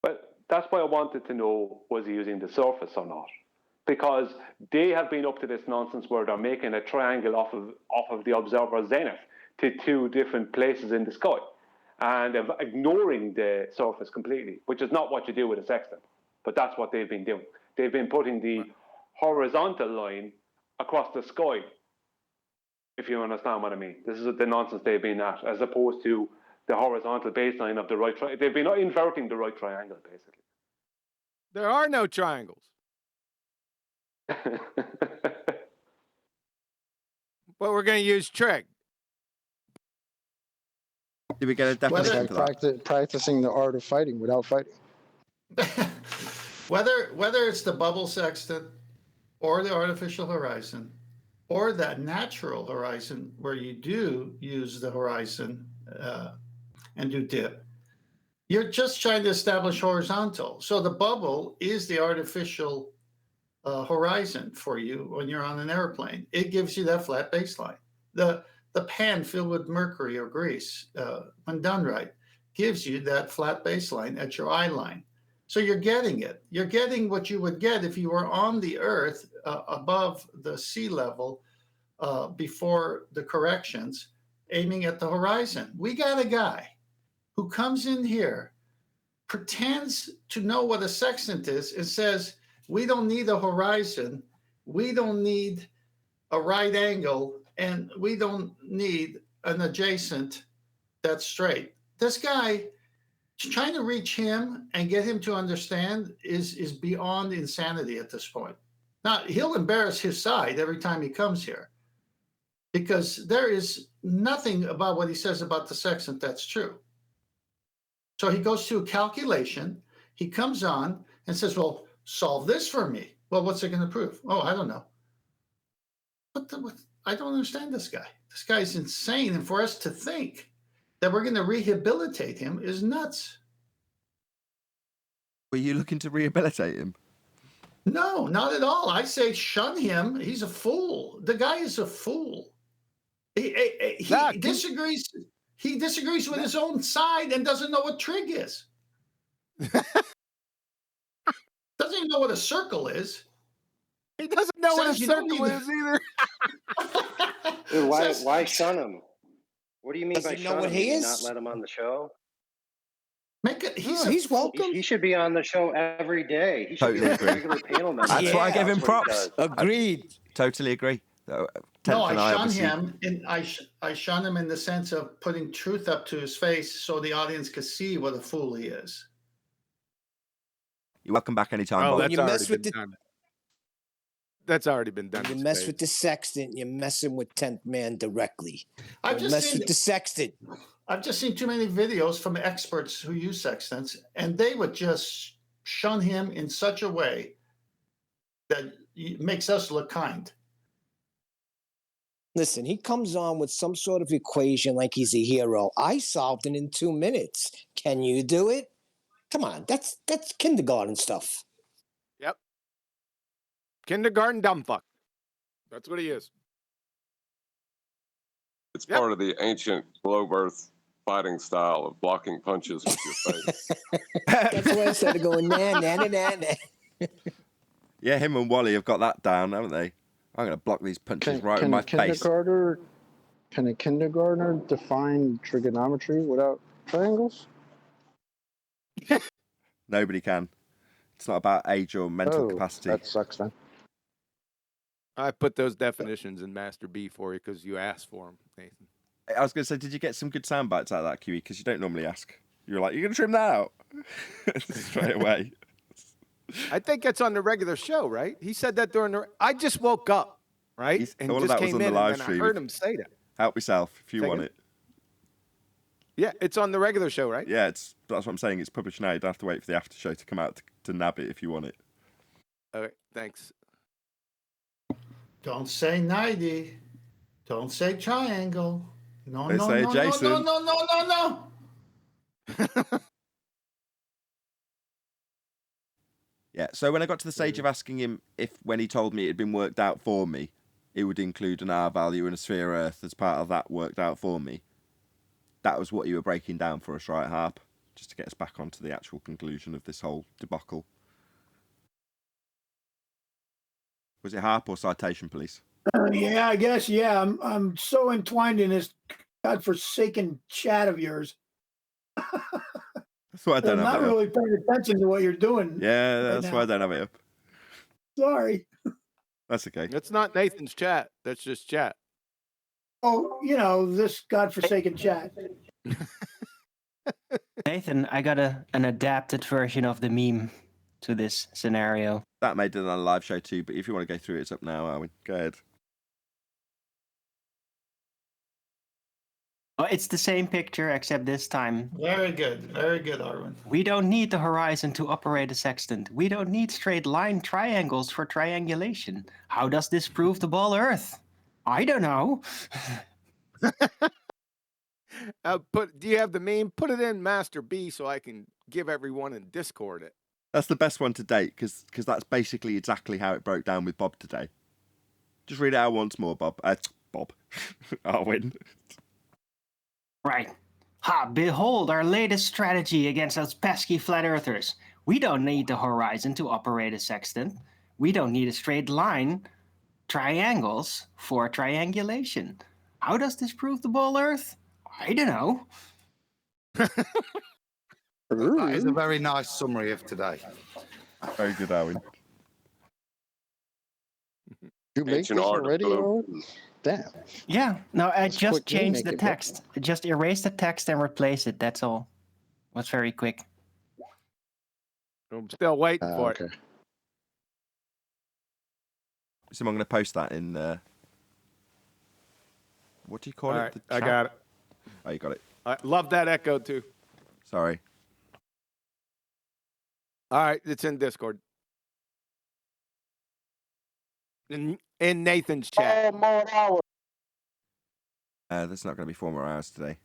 But that's why I wanted to know, was he using the surface or not? Because they have been up to this nonsense where they're making a triangle off of the observer's zenith to two different places in the sky, and ignoring the surface completely, which is not what you do with a sextant. But that's what they've been doing. They've been putting the horizontal line across the sky, if you understand what I mean. This is the nonsense they've been at, as opposed to the horizontal baseline of the right triangle. They've been inverting the right triangle, basically. There are no triangles. But we're going to use trig. Did we get a definition for that? Practicing the art of fighting without fighting. Whether it's the bubble sextant or the artificial horizon or that natural horizon where you do use the horizon and do dip, you're just trying to establish horizontal. So the bubble is the artificial horizon for you when you're on an airplane. It gives you that flat baseline. The pan filled with mercury or grease, when done right, gives you that flat baseline at your eye line. So you're getting it. You're getting what you would get if you were on the Earth above the sea level before the corrections, aiming at the horizon. We got a guy who comes in here, pretends to know what a sextant is, and says, we don't need a horizon, we don't need a right angle, and we don't need an adjacent that's straight. This guy, trying to reach him and get him to understand is beyond insanity at this point. Now, he'll embarrass his side every time he comes here, because there is nothing about what he says about the sextant that's true. So he goes to a calculation, he comes on and says, well, solve this for me. Well, what's it going to prove? Oh, I don't know. I don't understand this guy. This guy's insane. And for us to think that we're going to rehabilitate him is nuts. Were you looking to rehabilitate him? No, not at all. I say shun him. He's a fool. The guy is a fool. He disagrees. He disagrees with his own side and doesn't know what trig is. Doesn't even know what a circle is. He doesn't know what a circle is either. Dude, why shun him? What do you mean by shun him? He is? Not let him on the show? He's welcome. He should be on the show every day. He should Totally be a agree. regular panel member. That's why I gave him That's what he props. does. Agreed. Totally agree. No, I shun him, and I shun him in the sense of putting truth up to his face so the audience could see what a fool he is. You're welcome back anytime. Oh, Bob. that's already been done. That's already been done. You mess with the sextant, you're messing with 10th man directly. I've just mess seen with the sextant. I've just seen too many videos from experts who use sextants, and they would just shun him in such a way that makes us look kind. Listen, he comes on with some sort of equation like he's a hero. I solved it in 2 minutes. Can you do it? Come on, that's kindergarten stuff. Yep. Kindergarten dumb fuck. That's what he is. It's part of the ancient globe earth fighting style of blocking punches with your face. That's why I started going, nah. Yeah, him and Wally have got that down, haven't they? I'm going to block these punches right in my face. Can a kindergartner define trigonometry without triangles? Nobody can. It's not about age or mental capacity. That sucks then. I put those definitions in Master B for you because you asked for them, Nathan. I was going to say, did you get some good sound bites out of that, QE? Because you don't normally ask. You're like, you're going to trim that out? Straight away. I think it's on the regular show, right? He said that during the... I just woke up, right? And all of just that was came on the in live and I stream. heard him say that. Help yourself if you Second? want it. Yeah, it's on the regular show, right? Yeah, that's what I'm saying. It's published now. You don't have to wait for the after show to come out to nab it if you want it. Okay, thanks. Don't say 90. Don't say triangle. No, They no, say no, Jason. no, no, no, no, no, no. Yeah, so when I got to the stage of asking him if, when he told me it had been worked out for me, it would include an R value and a sphere Earth as part of that worked out for me, that was what you were breaking down for us, right, Harp? Just to get us back onto the actual conclusion of this whole debacle. Was it Harp or Citation Police? Yeah, I guess. Yeah, I'm so entwined in this godforsaken chat of yours. That's why I don't I'm have not it really up. paying attention to what you're doing. Yeah, right that's now. why I don't have it up. Sorry. That's okay. It's not Nathan's chat. That's just chat. Oh, this godforsaken chat. Nathan, I got an adapted version of the meme to this scenario. That made it on a live show too, but if you want to go through it, it's up now, Arwen. Go ahead. Oh, it's the same picture, except this time. Very good, Arwen. We don't need the horizon to operate a sextant. We don't need straight line triangles for triangulation. How does this prove the ball Earth? I don't know. Do you have the meme? Put it in Master B so I can give everyone in Discord it. That's the best one to date, because that's basically exactly how it broke down with Bob today. Just read it out once more, Bob. Bob. Arwen. Right. Ha, behold our latest strategy against those pesky flat earthers. We don't need the horizon to operate a sextant. We don't need a straight line, triangles for triangulation. How does this prove the ball Earth? I don't know. That is a very nice summary of today. Very good, Arwen. You make this already, Arwen? Damn. Yeah, no, I That's just quick game changed the making, bro. text. I just erase the text and replace it, that's all. It was very quick. I'm still waiting for it. So I'm going to post that in, what do you call All it? right, The I chat? got it. Oh, you got it. I love that echo too. Sorry. All right, it's in Discord. In Nathan's chat. There's not going to be 4 more hours today.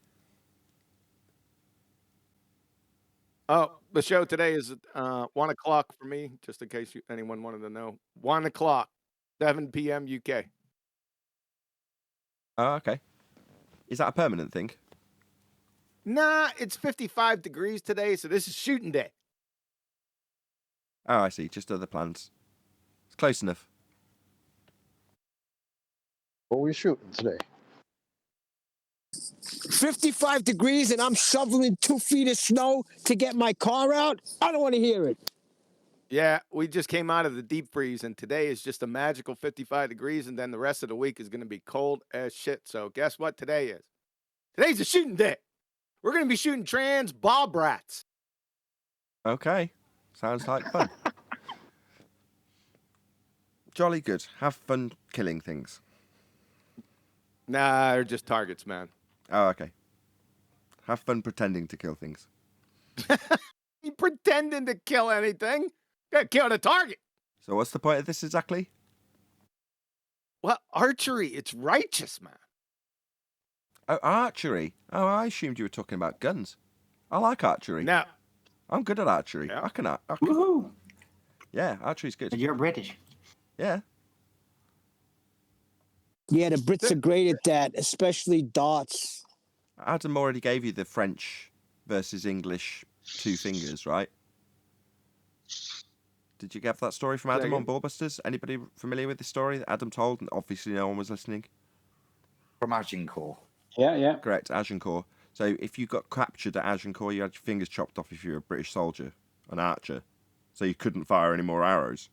Oh, the show today is 1 o'clock for me, just in case anyone wanted to know. 1 o'clock, 7 p.m. UK. Oh, okay. Is that a permanent thing? Nah, it's 55 degrees today, so this is shooting day. Oh, I see. Just other plans. It's close enough. What are we shooting today? 55 degrees and I'm shoveling 2 feet of snow to get my car out? I don't want to hear it. Yeah, we just came out of the deep freeze, and today is just a magical 55 degrees, and then the rest of the week is going to be cold as shit. So guess what today is? Today's a shooting day. We're going to be shooting trans bob rats. Okay. Sounds like fun. Jolly good. Have fun killing things. Nah, they're just targets, man. Oh, okay. Have fun pretending to kill things. You pretending to kill anything? Gotta kill the target. So what's the point of this exactly? Well, archery, it's righteous, man. Oh, archery. Oh, I assumed you were talking about guns. I like archery. No. I'm good at archery. Yeah. I can. Woohoo! Yeah, archery's good. But you're British. Yeah. Yeah, the Brits are great at that, especially darts. Adam already gave you the French versus English 2 fingers, right? Did you get that story from Adam on Ballbusters? Anybody familiar with this story that Adam told? And obviously no one was listening. From Agincourt. Yeah. Correct, Agincourt. So if you got captured at Agincourt, you had your fingers chopped off if you were a British soldier, an archer. So you couldn't fire any more arrows.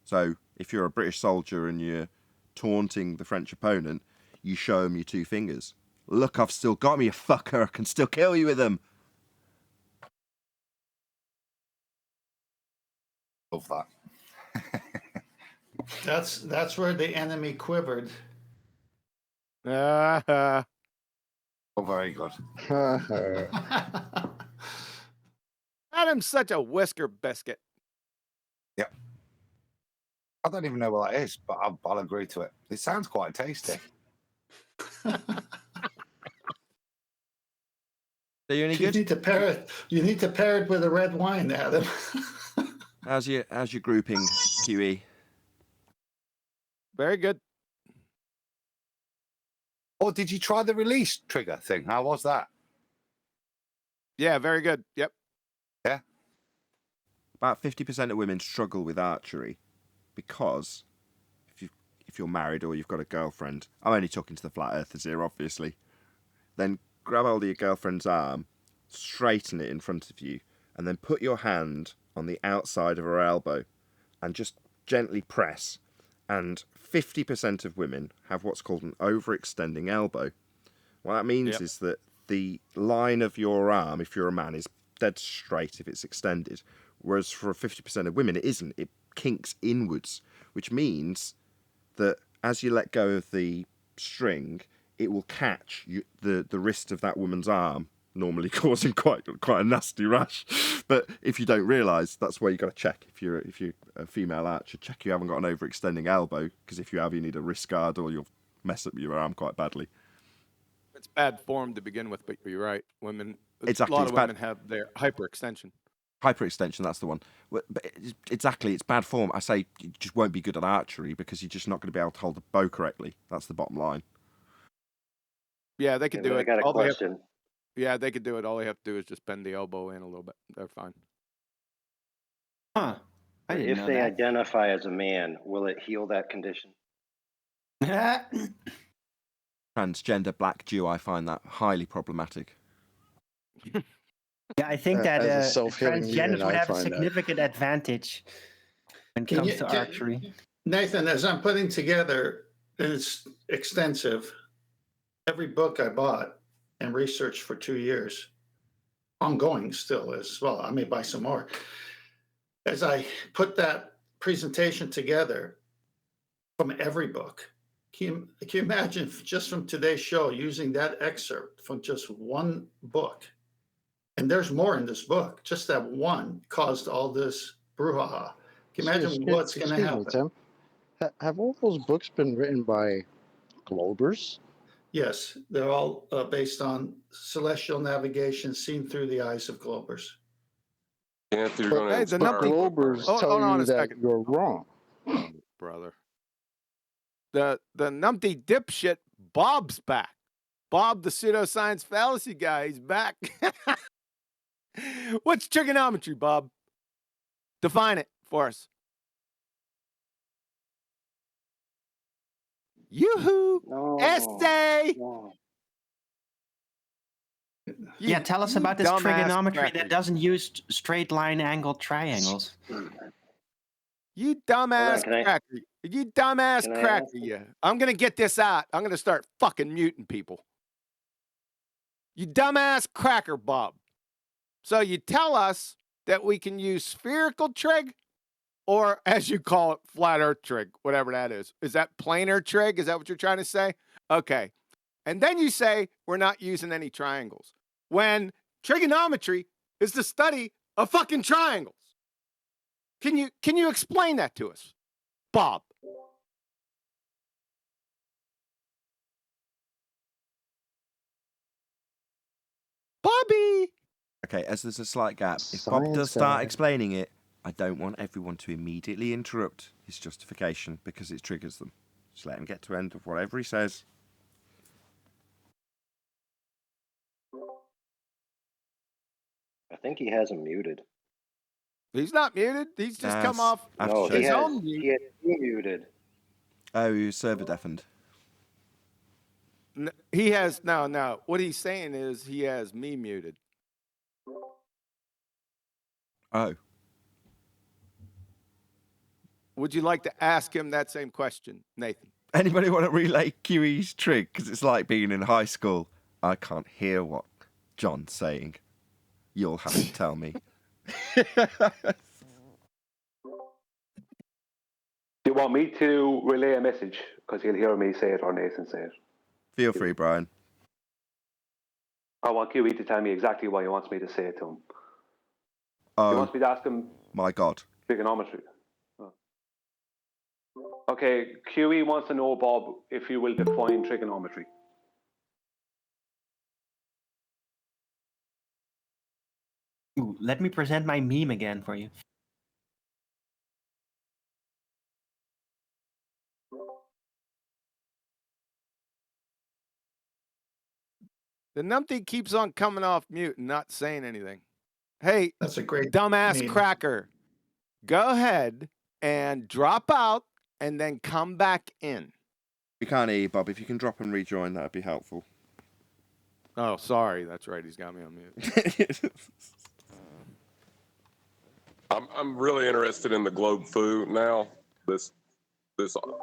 So if you're a British soldier and you're taunting the French opponent, you show them your 2 fingers. Look, I've still got me, you fucker. I can still kill you with them. Love that. That's where the enemy quivered. Oh, very good. Adam's such a whisker biscuit. Yep. I don't even know what that is, but I'll agree to it. It sounds quite tasty. Are you any good? You need to pair it with a red wine, Adam. How's your grouping, QE? Very good. Oh, did you try the release trigger thing? How was that? Yeah, very good. Yep. Yeah. About 50% of women struggle with archery because if you're married or you've got a girlfriend, I'm only talking to the flat earthers here, obviously, then grab hold of your girlfriend's arm, straighten it in front of you, and then put your hand on the outside of her elbow and just gently press. And 50% of women have what's called an overextending elbow. What that means is that the line of your arm, if you're a man, is dead straight if it's extended. Whereas for 50% of women, it isn't. It kinks inwards, which means that as you let go of the string, it will catch the wrist of that woman's arm, normally causing quite a nasty rash. But if you don't realise, that's where you got to check. If you're a female archer, check you haven't got an overextending elbow, because if you have, you need a wrist guard or you'll mess up your arm quite badly. It's bad form to begin with, but you're right. Women, exactly, a lot of women have their hyperextension. Hyperextension, that's the one. But exactly, it's bad form. I say you just won't be good at archery because you're just not going to be able to hold the bow correctly. That's the bottom line. Yeah, they could do it. I got a question. Yeah, they could do it. All they have to do is just bend the elbow in a little bit. They're fine. Huh. If they identify as a man, will it heal that condition? Transgender black Jew, I find that highly problematic. Yeah, I think that transgenders would have a significant advantage when it comes to archery. Nathan, as I'm putting together, and it's extensive, every book I bought and researched for 2 years, ongoing still as well. I may buy some more. As I put that presentation together from every book, can you imagine just from today's show using that excerpt from just one book? And there's more in this book. Just that one caused all this brouhaha. Can you imagine what's going to happen? Tim, have all those books been written by Globers? Yes, they're all based on celestial navigation seen through the eyes of Globers. Can't you're going to Globers tell you that you're wrong. Oh, brother. The numpty dipshit Bob's back. Bob, the pseudoscience fallacy guy, he's back. What's trigonometry, Bob? Define it for us. Yoo-hoo! No, Essay! No. Yeah, tell us about this trigonometry that doesn't use straight line angled triangles. You dumbass cracker. You dumbass cracker, you. I'm going to get this out. I'm going to start fucking muting people. You dumbass cracker, Bob. So you tell us that we can use spherical trig, or as you call it, flat earth trig, whatever that is. Is that planar trig? Is that what you're trying to say? Okay. And then you say we're not using any triangles, when trigonometry is the study of fucking triangles. Can you explain that to us, Bob? Bobby! Okay, as there's a slight gap, if Bob does start explaining it, I don't want everyone to immediately interrupt his justification because it triggers them. Just let him get to the end of whatever he says. I think he has him muted. He's not muted. He's just come off. No, he has muted. Oh, he was server deafened. He has no. What he's saying is he has me muted. Oh. Would you like to ask him that same question, Nathan? Anybody want to relay QE's trig? Because it's like being in high school. I can't hear what John's saying. You'll have to tell me. Do you want me to relay a message? Because he'll hear me say it or Nathan say it. Feel free, Brian. I want QE to tell me exactly what he wants me to say to him. Oh, he wants me to ask him. My God. Trigonometry. Okay, QE wants to know, Bob, if you will define trigonometry. Ooh, let me present my meme again for you. The numpty keeps on coming off mute and not saying anything. Hey, that's a great dumbass meme. cracker. Go ahead and drop out and then come back in. We can't hear you, Bob. If you can drop and rejoin, that'd be helpful. Oh, sorry. That's right. He's got me on mute. I'm really interested in the globe foo now. This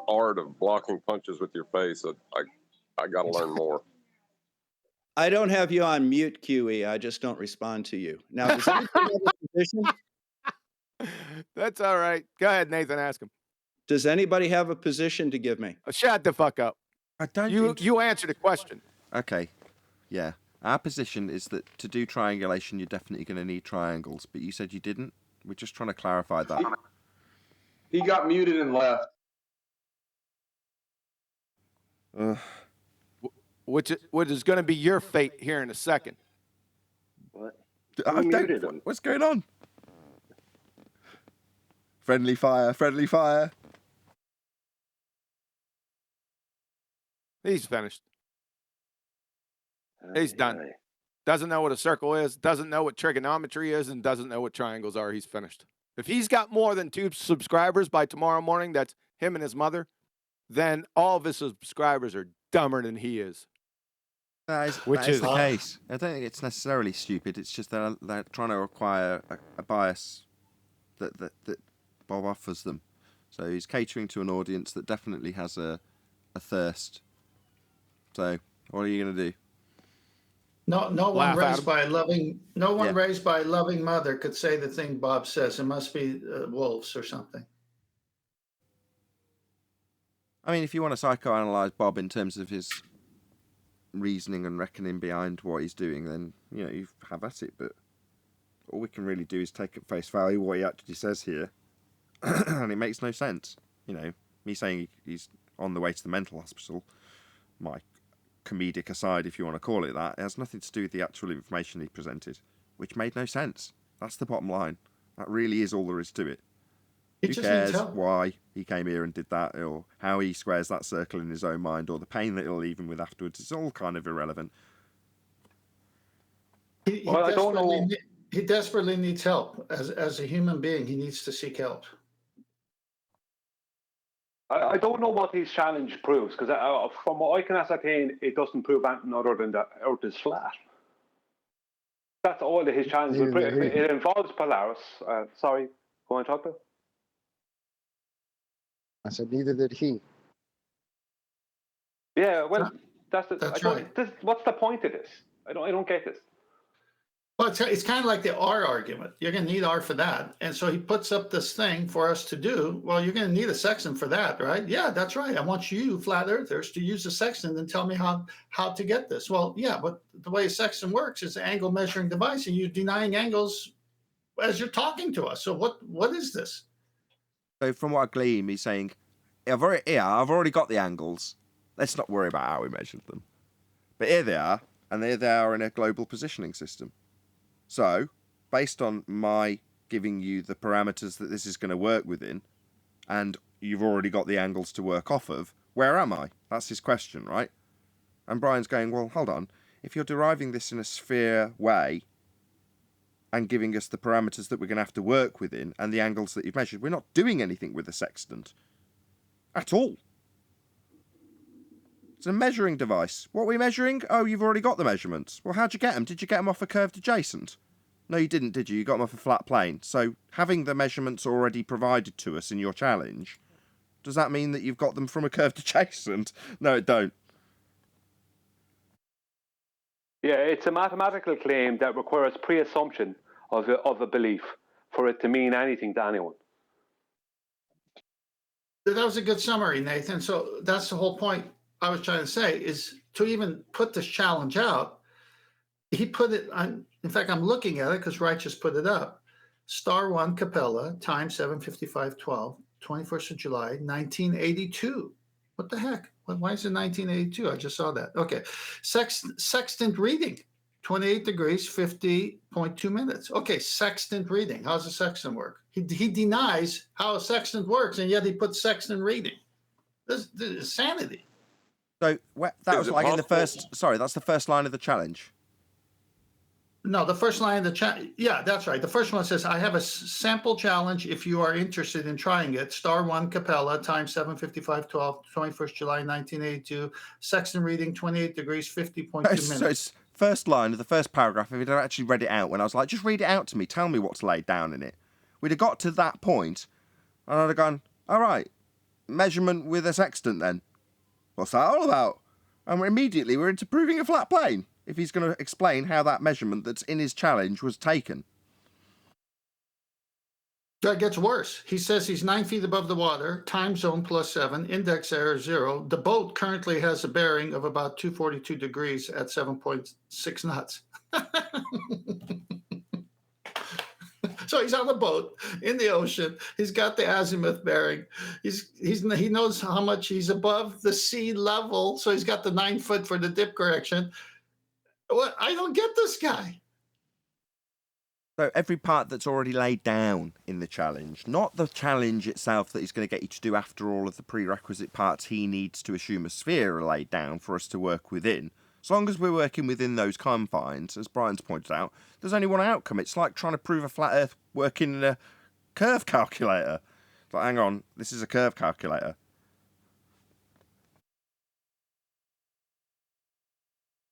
art of blocking punches with your face. I got to learn more. I don't have you on mute, QE. I just don't respond to you. Now, does anybody have a position? That's all right. Go ahead, Nathan. Ask him. Does anybody have a position to give me? Shut the fuck up. I don't. You answered the question. Okay. Yeah. Our position is that to do triangulation, you're definitely going to need triangles, but you said you didn't. We're just trying to clarify that. He got muted and left. Which is going to be your fate here in a second. What? What's going on? Friendly fire, friendly fire. He's finished. He's done. Doesn't know what a circle is, doesn't know what trigonometry is, and doesn't know what triangles are. He's finished. If he's got more than 2 subscribers by tomorrow morning, that's him and his mother, then all of his subscribers are dumber than he is. That is the case. I don't think it's necessarily stupid. It's just they're trying to acquire a bias that Bob offers them. So he's catering to an audience that definitely has a thirst. So what are you going to do? No one raised by a loving mother could say the thing Bob says. It must be wolves or something. I mean, if you want to psychoanalyze Bob in terms of his reasoning and reckoning behind what he's doing, then you have at it. But all we can really do is take at face value what he actually says here, and it makes no sense. Me saying he's on the way to the mental hospital, my comedic aside, if you want to call it that, it has nothing to do with the actual information he presented, which made no sense. That's the bottom line. That really is all there is to it. Who cares why he came here and did that, or how he squares that circle in his own mind, or the pain that he'll leave him with afterwards? It's all kind of irrelevant. He desperately needs help. As a human being, he needs to seek help. I don't know what his challenge proves, because from what I can ascertain, it doesn't prove anything other than that Earth is flat. That's all that his challenge will prove. It involves Polaris. Sorry, go on, talk to. I said neither did he. Yeah, well, that's right. What's the point of this? I don't get this. Well, it's kind of like the R argument. You're going to need R for that. And so he puts up this thing for us to do. Well, you're going to need a sextant for that, right? Yeah, that's right. I want you, flat earthers, to use a sextant and tell me how to get this. Well, yeah, but the way a sextant works is an angle measuring device, and you're denying angles as you're talking to us. So what is this? So from what I glean, he's saying, I've already got the angles. Let's not worry about how we measured them. But here they are, and here they are in a global positioning system. So, based on my giving you the parameters that this is going to work within, and you've already got the angles to work off of, where am I? That's his question, right? And Brian's going, well, hold on. If you're deriving this in a sphere way and giving us the parameters that we're going to have to work within and the angles that you've measured, we're not doing anything with the sextant at all. It's a measuring device. What are we measuring? Oh, you've already got the measurements. Well, how'd you get them? Did you get them off a curved adjacent? No, you didn't, did you? You got them off a flat plane. So having the measurements already provided to us in your challenge, does that mean that you've got them from a curved adjacent? No, it don't. Yeah, it's a mathematical claim that requires pre-assumption of a belief for it to mean anything to anyone. That was a good summary, Nathan. So that's the whole point I was trying to say, is to even put this challenge out, he put it on. In fact, I'm looking at it because Righteous put it up. *1 Capella times 75512 21st of July, 1982. What the heck? Why is it 1982? I just saw that. Okay. Sextant reading, 28 degrees, 50.2 minutes. Okay, sextant reading. How's a sextant work? He denies how a sextant works, and yet he puts sextant reading. This is sanity. So that was like in the first. Sorry, that's the first line of the challenge. No, the first line of the challenge. Yeah, that's right. The first one says, "I have a sample challenge. If you are interested in trying it, *1 Capella, time 7:55:12, 21st July 1982. Sextant reading, 28 degrees, 50.2 minutes." So it's first line of the first paragraph. If you'd actually read it out, when I was like, "Just read it out to me. Tell me what's laid down in it," we'd have got to that point, and I'd have gone, "All right, measurement with a sextant then. What's that all about?" And we're into proving a flat plane, if he's going to explain how that measurement that's in his challenge was taken. That gets worse. He says he's 9 feet above the water, time zone +7, index error 0. The boat currently has a bearing of about 242 degrees at 7.6 knots. So he's on a boat in the ocean. He's got the azimuth bearing. He knows how much he's above the sea level. So he's got the 9 foot for the dip correction. What? I don't get this guy. So every part that's already laid down in the challenge, not the challenge itself that he's going to get you to do after all of the prerequisite parts he needs to assume a sphere are laid down for us to work within. As long as we're working within those confines, as Brian's pointed out, there's only one outcome. It's like trying to prove a flat Earth working in a curve calculator. It's like, hang on, this is a curve calculator.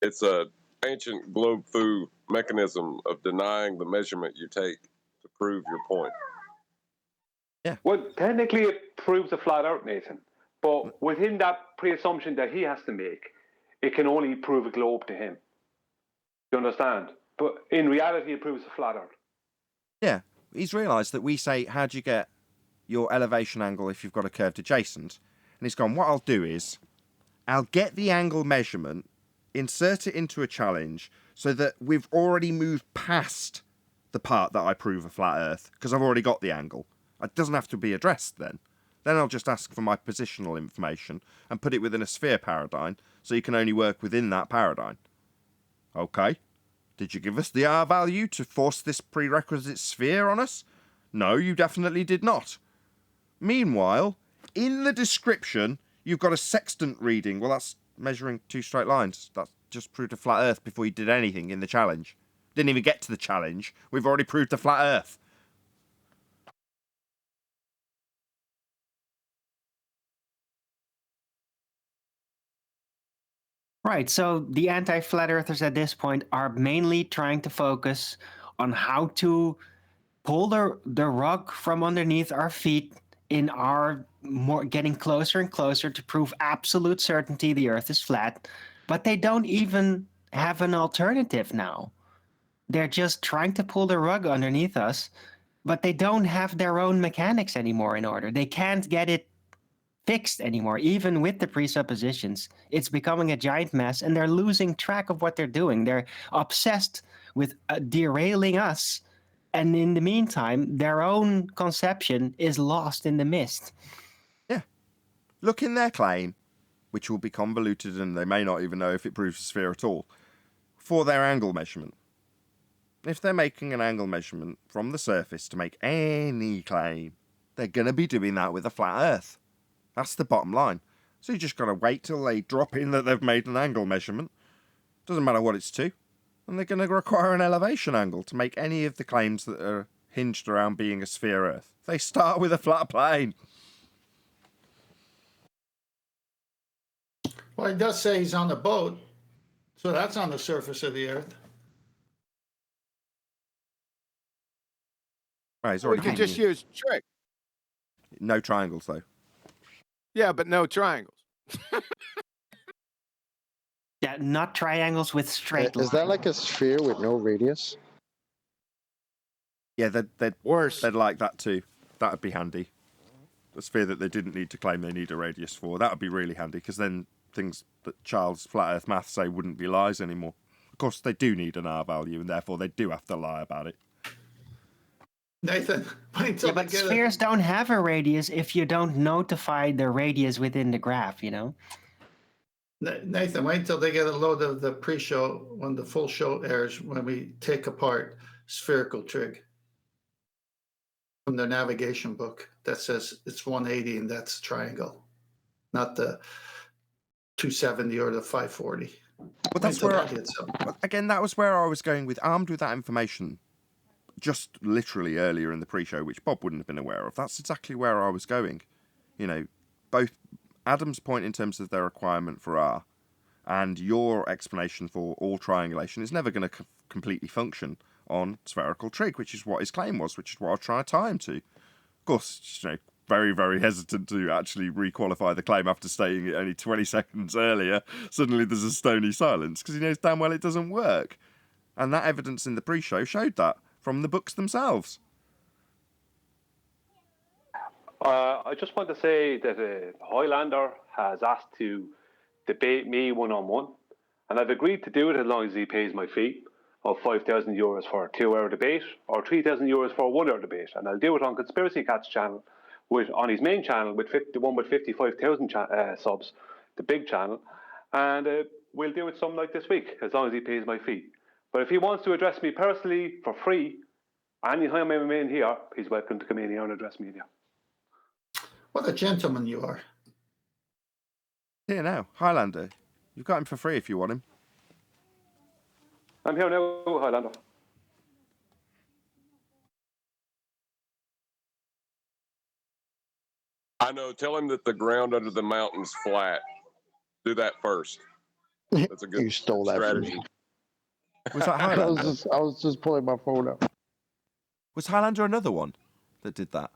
It's a ancient globe fu mechanism of denying the measurement you take to prove your point. Yeah. Well, technically it proves a flat Earth, Nathan. But within that pre-assumption that he has to make, it can only prove a globe to him. You understand? But in reality, it proves a flat Earth. Yeah. He's realised that we say, how do you get your elevation angle if you've got a curved adjacent? And he's gone, what I'll do is, I'll get the angle measurement, insert it into a challenge so that we've already moved past the part that I prove a flat Earth, because I've already got the angle. It doesn't have to be addressed then. Then I'll just ask for my positional information and put it within a sphere paradigm, so you can only work within that paradigm. Okay. Did you give us the R value to force this prerequisite sphere on us? No, you definitely did not. Meanwhile, in the description, you've got a sextant reading. Well, that's measuring 2 straight lines. That's just proved a flat Earth before you did anything in the challenge. Didn't even get to the challenge. We've already proved a flat Earth. Right, so the anti-flat earthers at this point are mainly trying to focus on how to pull the rug from underneath our feet in our getting closer and closer to prove absolute certainty the Earth is flat, but they don't even have an alternative now. They're just trying to pull the rug underneath us, but they don't have their own mechanics anymore in order. They can't get it fixed anymore, even with the presuppositions. It's becoming a giant mess, and they're losing track of what they're doing. They're obsessed with derailing us, and in the meantime, their own conception is lost in the mist. Yeah. Look in their claim, which will be convoluted, and they may not even know if it proves a sphere at all, for their angle measurement. If they're making an angle measurement from the surface to make any claim, they're going to be doing that with a flat Earth. That's the bottom line. So you just got to wait till they drop in that they've made an angle measurement. Doesn't matter what it's to. And they're going to require an elevation angle to make any of the claims that are hinged around being a sphere Earth. They start with a flat plane. Well, he does say he's on a boat, so that's on the surface of the Earth. Right, he's We already could just use trick. No triangles, though. Yeah, but no triangles. Yeah, not triangles with straight lines. Is that like a sphere with no radius? Yeah, they'd like that too. That would be handy. A sphere that they didn't need to claim they need a radius for. That would be really handy, because then things that Charles Flat Earth Math say wouldn't be lies anymore. Of course, they do need an R value, and therefore they do have to lie about it. Nathan, wait till Yeah, but spheres don't have a radius if you don't notify the radius within the graph, you know? Nathan, wait until they get a load of the pre-show when the full show airs, when we take apart Spherical trig from the navigation book that says it's 180 and that's triangle, not the 270 or the 540. Well, that's where, again, that was where I was going with, armed with that information, just literally earlier in the pre-show, which Bob wouldn't have been aware of. That's exactly where I was going. You know, both Adam's point in terms of their requirement for R and your explanation for all triangulation is never going to completely function on Spherical trig, which is what his claim was, which is what I was trying to tie him to. Of course, you know, very, very hesitant to actually requalify the claim after stating it only 20 seconds earlier. Suddenly there's a stony silence because he knows damn well it doesn't work. And that evidence in the pre-show showed that from the books themselves. I just want to say that Highlander has asked to debate me one-on-one, and I've agreed to do it as long as he pays my fee of €5,000 for a 2-hour debate or €3,000 for a 1-hour debate, and I'll do it on Conspiracy Cat's channel, on his main channel with the one with 55,000 subs, the big channel, and we'll do it some night this week as long as he pays my fee. But if he wants to address me personally for free, anytime I'm in here, he's welcome to come in here and address me here. What a gentleman you are. Here now, Highlander. You've got him for free if you want him. I'm here now, Highlander. I know. Tell him that the ground under the mountain's flat. Do that first. That's a good You stole that strategy. from me. Was that I Highlander? was just pulling my phone up. Was Highlander another one that did that?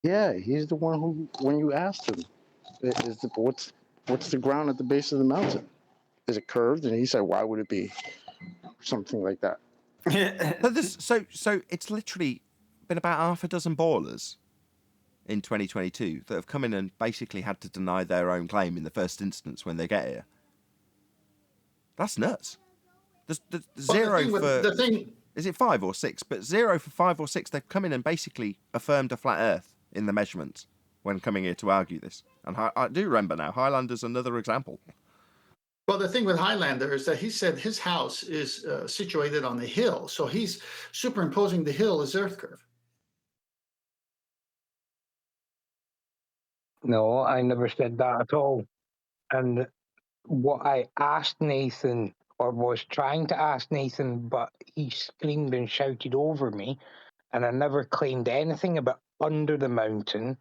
Yeah, he's the one who, when you asked him, what's the ground at the base of the mountain? Is it curved? And he said, why would it be? Something like that. So it's literally been about half a dozen ballers in 2022 that have come in and basically had to deny their own claim in the first instance when they get here. That's nuts. There's zero for... Is it 5 or 6? But 0 for 5 or 6, they've come in and basically affirmed a flat Earth in the measurements when coming here to argue this. And I do remember now, Highlander's another example. Well, the thing with Highlander is that he said his house is situated on a hill, so he's superimposing the hill as Earth curve. No, I never said that at all. And what I asked Nathan, or was trying to ask Nathan, but he screamed and shouted over me, and I never claimed anything about under the mountain.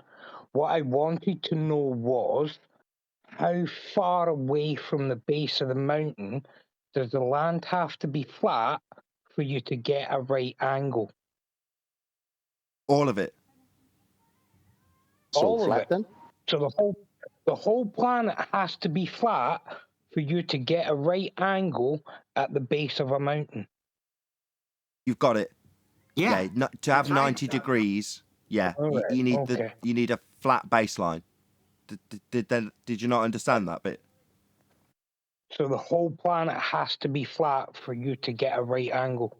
What I wanted to know was, how far away from the base of the mountain does the land have to be flat for you to get a right angle? All of it. All of it. Then? So the whole planet has to be flat for you to get a right angle at the base of a mountain. You've got it. Yeah. To have 90 degrees. Yeah. Right. You need you need a flat baseline. Did you not understand that bit? So the whole planet has to be flat for you to get a right angle.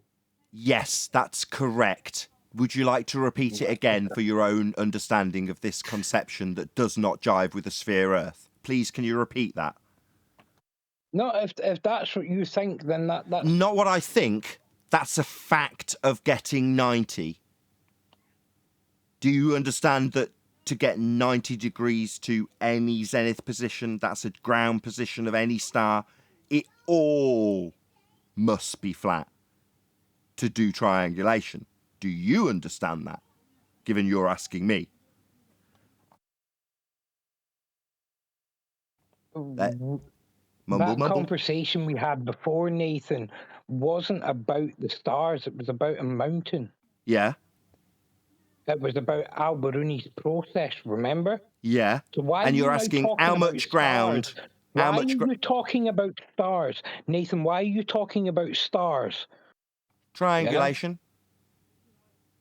Yes, that's correct. Would you like to repeat it again for your own understanding of this conception that does not jive with a sphere Earth? Please, can you repeat that? No, if that's what you think, then that's... Not what I think. That's a fact of getting 90. Do you understand that to get 90 degrees to any zenith position, that's a ground position of any star, it all must be flat to do triangulation? Do you understand that, given you're asking me? Mumble. Conversation we had before, Nathan, wasn't about the stars. It was about a mountain. Yeah. It was about Al-Biruni's process, remember? Yeah. So why and you're asking how much ground... Why are you talking about stars? Nathan, why are you talking about stars? Triangulation.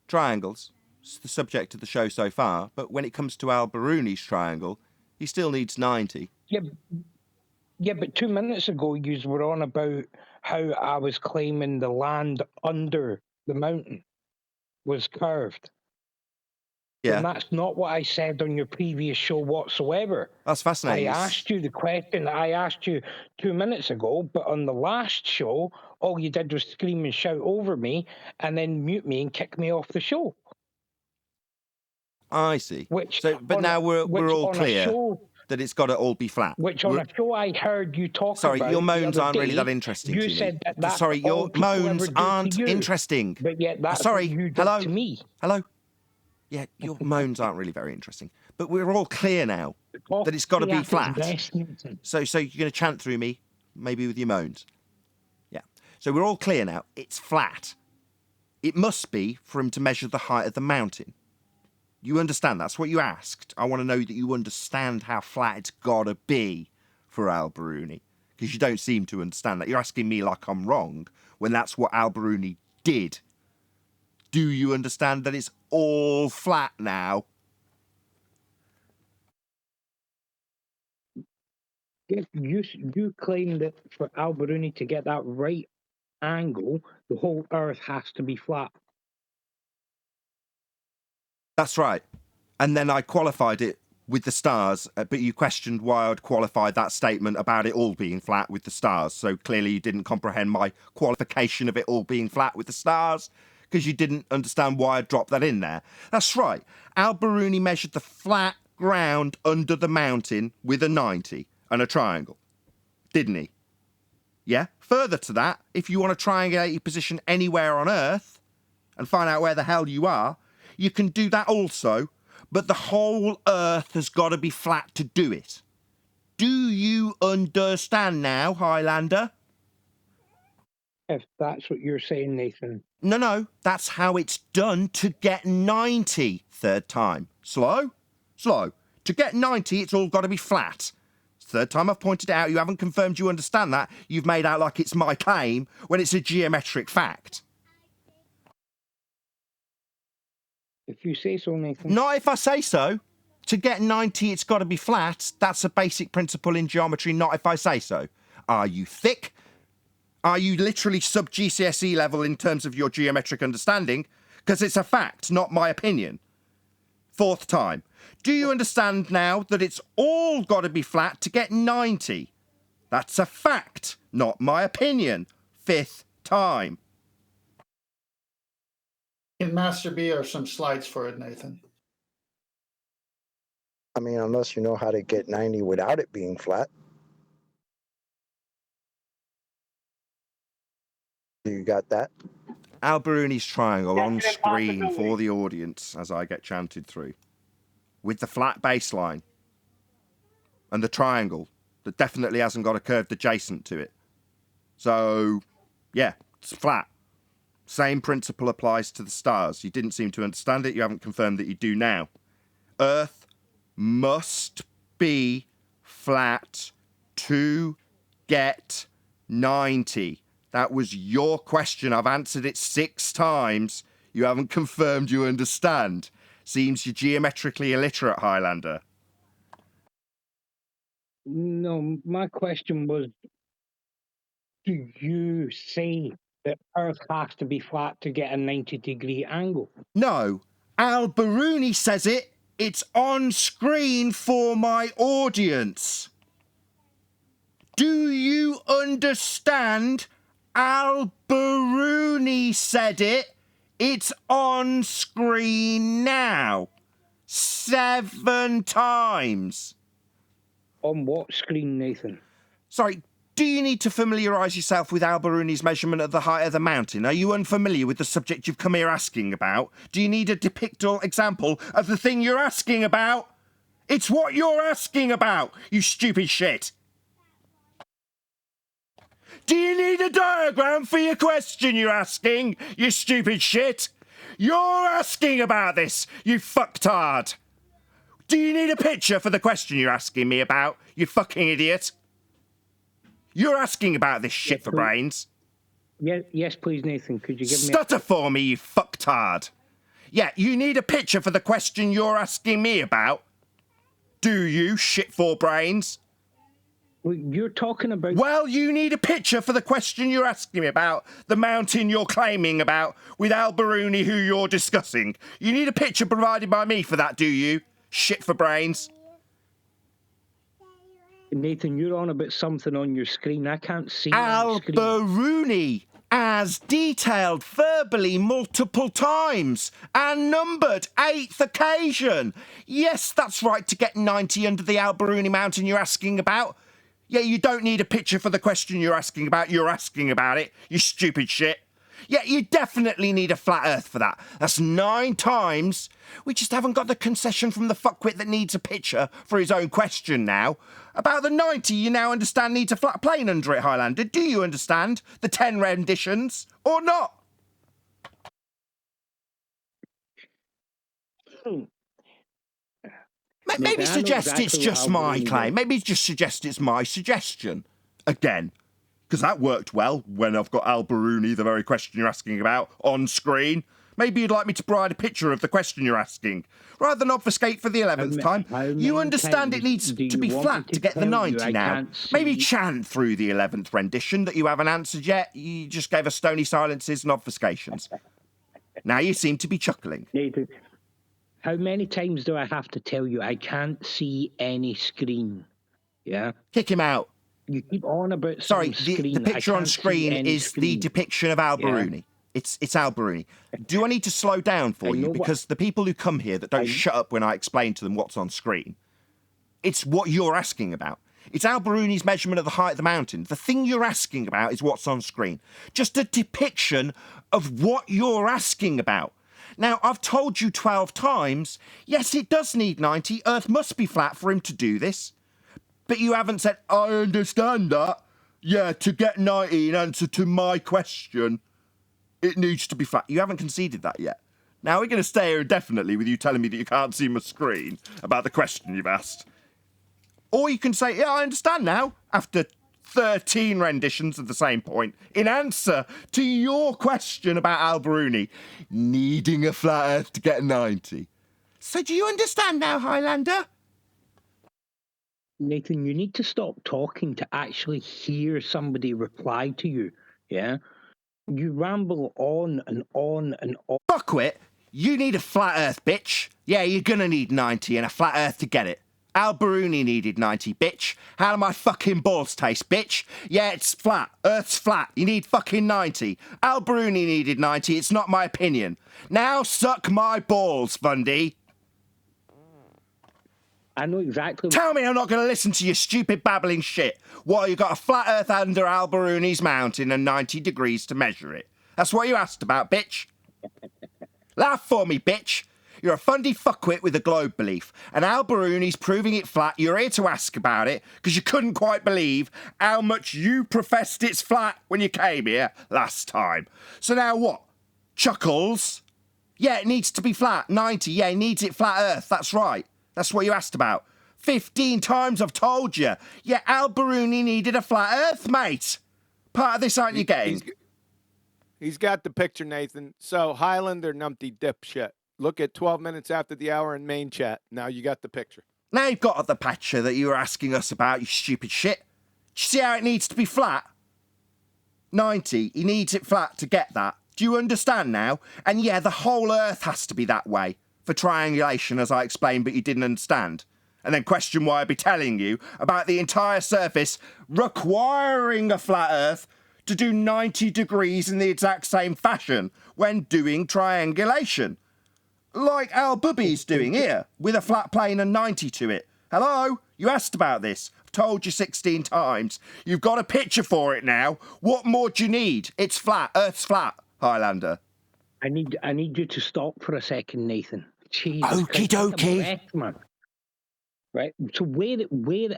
Triangles. It's the subject of the show so far, but when it comes to Al-Biruni's triangle, he still needs 90. Yeah, but 2 minutes ago you were on about how I was claiming the land under the mountain. was curved. Yeah. And that's not what I said on your previous show whatsoever. That's fascinating. I asked you the question that I asked you 2 minutes ago, but on the last show, all you did was scream and shout over me and then mute me and kick me off the show. I see. Which but now we're all clear that it's got to all be flat. Which on a show I heard you talk about. Sorry, your moans aren't really day, that interesting to me. You said that sorry, your moans aren't you, interesting. But yet that's sorry, what you did hello, to me. Hello. Yeah, your moans aren't really very interesting. But we're all clear now that it's got to be flat. So you're going to chant through me, maybe with your moans. Yeah. So we're all clear now. It's flat. It must be for him to measure the height of the mountain. You understand? That's what you asked. I want to know that you understand how flat it's got to be for Al-Biruni. Because you don't seem to understand that. You're asking me like I'm wrong when that's what Al-Biruni did. Do you understand that it's all flat now? You claim that for Al-Biruni to get that right angle, the whole Earth has to be flat. That's right. And then I qualified it with the stars, but you questioned why I'd qualified that statement about it all being flat with the stars. So clearly you didn't comprehend my qualification of it all being flat with the stars, because you didn't understand why I dropped that in there. That's right. Al-Biruni measured the flat ground under the mountain with a 90 and a triangle, didn't he? Yeah? Further to that, if you want to triangulate your position anywhere on Earth and find out where the hell you are, you can do that also, but the whole Earth has got to be flat to do it. Do you understand now, Highlander? If that's what you're saying, Nathan. No, that's how it's done to get 90 third time. Slow. To get 90, it's all got to be flat. Third time I've pointed it out, you haven't confirmed you understand that. You've made out like it's my claim when it's a geometric fact. If you say so, Nathan. Not if I say so. To get 90, it's got to be flat. That's a basic principle in geometry, not if I say so. Are you thick? Are you literally sub-GCSE level in terms of your geometric understanding? Because it's a fact, not my opinion. Fourth time. Do you understand now that it's all got to be flat to get 90? That's a fact, not my opinion. Fifth time. In Master B are some slides for it, Nathan. I mean, unless you know how to get 90 without it being flat. You got that? Al-Biruni's triangle on screen for the audience as I get chanted through. With the flat baseline. And the triangle that definitely hasn't got a curved adjacent to it. So, yeah, it's flat. Same principle applies to the stars. You didn't seem to understand it. You haven't confirmed that you do now. Earth must be flat to get 90. That was your question. I've answered it 6 times. You haven't confirmed you understand. Seems you're geometrically illiterate, Highlander. No, my question was, do you say that Earth has to be flat to get a 90-degree angle? No. Al-Biruni says it. It's on screen for my audience. Do you understand? Al-Biruni said it. It's on screen now. 7 times. On what screen, Nathan? Sorry, do you need to familiarise yourself with Al-Biruni's measurement of the height of the mountain? Are you unfamiliar with the subject you've come here asking about? Do you need a depictal example of the thing you're asking about? It's what you're asking about, you stupid shit. Do you need a diagram for your question you're asking, you stupid shit? You're asking about this, you fucktard. Do you need a picture for the question you're asking me about, you fucking idiot? You're asking about this shit for brains. Yes, please, Nathan. Could you give me Stutter for me, you fucktard. Yeah, you need a picture for the question you're asking me about. Do you, shit for brains? You're talking about... Well, you need a picture for the question you're asking me about, the mountain you're claiming about, with Al-Biruni who you're discussing. You need a picture provided by me for that, do you? Shit for brains. Nathan, you're on about something on your screen. I can't see on the screen. Al-Biruni, as detailed verbally multiple times and numbered 8th occasion. Yes, that's right, to get 90 under the Al-Biruni mountain you're asking about. Yeah, you don't need a picture for the question you're asking about. You're asking about it, you stupid shit. Yeah, you definitely need a flat earth for that. That's 9 times. We just haven't got the concession from the fuckwit that needs a picture for his own question now. About the 90 you now understand needs a flat plane under it, Highlander. Do you understand the 10 renditions or not? Maybe suggest it's just my claim. Maybe just suggest it's my suggestion. Again. Because that worked well when I've got Al-Biruni, the very question you're asking about, on screen. Maybe you'd like me to provide a picture of the question you're asking, rather than obfuscate for the 11th time. You understand it needs to be flat to get the 90 now. Maybe chant through the 11th rendition that you haven't answered yet. You just gave us stony silences and obfuscations. Now you seem to be chuckling. Nathan, how many times do I have to tell you I can't see any screen? Yeah? Kick him out. You keep on about Sorry, screen. The picture on screen is the depiction of Al-Biruni. Yeah. It's Al-Biruni. Do I need to slow down for you? Because the people who come here that don't shut up when I explain to them what's on screen, it's what you're asking about. It's Al-Biruni's measurement of the height of the mountain. The thing you're asking about is what's on screen. Just a depiction of what you're asking about. Now, I've told you 12 times, yes, it does need 90. Earth must be flat for him to do this. But you haven't said, I understand that. Yeah, to get 90 in answer to my question, it needs to be flat. You haven't conceded that yet. Now we're going to stay here indefinitely with you telling me that you can't see my screen about the question you've asked. Or you can say, yeah, I understand now, after 13 renditions of the same point, in answer to your question about Al-Biruni needing a flat earth to get 90. So do you understand now, Highlander? Nathan, you need to stop talking to actually hear somebody reply to you, yeah? You ramble on and on and on. Fuckwit, you need a flat earth, bitch. Yeah, you're gonna need 90 and a flat earth to get it. Al-Biruni needed 90, bitch. How do my fucking balls taste, bitch? Yeah, it's flat. Earth's flat. You need fucking 90. Al-Biruni needed 90. It's not my opinion. Now suck my balls, Fundy. I know exactly. Tell me I'm not going to listen to your stupid babbling shit while you got a flat earth under Al-Biruni's mountain and 90 degrees to measure it. That's what you asked about, bitch. Laugh for me, bitch. You're a fundy fuckwit with a globe belief, and Al-Biruni's proving it flat. You're here to ask about it because you couldn't quite believe how much you professed it's flat when you came here last time. So now what? Chuckles? Yeah, it needs to be flat. 90, yeah, it needs it flat earth. That's right. That's what you asked about. 15 times I've told you. Yeah, Al-Biruni needed a flat earth, mate. Part of this aren't you getting? He's got the picture, Nathan. So, Highlander numpty dipshit. Look at 12 minutes after the hour in main chat. Now you got the picture. Now you've got the picture that you were asking us about, you stupid shit. Do you see how it needs to be flat? 90, he needs it flat to get that. Do you understand now? And yeah, the whole Earth has to be that way. For triangulation, as I explained, but you didn't understand. And then question why I'd be telling you about the entire surface requiring a flat Earth to do 90 degrees in the exact same fashion when doing triangulation. Like Al-Bubby's doing here, with a flat plane and 90 to it. Hello? You asked about this. I've told you 16 times. You've got a picture for it now. What more do you need? It's flat. Earth's flat, Highlander. I need you to stop for a second, Nathan. Jesus Okie dokie. Man. Right. So where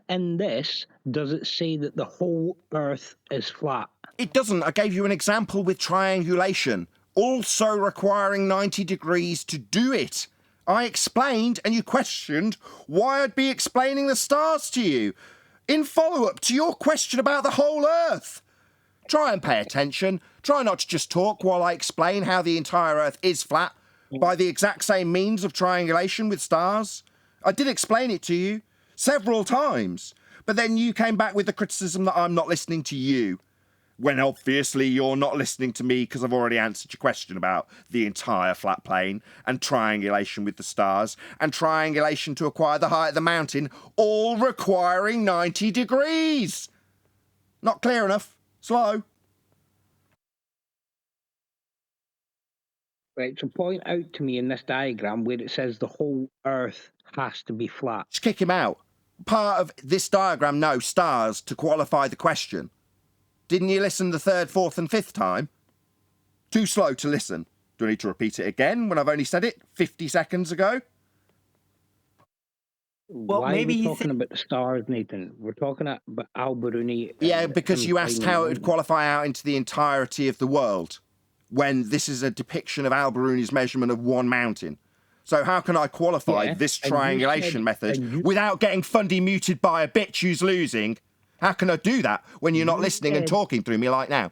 in this does it say that the whole Earth is flat? It doesn't. I gave you an example with triangulation, also requiring 90 degrees to do it. I explained, and you questioned why I'd be explaining the stars to you in follow-up to your question about the whole Earth. Try and pay attention. Try not to just talk while I explain how the entire Earth is flat by the exact same means of triangulation with stars. I did explain it to you several times, But then you came back with the criticism that I'm not listening to you, when obviously you're not listening to me because I've already answered your question about the entire flat plane and triangulation with the stars and triangulation to acquire the height of the mountain, all requiring 90 degrees. Not clear enough. Slow. Right, so point out to me in this diagram where it says the whole Earth has to be flat. Just kick him out. Part of this diagram, no, stars to qualify the question. Didn't you listen the third, fourth and fifth time? Too slow to listen. Do I need to repeat it again when I've only said it 50 seconds ago? Well, why maybe are we talking about the stars, Nathan? We're talking about Al-Biruni. Yeah, because you asked how it would qualify out into the entirety of the world when this is a depiction of Al-Biruni's measurement of one mountain. So how can I qualify this triangulation method without getting fundy muted by a bitch who's losing? How can I do that when you're not listening and talking through me like now?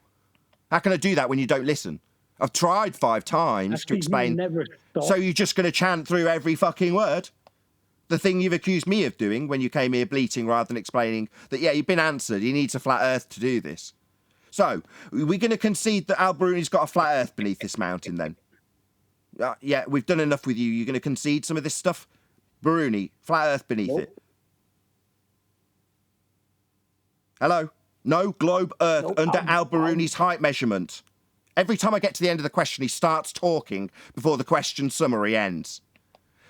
How can I do that when you don't listen? I've tried 5 times to explain. So you're just going to chant through every fucking word? The thing you've accused me of doing when you came here bleating rather than explaining that, yeah, you've been answered. He needs a flat earth to do this. So, we're going to concede that Al-Biruni's got a flat earth beneath this mountain then? Yeah, we've done enough with you. You're going to concede some of this stuff? Biruni, flat earth beneath it. Hello? No globe Earth under Al-Biruni's height measurement. Every time I get to the end of the question, he starts talking before the question summary ends.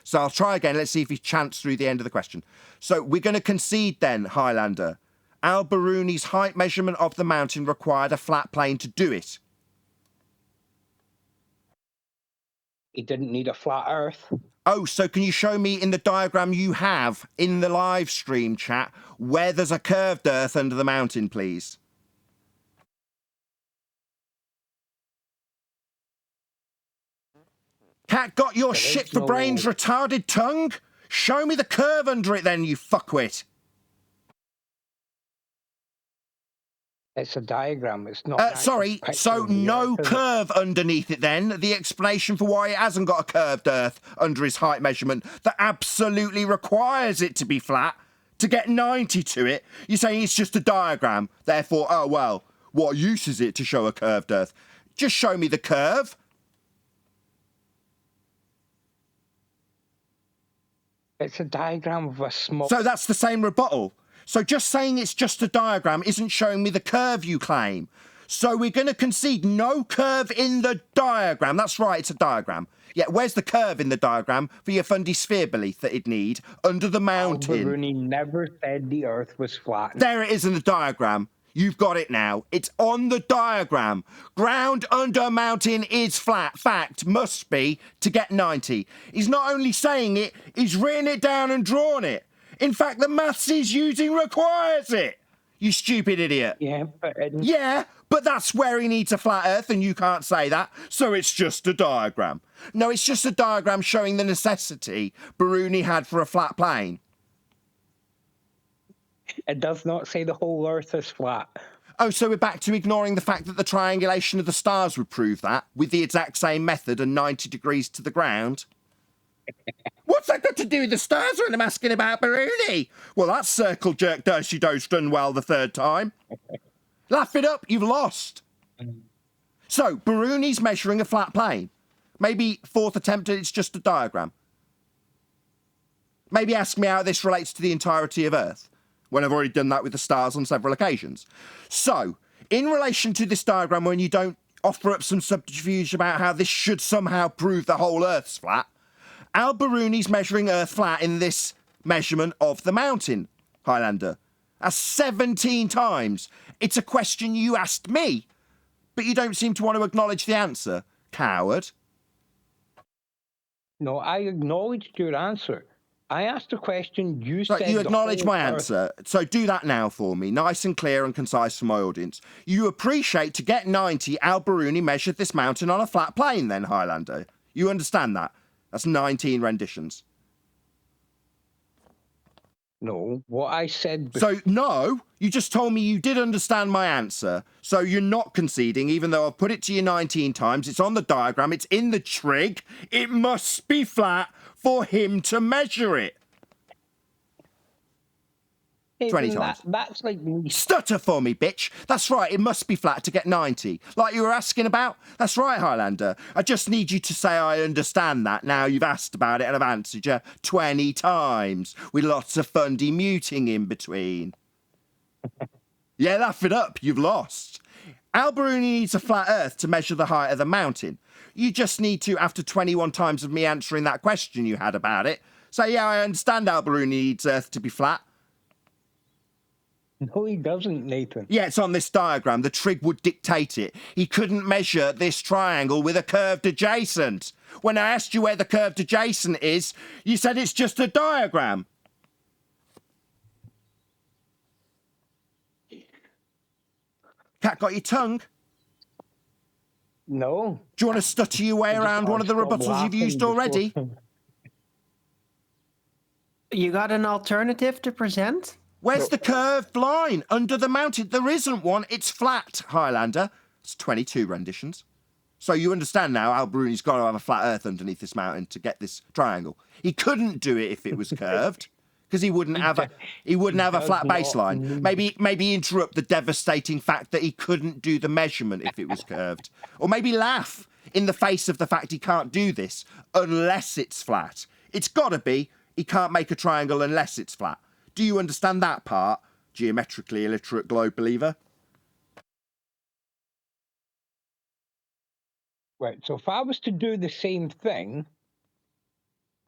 So I'll try again. Let's see if he chants through the end of the question. So we're going to concede then, Highlander. Al-Biruni's height measurement of the mountain required a flat plane to do it. He didn't need a flat Earth. Oh, so can you show me in the diagram you have in the live stream chat where there's a curved Earth under the mountain, please? Cat got your shit for brains retarded tongue? Show me the curve under it then, you fuckwit. It's a diagram, it's not... Sorry, so no curve underneath it then? The explanation for why it hasn't got a curved Earth under his height measurement that absolutely requires it to be flat to get 90 to it? You're saying it's just a diagram, therefore, oh well, what use is it to show a curved Earth? Just show me the curve. It's a diagram of a small... So that's the same rebuttal. So just saying it's just a diagram isn't showing me the curve you claim. So we're going to concede no curve in the diagram. That's right, it's a diagram. Yeah, where's the curve in the diagram for your fundy sphere belief that it'd need under the mountain? Al-Biruni never said the Earth was flat. There it is in the diagram. You've got it now. It's on the diagram. Ground under mountain is flat. Fact must be to get 90. He's not only saying it, he's written it down and drawn it. In fact, the maths he's using requires it. You stupid idiot. Yeah, but that's where he needs a flat Earth and you can't say that, so it's just a diagram. No, it's just a diagram showing the necessity Biruni had for a flat plane. It does not say the whole Earth is flat. Oh, so we're back to ignoring the fact that the triangulation of the stars would prove that, with the exact same method and 90 degrees to the ground? What's that got to do with the stars when I'm asking about Biruni? Well, that circle jerk Dershi-Do's done well the third time. Laugh it up, you've lost. So, Biruni's measuring a flat plane. Maybe fourth attempt, it's just a diagram. Maybe ask me how this relates to the entirety of Earth, when I've already done that with the stars on several occasions. So, in relation to this diagram, when you don't offer up some subterfuge about how this should somehow prove the whole Earth's flat, Al-Biruni's measuring Earth flat in this measurement of the mountain, Highlander. That's 17 times. It's a question you asked me, but you don't seem to want to acknowledge the answer, coward. No, I acknowledged your answer. I asked a question, you said... You acknowledge my answer, so do that now for me, nice and clear and concise for my audience. You appreciate to get 90, Al-Biruni measured this mountain on a flat plane then, Highlander. You understand that? That's 19 renditions. No, what I said... So, no, you just told me you did understand my answer. So you're not conceding, even though I've put it to you 19 times. It's on the diagram. It's in the trig. It must be flat for him to measure it. 20 times. That's like me. Stutter for me, bitch. That's right, it must be flat to get 90. Like you were asking about? That's right, Highlander. I just need you to say I understand that. Now you've asked about it and I've answered you 20 times, with lots of fundy muting in between. Yeah, laugh it up, you've lost. Alberuni needs a flat earth to measure the height of the mountain. You just need to, after 21 times of me answering that question you had about it, say, yeah, I understand Alberuni needs earth to be flat. No, he doesn't, Nathan. Yeah, it's on this diagram. The trig would dictate it. He couldn't measure this triangle with a curved adjacent. When I asked you where the curved adjacent is, you said it's just a diagram. Cat, got your tongue? No. Do you want to stutter your way around one of the rebuttals you've used already? You got an alternative to present? Where's the curved line under the mountain? There isn't one. It's flat, Highlander. It's 22 renditions. So you understand now Alberuni's got to have a flat earth underneath this mountain to get this triangle. He couldn't do it if it was curved, because he wouldn't have a flat baseline. Maybe interrupt the devastating fact that he couldn't do the measurement if it was curved. Or maybe laugh in the face of the fact he can't do this unless it's flat. It's got to be he can't make a triangle unless it's flat. Do you understand that part, geometrically illiterate globe believer? Right, so if I was to do the same thing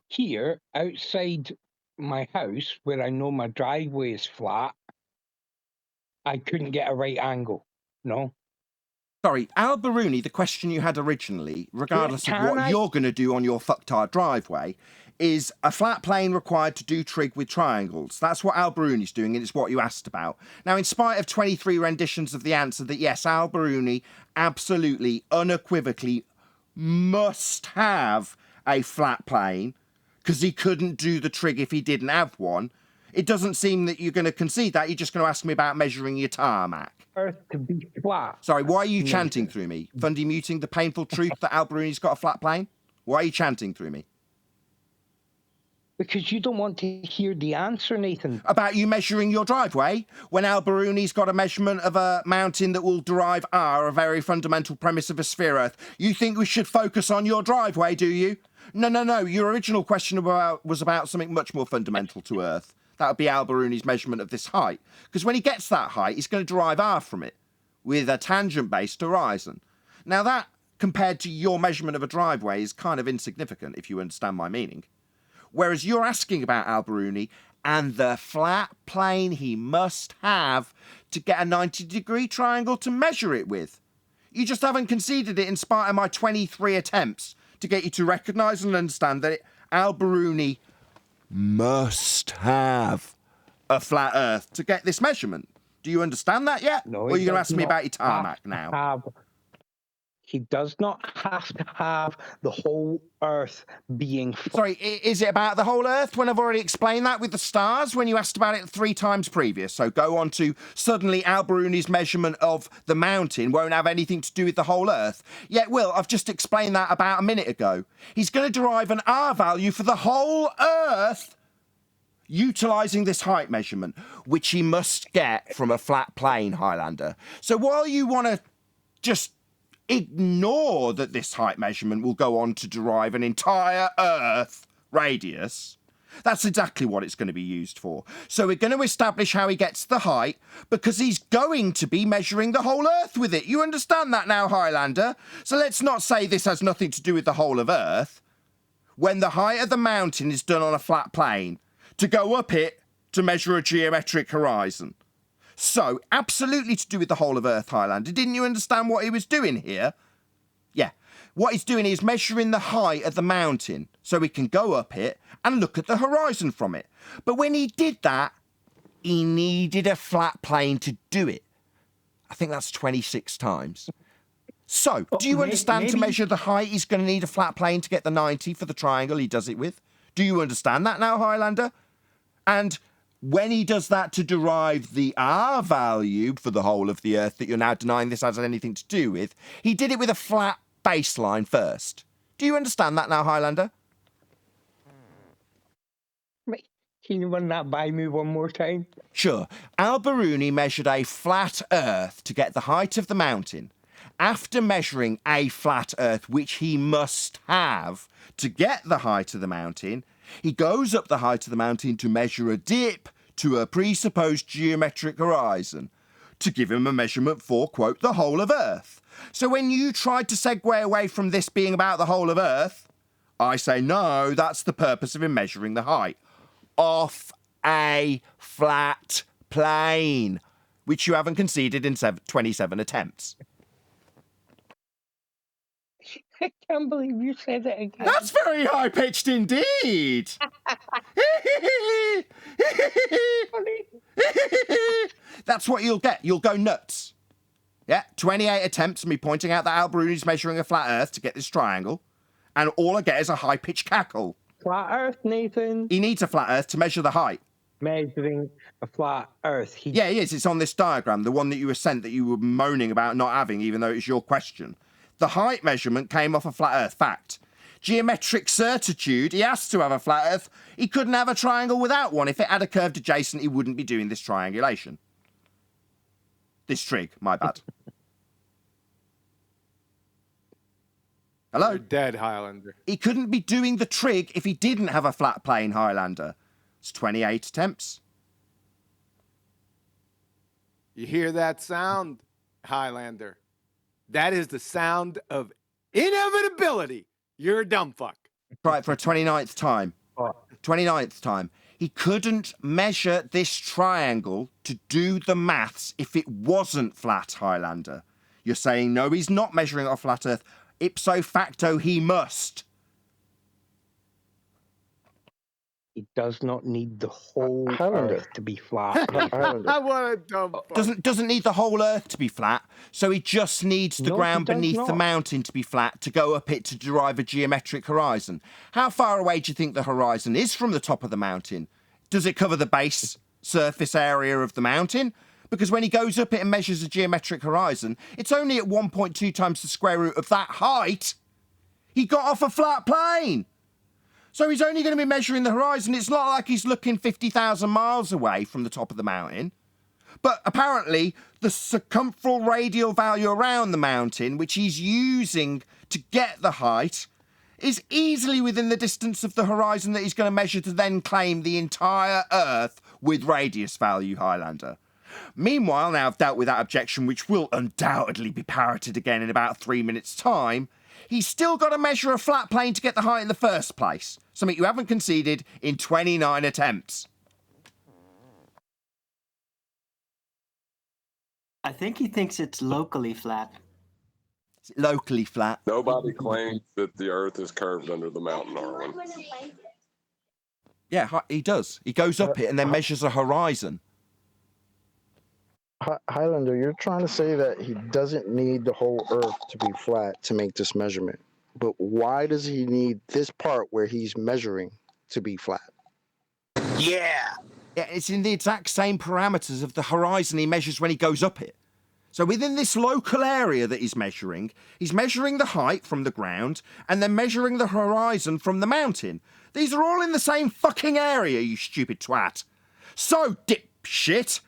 here outside my house where I know my driveway is flat, I couldn't get a right angle, no? Sorry, Alberuni, the question you had originally, regardless of what you're going to do on your fucktard driveway, is a flat plane required to do trig with triangles. That's what Alberuni's doing, and it's what you asked about. Now, in spite of 23 renditions of the answer that, yes, Alberuni absolutely, unequivocally must have a flat plane, because he couldn't do the trig if he didn't have one, it doesn't seem that you're going to concede that. You're just going to ask me about measuring your tarmac. Earth to be flat. Sorry, why are you chanting through me? Fundy muting the painful truth that Alberuni's got a flat plane? Why are you chanting through me? Because you don't want to hear the answer, Nathan. About you measuring your driveway? When Alberuni's got a measurement of a mountain that will derive R, a very fundamental premise of a sphere Earth. You think we should focus on your driveway, do you? No. Your original question was about something much more fundamental to Earth. That would be Alberuni's measurement of this height. Because when he gets that height, he's going to derive R from it with a tangent-based horizon. Now that, compared to your measurement of a driveway, is kind of insignificant, if you understand my meaning. Whereas you're asking about Alberuni and the flat plane he must have to get a 90-degree triangle to measure it with. You just haven't conceded it in spite of my 23 attempts to get you to recognise and understand that Alberuni must have a flat Earth to get this measurement. Do you understand that yet? No, or are you going to ask me about your tarmac now? He does not have to have the whole Earth being... Sorry, is it about the whole Earth when I've already explained that with the stars when you asked about it 3 times previous? So go on to suddenly Alberuni's measurement of the mountain won't have anything to do with the whole Earth. Yet, Will, I've just explained that about a minute ago. He's going to derive an R value for the whole Earth utilising this height measurement, which he must get from a flat plane, Highlander. So while you want to just ignore that this height measurement will go on to derive an entire Earth radius, that's exactly what it's going to be used for. So we're going to establish how he gets the height, because he's going to be measuring the whole Earth with it. You understand that now, Highlander? So let's not say this has nothing to do with the whole of Earth, when the height of the mountain is done on a flat plane, to go up it to measure a geometric horizon. So, absolutely to do with the whole of Earth, Highlander. Didn't you understand what he was doing here? Yeah. What he's doing is measuring the height of the mountain so he can go up it and look at the horizon from it. But when he did that, he needed a flat plane to do it. I think that's 26 times. So, do you understand to measure the height, he's going to need a flat plane to get the 90 for the triangle he does it with? Do you understand that now, Highlander? And when he does that to derive the R value for the whole of the Earth that you're now denying this has anything to do with, he did it with a flat baseline first. Do you understand that now, Highlander? Can you run that by me one more time? Sure. Al-Biruni measured a flat Earth to get the height of the mountain. After measuring a flat Earth, which he must have to get the height of the mountain, he goes up the height of the mountain to measure a dip to a presupposed geometric horizon to give him a measurement for, quote, the whole of Earth. So when you tried to segue away from this being about the whole of Earth, I say, no, that's the purpose of him measuring the height. Off a flat plane, which you haven't conceded in 27 attempts. I can't believe you said that again. That's very high-pitched indeed. That's what you'll get. You'll go nuts. Yeah, 28 attempts of me pointing out that Al-Biruni's measuring a flat Earth to get this triangle, and all I get is a high-pitched cackle. Flat Earth, Nathan. He needs a flat Earth to measure the height. Measuring a flat Earth. Yeah, he is. It's on this diagram, the one that you were sent that you were moaning about not having, even though it's your question. The height measurement came off a flat Earth fact. Geometric certitude, he has to have a flat Earth. He couldn't have a triangle without one. If it had a curved adjacent, he wouldn't be doing this triangulation. This trig, my bad. Hello? You're dead, Highlander. He couldn't be doing the trig if he didn't have a flat plane, Highlander. It's 28 attempts. You hear that sound, Highlander? That is the sound of inevitability. You're a dumb fuck. Try it for a 29th time. 29th time. He couldn't measure this triangle to do the maths if it wasn't flat, Highlander. You're saying, no, he's not measuring it off flat Earth. Ipso facto, he must. He does not need the whole Earth to be flat. What a dumb fuck. Doesn't need the whole Earth to be flat, so he just needs the ground beneath the mountain to be flat to go up it to derive a geometric horizon. How far away do you think the horizon is from the top of the mountain? Does it cover the base surface area of the mountain? Because when he goes up it and measures a geometric horizon, it's only at 1.2 times the square root of that height. He got off a flat plane. So he's only going to be measuring the horizon. It's not like he's looking 50,000 miles away from the top of the mountain. But apparently, the circumferential radial value around the mountain, which he's using to get the height, is easily within the distance of the horizon that he's going to measure to then claim the entire Earth with radius value, Highlander. Meanwhile, now I've dealt with that objection, which will undoubtedly be parroted again in about 3 minutes' time, he's still got to measure a flat plane to get the height in the first place, something you haven't conceded in 29 attempts. I think he thinks it's locally flat. Is it locally flat? Nobody claims that the Earth is curved under the mountain, Arwen. Yeah, he does. He goes up it and then measures a horizon. Highlander, you're trying to say that he doesn't need the whole Earth to be flat to make this measurement. But why does he need this part where he's measuring to be flat? Yeah, it's in the exact same parameters of the horizon he measures when he goes up it. So within this local area that he's measuring the height from the ground and then measuring the horizon from the mountain. These are all in the same fucking area, you stupid twat. So, dipshit,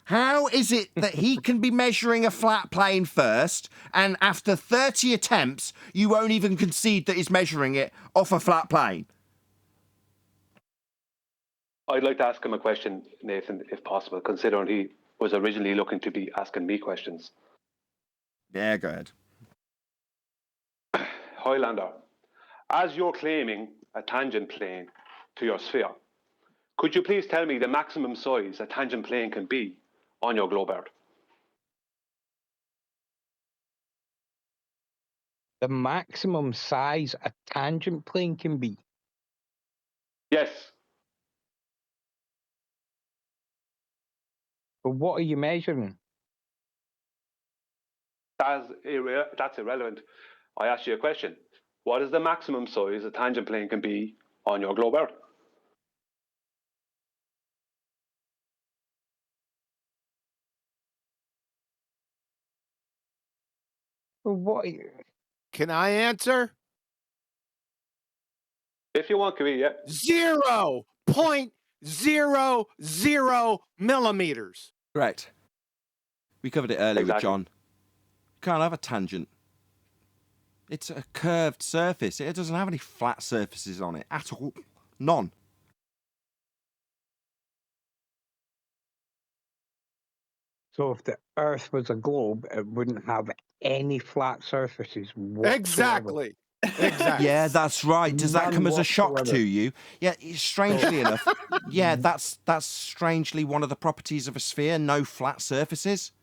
how is it that he can be measuring a flat plane first, and after 30 attempts, you won't even concede that he's measuring it off a flat plane? I'd like to ask him a question, Nathan, if possible, considering he was originally looking to be asking me questions. Yeah, go ahead. Highlander, as you're claiming a tangent plane to your sphere, could you please tell me the maximum size a tangent plane can be on your globe Earth? The maximum size a tangent plane can be? Yes. But what are you measuring? That's irrelevant. I asked you a question. What is the maximum size a tangent plane can be on your globe Earth? What? Can I answer? If you want, Kiwi, yeah. 0.0 0.00 millimeters. Correct. We covered it earlier with Exactly. John. You can't have a tangent. It's a curved surface. It doesn't have any flat surfaces on it at all. None. So if the Earth was a globe, it wouldn't have any flat surfaces whatsoever. Exactly. Exactly. Yeah, that's right. Does that None come as a shock whatsoever. to you? Yeah, strangely enough. Yeah, that's strangely one of the properties of a sphere, no flat surfaces.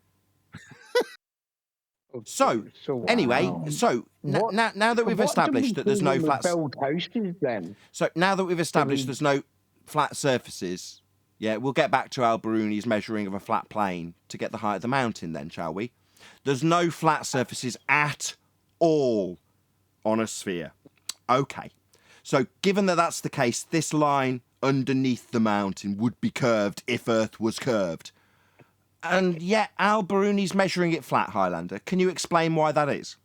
So, anyway, so now that we've established that there's no flat build houses then. So now that we've established there's no flat surfaces, yeah, we'll get back to Al-Biruni's measuring of a flat plane to get the height of the mountain then, shall we? There's no flat surfaces at all on a sphere. Okay. So given that that's the case, this line underneath the mountain would be curved if Earth was curved. And yet Al-Biruni's measuring it flat, Highlander. Can you explain why that is?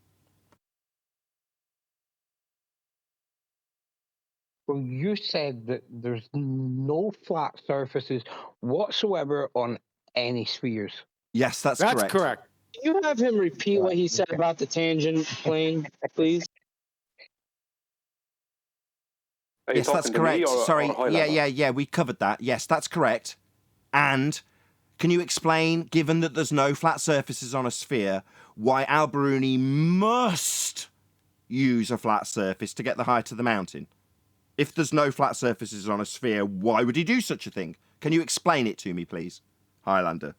Well, you said that there's no flat surfaces whatsoever on any spheres. Yes, that's correct. correct. Can you have him repeat what he said about the tangent plane, please? Yes, that's correct. Sorry. Yeah. We covered that. Yes, that's correct. And can you explain, given that there's no flat surfaces on a sphere, why Al-Biruni must use a flat surface to get the height of the mountain? If there's no flat surfaces on a sphere, why would he do such a thing? Can you explain it to me, please, Highlander?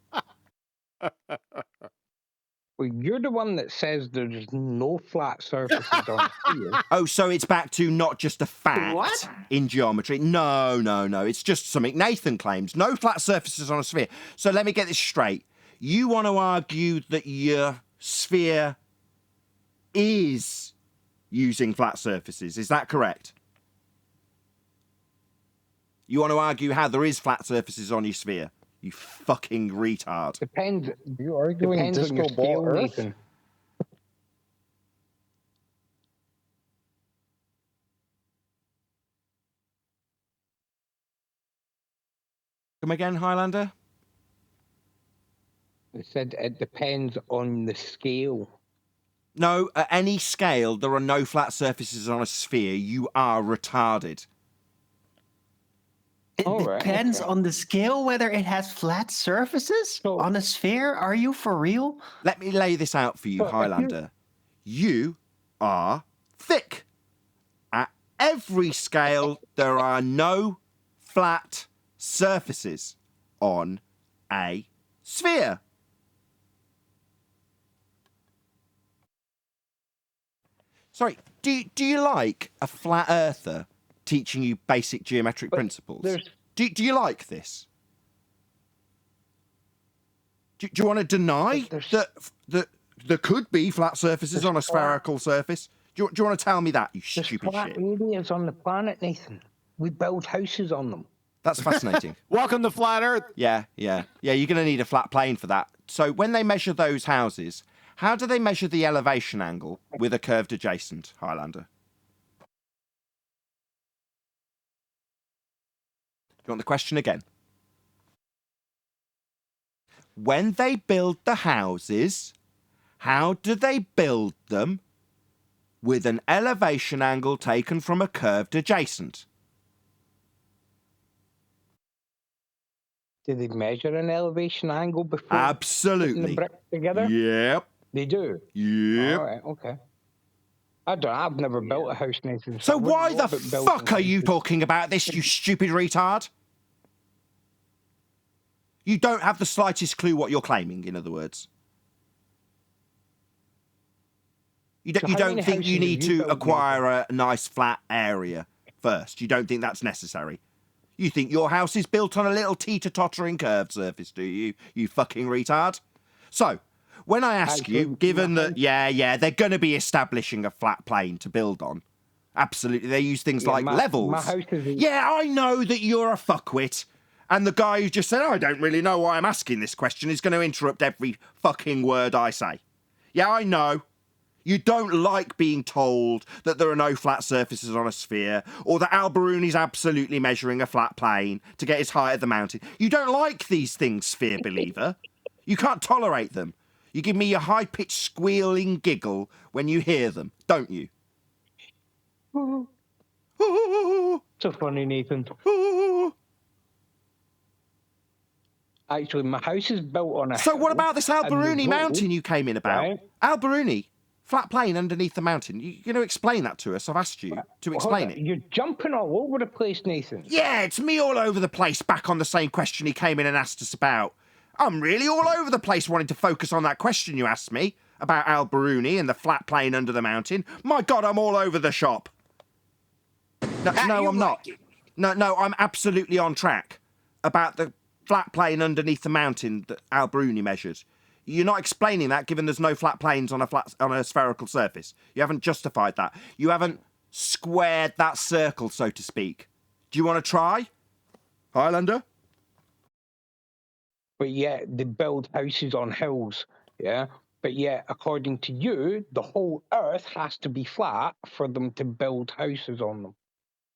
Well, you're the one that says there's no flat surfaces on a sphere. Oh, so it's back to not just a fact in geometry. No. It's just something Nathan claims. No flat surfaces on a sphere. So let me get this straight. You want to argue that your sphere is using flat surfaces. Is that correct? You want to argue how there is flat surfaces on your sphere? You fucking retard. Depends. You arguing Depends on your disco ball scale, Earth? Nathan. Come again, Highlander? I said it depends on the scale. No, at any scale, there are no flat surfaces on a sphere. You are retarded. It depends on the scale whether it has flat surfaces on a sphere. Are you for real? Let me lay this out for you, Highlander. You are thick. At every scale, there are no flat surfaces on a sphere. Sorry, do you like a flat earther teaching you basic geometric principles? Do you like this? Do you want to deny that there could be flat surfaces on a spherical surface? Do you want to tell me that, you stupid flat shit? areas on the planet, Nathan. We build houses on them. That's fascinating. Welcome to Flat Earth. Yeah, you're going to need a flat plane for that. So when they measure those houses, how do they measure the elevation angle with a curved adjacent, Highlander? Do you want the question again? When they build the houses, how do they build them with an elevation angle taken from a curved adjacent? Do they measure an elevation angle before Absolutely. putting the bricks together? Yep. They do? Yep. All right, okay. I've never built a house, Nathan. So I wouldn't why know the about building fuck are you talking about this, you stupid retard? You don't have the slightest clue what you're claiming, in other words. You don't think you need to acquire a nice flat area first. You don't think that's necessary. You think your house is built on a little teeter-tottering curved surface, do you? You fucking retard. So, when I ask you, given that, they're going to be establishing a flat plane to build on. Absolutely, they use things like levels. My house is... Yeah, I know that you're a fuckwit. And the guy who just said, I don't really know why I'm asking this question, is going to interrupt every fucking word I say. Yeah, I know. You don't like being told that there are no flat surfaces on a sphere, or that Al-Biruni's absolutely measuring a flat plane to get his height at the mountain. You don't like these things, sphere believer. You can't tolerate them. You give me your high-pitched squealing giggle when you hear them, don't you? So funny, Nathan. Actually, my house is built on a So hill, what about this Al-Biruni and the mountain road- you came in about? Right. Al-Biruni, flat plane underneath the mountain. You're going to explain that to us? I've asked you to explain it. You're jumping all over the place, Nathan. Yeah, it's me all over the place, back on the same question he came in and asked us about. I'm really all over the place wanting to focus on that question you asked me about Al-Biruni and the flat plane under the mountain. My God, I'm all over the shop. No, I'm not. No, I'm absolutely on track about the flat plane underneath the mountain that Al-Biruni measures. You're not explaining that, given there's no flat planes on a spherical surface. You haven't justified that. You haven't squared that circle, so to speak. Do you want to try, Highlander? But yet they build houses on hills, yeah? But yet, according to you, the whole Earth has to be flat for them to build houses on them,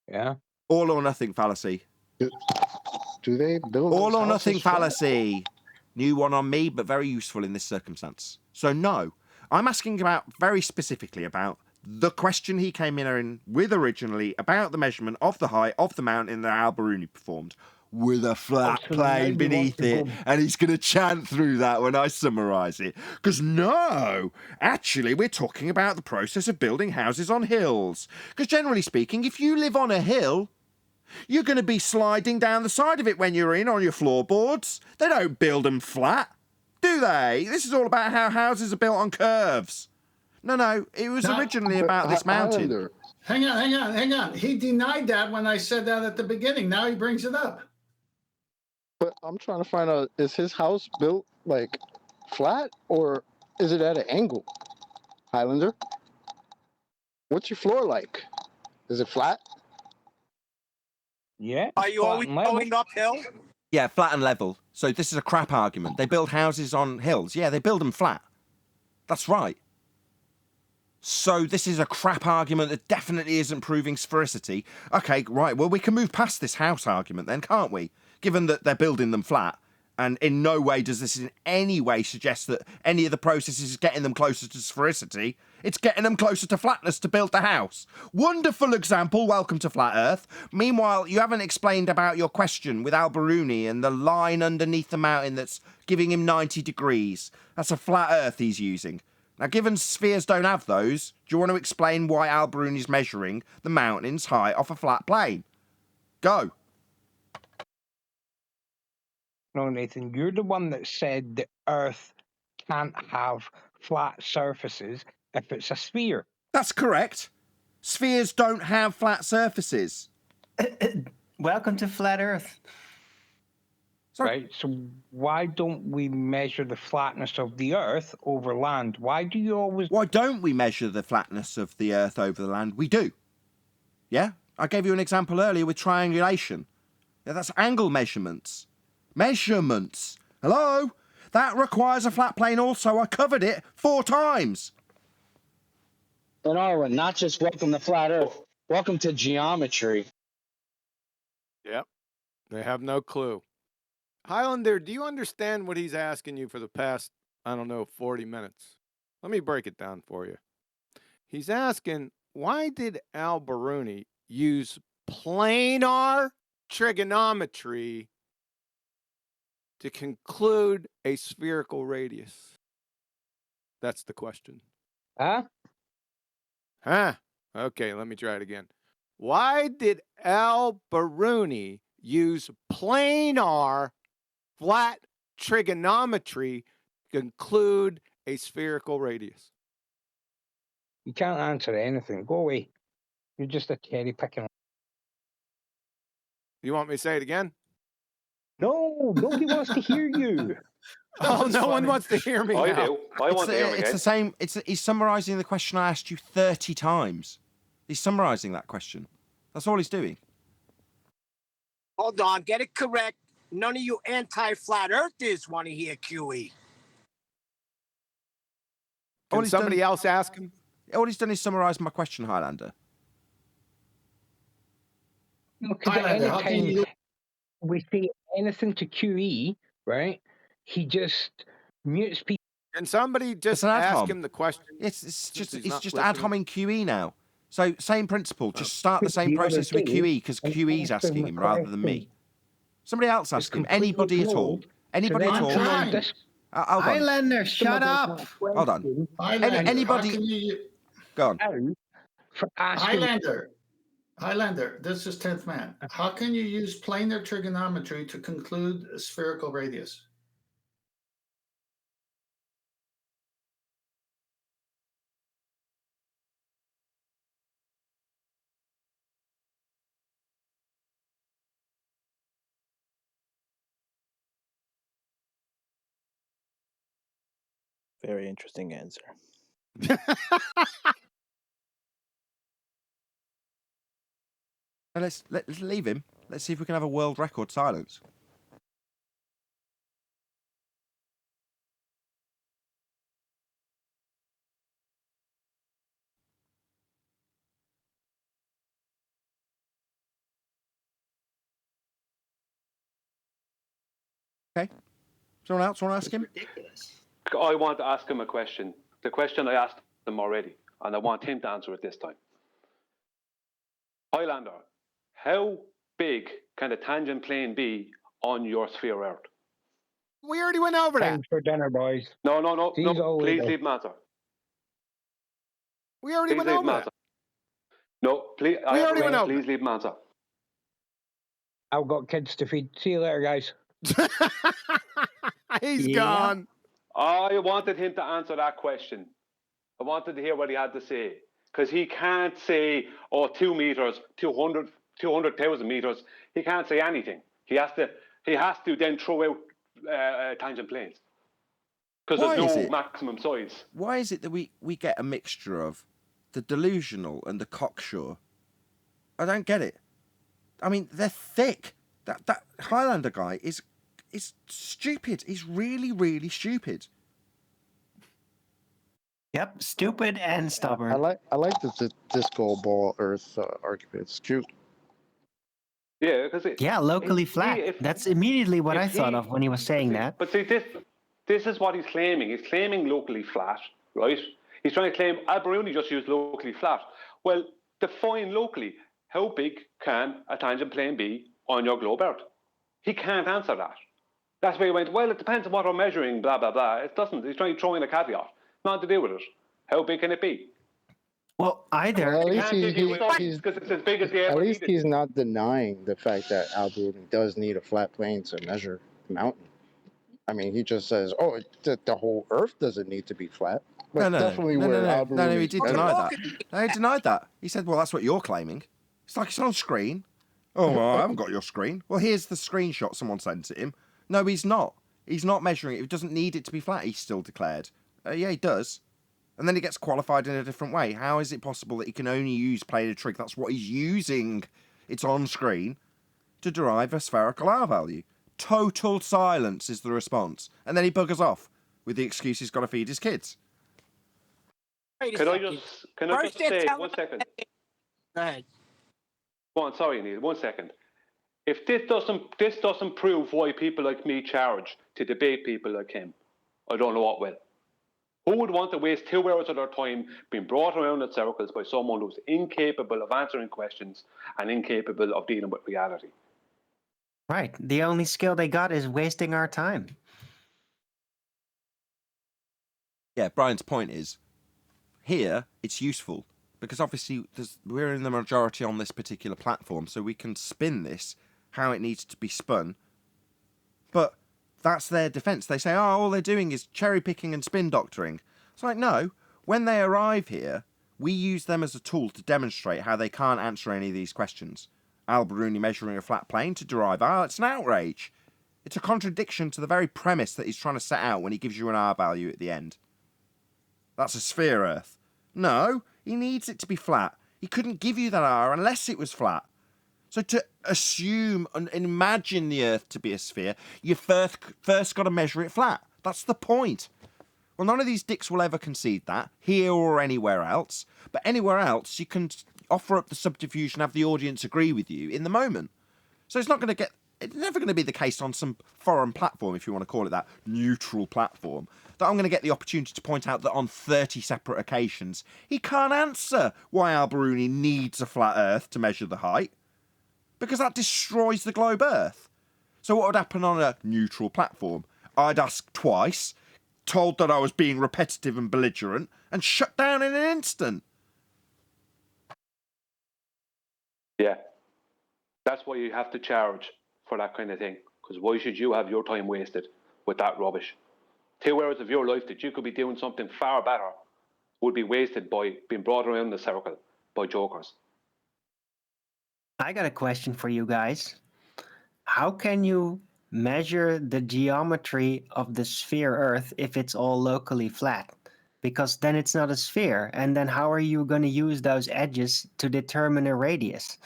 yeah? All or nothing fallacy. Do they build all or houses nothing flat? fallacy? New one on me, but very useful in this circumstance. So no, I'm asking about very specifically about the question he came in with originally about the measurement of the height of the mountain that Al-Biruni performed with a flat plane beneath it, and he's going to chant through that when I summarise it. Because no, actually, we're talking about the process of building houses on hills. Because generally speaking, if you live on a hill, you're going to be sliding down the side of it when you're in on your floorboards. They don't build them flat, do they? This is all about how houses are built on curves. No, it was originally about this mountain. Hang on. He denied that when I said that at the beginning. Now he brings it up. But I'm trying to find out, is his house built, like, flat, or is it at an angle? Highlander? What's your floor like? Is it flat? Yeah. Are you always going uphill? Yeah, flat and level. So this is a crap argument. They build houses on hills. Yeah, they build them flat. That's right. So this is a crap argument that definitely isn't proving sphericity. Okay, right, well, we can move past this house argument then, can't we? Given that they're building them flat. And in no way does this in any way suggest that any of the processes is getting them closer to sphericity. It's getting them closer to flatness to build the house. Wonderful example, welcome to Flat Earth. Meanwhile, you haven't explained about your question with Al-Biruni and the line underneath the mountain that's giving him 90 degrees. That's a flat Earth he's using. Now, given spheres don't have those, do you want to explain why Al-Biruni's measuring the mountain's height off a flat plane? Go. No, Nathan, you're the one that said the Earth can't have flat surfaces if it's a sphere. That's correct. Spheres don't have flat surfaces. Welcome to Flat Earth. Right, so why don't we measure the flatness of the Earth over land? Why do you always... Why don't we measure the flatness of the Earth over the land? We do. Yeah? I gave you an example earlier with triangulation. Yeah, that's angle measurements. Measurements. Hello? That requires a flat plane also. I covered it 4 times. And Arwen, not just welcome to Flat Earth. Welcome to geometry. Yep. They have no clue. Highlander, do you understand what he's asking you for the past, 40 minutes? Let me break it down for you. He's asking, why did Al-Biruni use planar trigonometry to conclude a spherical radius? That's the question. Huh? Okay, let me try it again. Why did Al-Biruni use planar flat trigonometry to conclude a spherical radius? You can't answer anything. Go away. You're just a cherry picking. You want me to say it again? No, nobody wants to hear you. Oh, no one wants to hear me. I now. do. I want to hear him again. It's the same. He's summarising the question I asked you 30 times. He's summarising that question. That's all he's doing. Hold on, get it correct. None of you anti-flat earthers want to hear QE. Can somebody else ask him? All he's done is summarise my question, Highlander. No, because anytime we say anything to QE, right, he just mutes people. Can somebody just an ad ask hom. him the question? It's just listening. ad homing QE now. So same principle. Just start the same process with QE because QE's asking him rather than me. Somebody else ask him. Anybody at all. Anybody at all. Hold on. Highlander, shut up. Hold on. Anybody. Go on. Highlander, this is 10th man. How can you use planar trigonometry to conclude a spherical radius? Very interesting answer. Let's leave him. Let's see if we can have a world record silence. Okay. Someone else want to ask him? I want to ask him a question. The question I asked him already, and I want him to answer it this time. Highlander, how big can a tangent plane be on your sphere Earth? We already went over that. Thanks for dinner, boys. No. See you all Please later. leave him answer. We already Please went leave over him that. answer. No, please. We already went over. Please leave him answer. I've got kids to feed. See you later, guys. He's gone. I wanted him to answer that question. I wanted to hear what he had to say. Because he can't say, 2 meters, 200,000 meters. He can't say anything. He has to then throw out tangent planes. Because there's no maximum size. Why is it that we get a mixture of the delusional and the cocksure? I don't get it. I mean, they're thick. That Highlander guy is stupid. He's really, really stupid. Yep, stupid and stubborn. I like the disco ball Earth argument. It's cute. Yeah, because locally flat. That's immediately what I thought of when he was saying that. But see, this is what he's claiming. He's claiming locally flat, right? He's trying to claim Alberuni just used locally flat. Well, define locally. How big can a tangent plane be on your globe Earth? He can't answer that. That's where he went, well, it depends on what we're measuring, blah, blah, blah. It doesn't. He's trying to throw in a caveat. Nothing to do with it. How big can it be? Well, either. Well, at least it's as big as the at least he's not denying the fact that Alberuni does need a flat plane to measure the mountain. I mean, he just says, the whole Earth doesn't need to be flat. But No, he did deny that. No, he denied that. He said, well, that's what you're claiming. It's like it's on screen. Oh, well, I haven't got your screen. Well, here's the screenshot someone sent to him. No, he's not. He's not measuring it. He doesn't need it to be flat, he still declared. Yeah, he does. And then he gets qualified in a different way. How is it possible that he can only use planar trig? That's what he's using. It's on screen to derive a spherical R value. Total silence is the response. And then he buggers off with the excuse he's got to feed his kids. Can I just say 1 second? Go ahead. Go on, sorry, Neil. 1 second. If this doesn't prove why people like me charge to debate people like him, I don't know what will. Who would want to waste 2 hours of their time being brought around in circles by someone who's incapable of answering questions and incapable of dealing with reality? Right. The only skill they got is wasting our time. Yeah, Brian's point is, here, it's useful, because obviously we're in the majority on this particular platform, so we can spin this how it needs to be spun. But that's their defence. They say, all they're doing is cherry-picking and spin-doctoring. It's like, no, when they arrive here, we use them as a tool to demonstrate how they can't answer any of these questions. Alberuni measuring a flat plane to derive R, it's an outrage. It's a contradiction to the very premise that he's trying to set out when he gives you an R value at the end. That's a sphere Earth. No, he needs it to be flat. He couldn't give you that R unless it was flat. So to assume and imagine the Earth to be a sphere, you first got to measure it flat. That's the point. Well, none of these dicks will ever concede that, here or anywhere else. But anywhere else, you can offer up the subterfuge and have the audience agree with you in the moment. So it's never going to be the case on some foreign platform, if you want to call it that, neutral platform, that I'm going to get the opportunity to point out that on 30 separate occasions, he can't answer why Al-Biruni needs a flat Earth to measure the height, because that destroys the globe Earth. So what would happen on a neutral platform? I'd ask twice, told that I was being repetitive and belligerent, and shut down in an instant. Yeah. That's why you have to charge for that kind of thing. Because why should you have your time wasted with that rubbish? 2 hours of your life that you could be doing something far better would be wasted by being brought around the circle by jokers. I got a question for you guys. How can you measure the geometry of the sphere Earth if it's all locally flat? Because then it's not a sphere. And then how are you going to use those edges to determine a radius?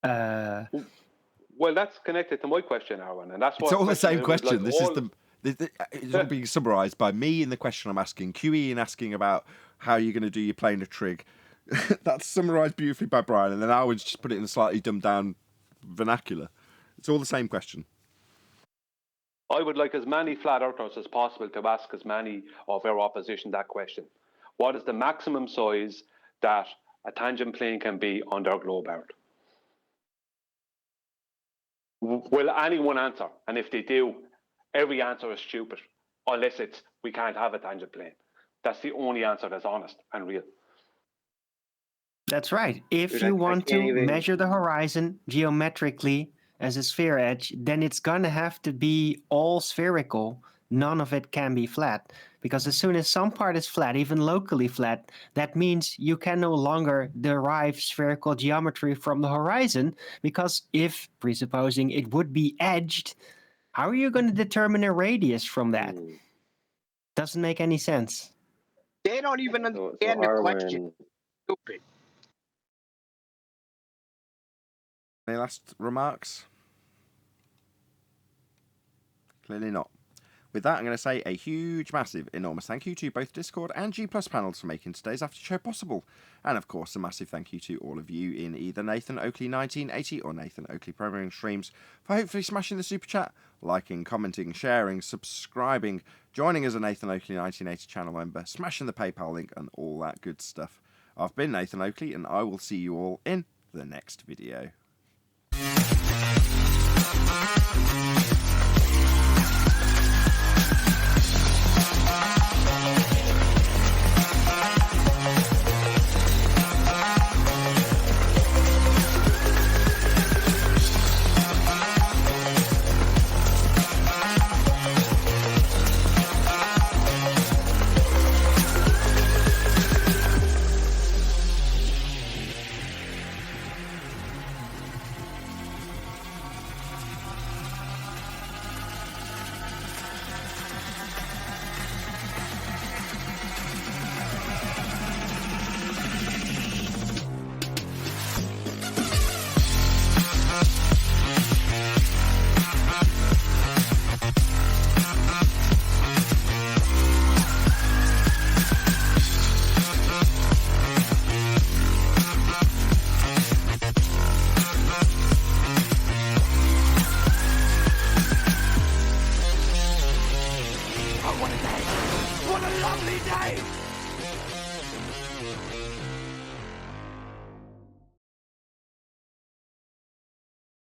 Well, that's connected to my question, Arwen, and that's what it's all the same question. Like it's all being summarised by me in the question I'm asking, QE in asking about how you're going to do your planar trig. That's summarised beautifully by Brian, and then I would just put it in a slightly dumbed down vernacular. It's all the same question. I would like as many flat earthers as possible to ask as many of our opposition that question. What is the maximum size that a tangent plane can be on their globe Earth? Will anyone answer? And if they do, every answer is stupid, unless it's we can't have a tangent plane. That's the only answer that's honest and real. That's right. If you want to measure the horizon geometrically as a sphere edge, then it's going to have to be all spherical. None of it can be flat. Because as soon as some part is flat, even locally flat, that means you can no longer derive spherical geometry from the horizon. Because if, presupposing it would be edged, how are you going to determine a radius from that? Doesn't make any sense. They don't even understand the question. Stupid. Any last remarks? Clearly not. With that, I'm going to say a huge, massive, enormous thank you to both Discord and G Plus panels for making today's after show possible. And of course, a massive thank you to all of you in either Nathan Oakley 1980 or Nathan Oakley Programming Streams for hopefully smashing the super chat, liking, commenting, sharing, subscribing, joining as a Nathan Oakley 1980 channel member, smashing the PayPal link and all that good stuff. I've been Nathan Oakley and I will see you all in the next video. What a lovely day!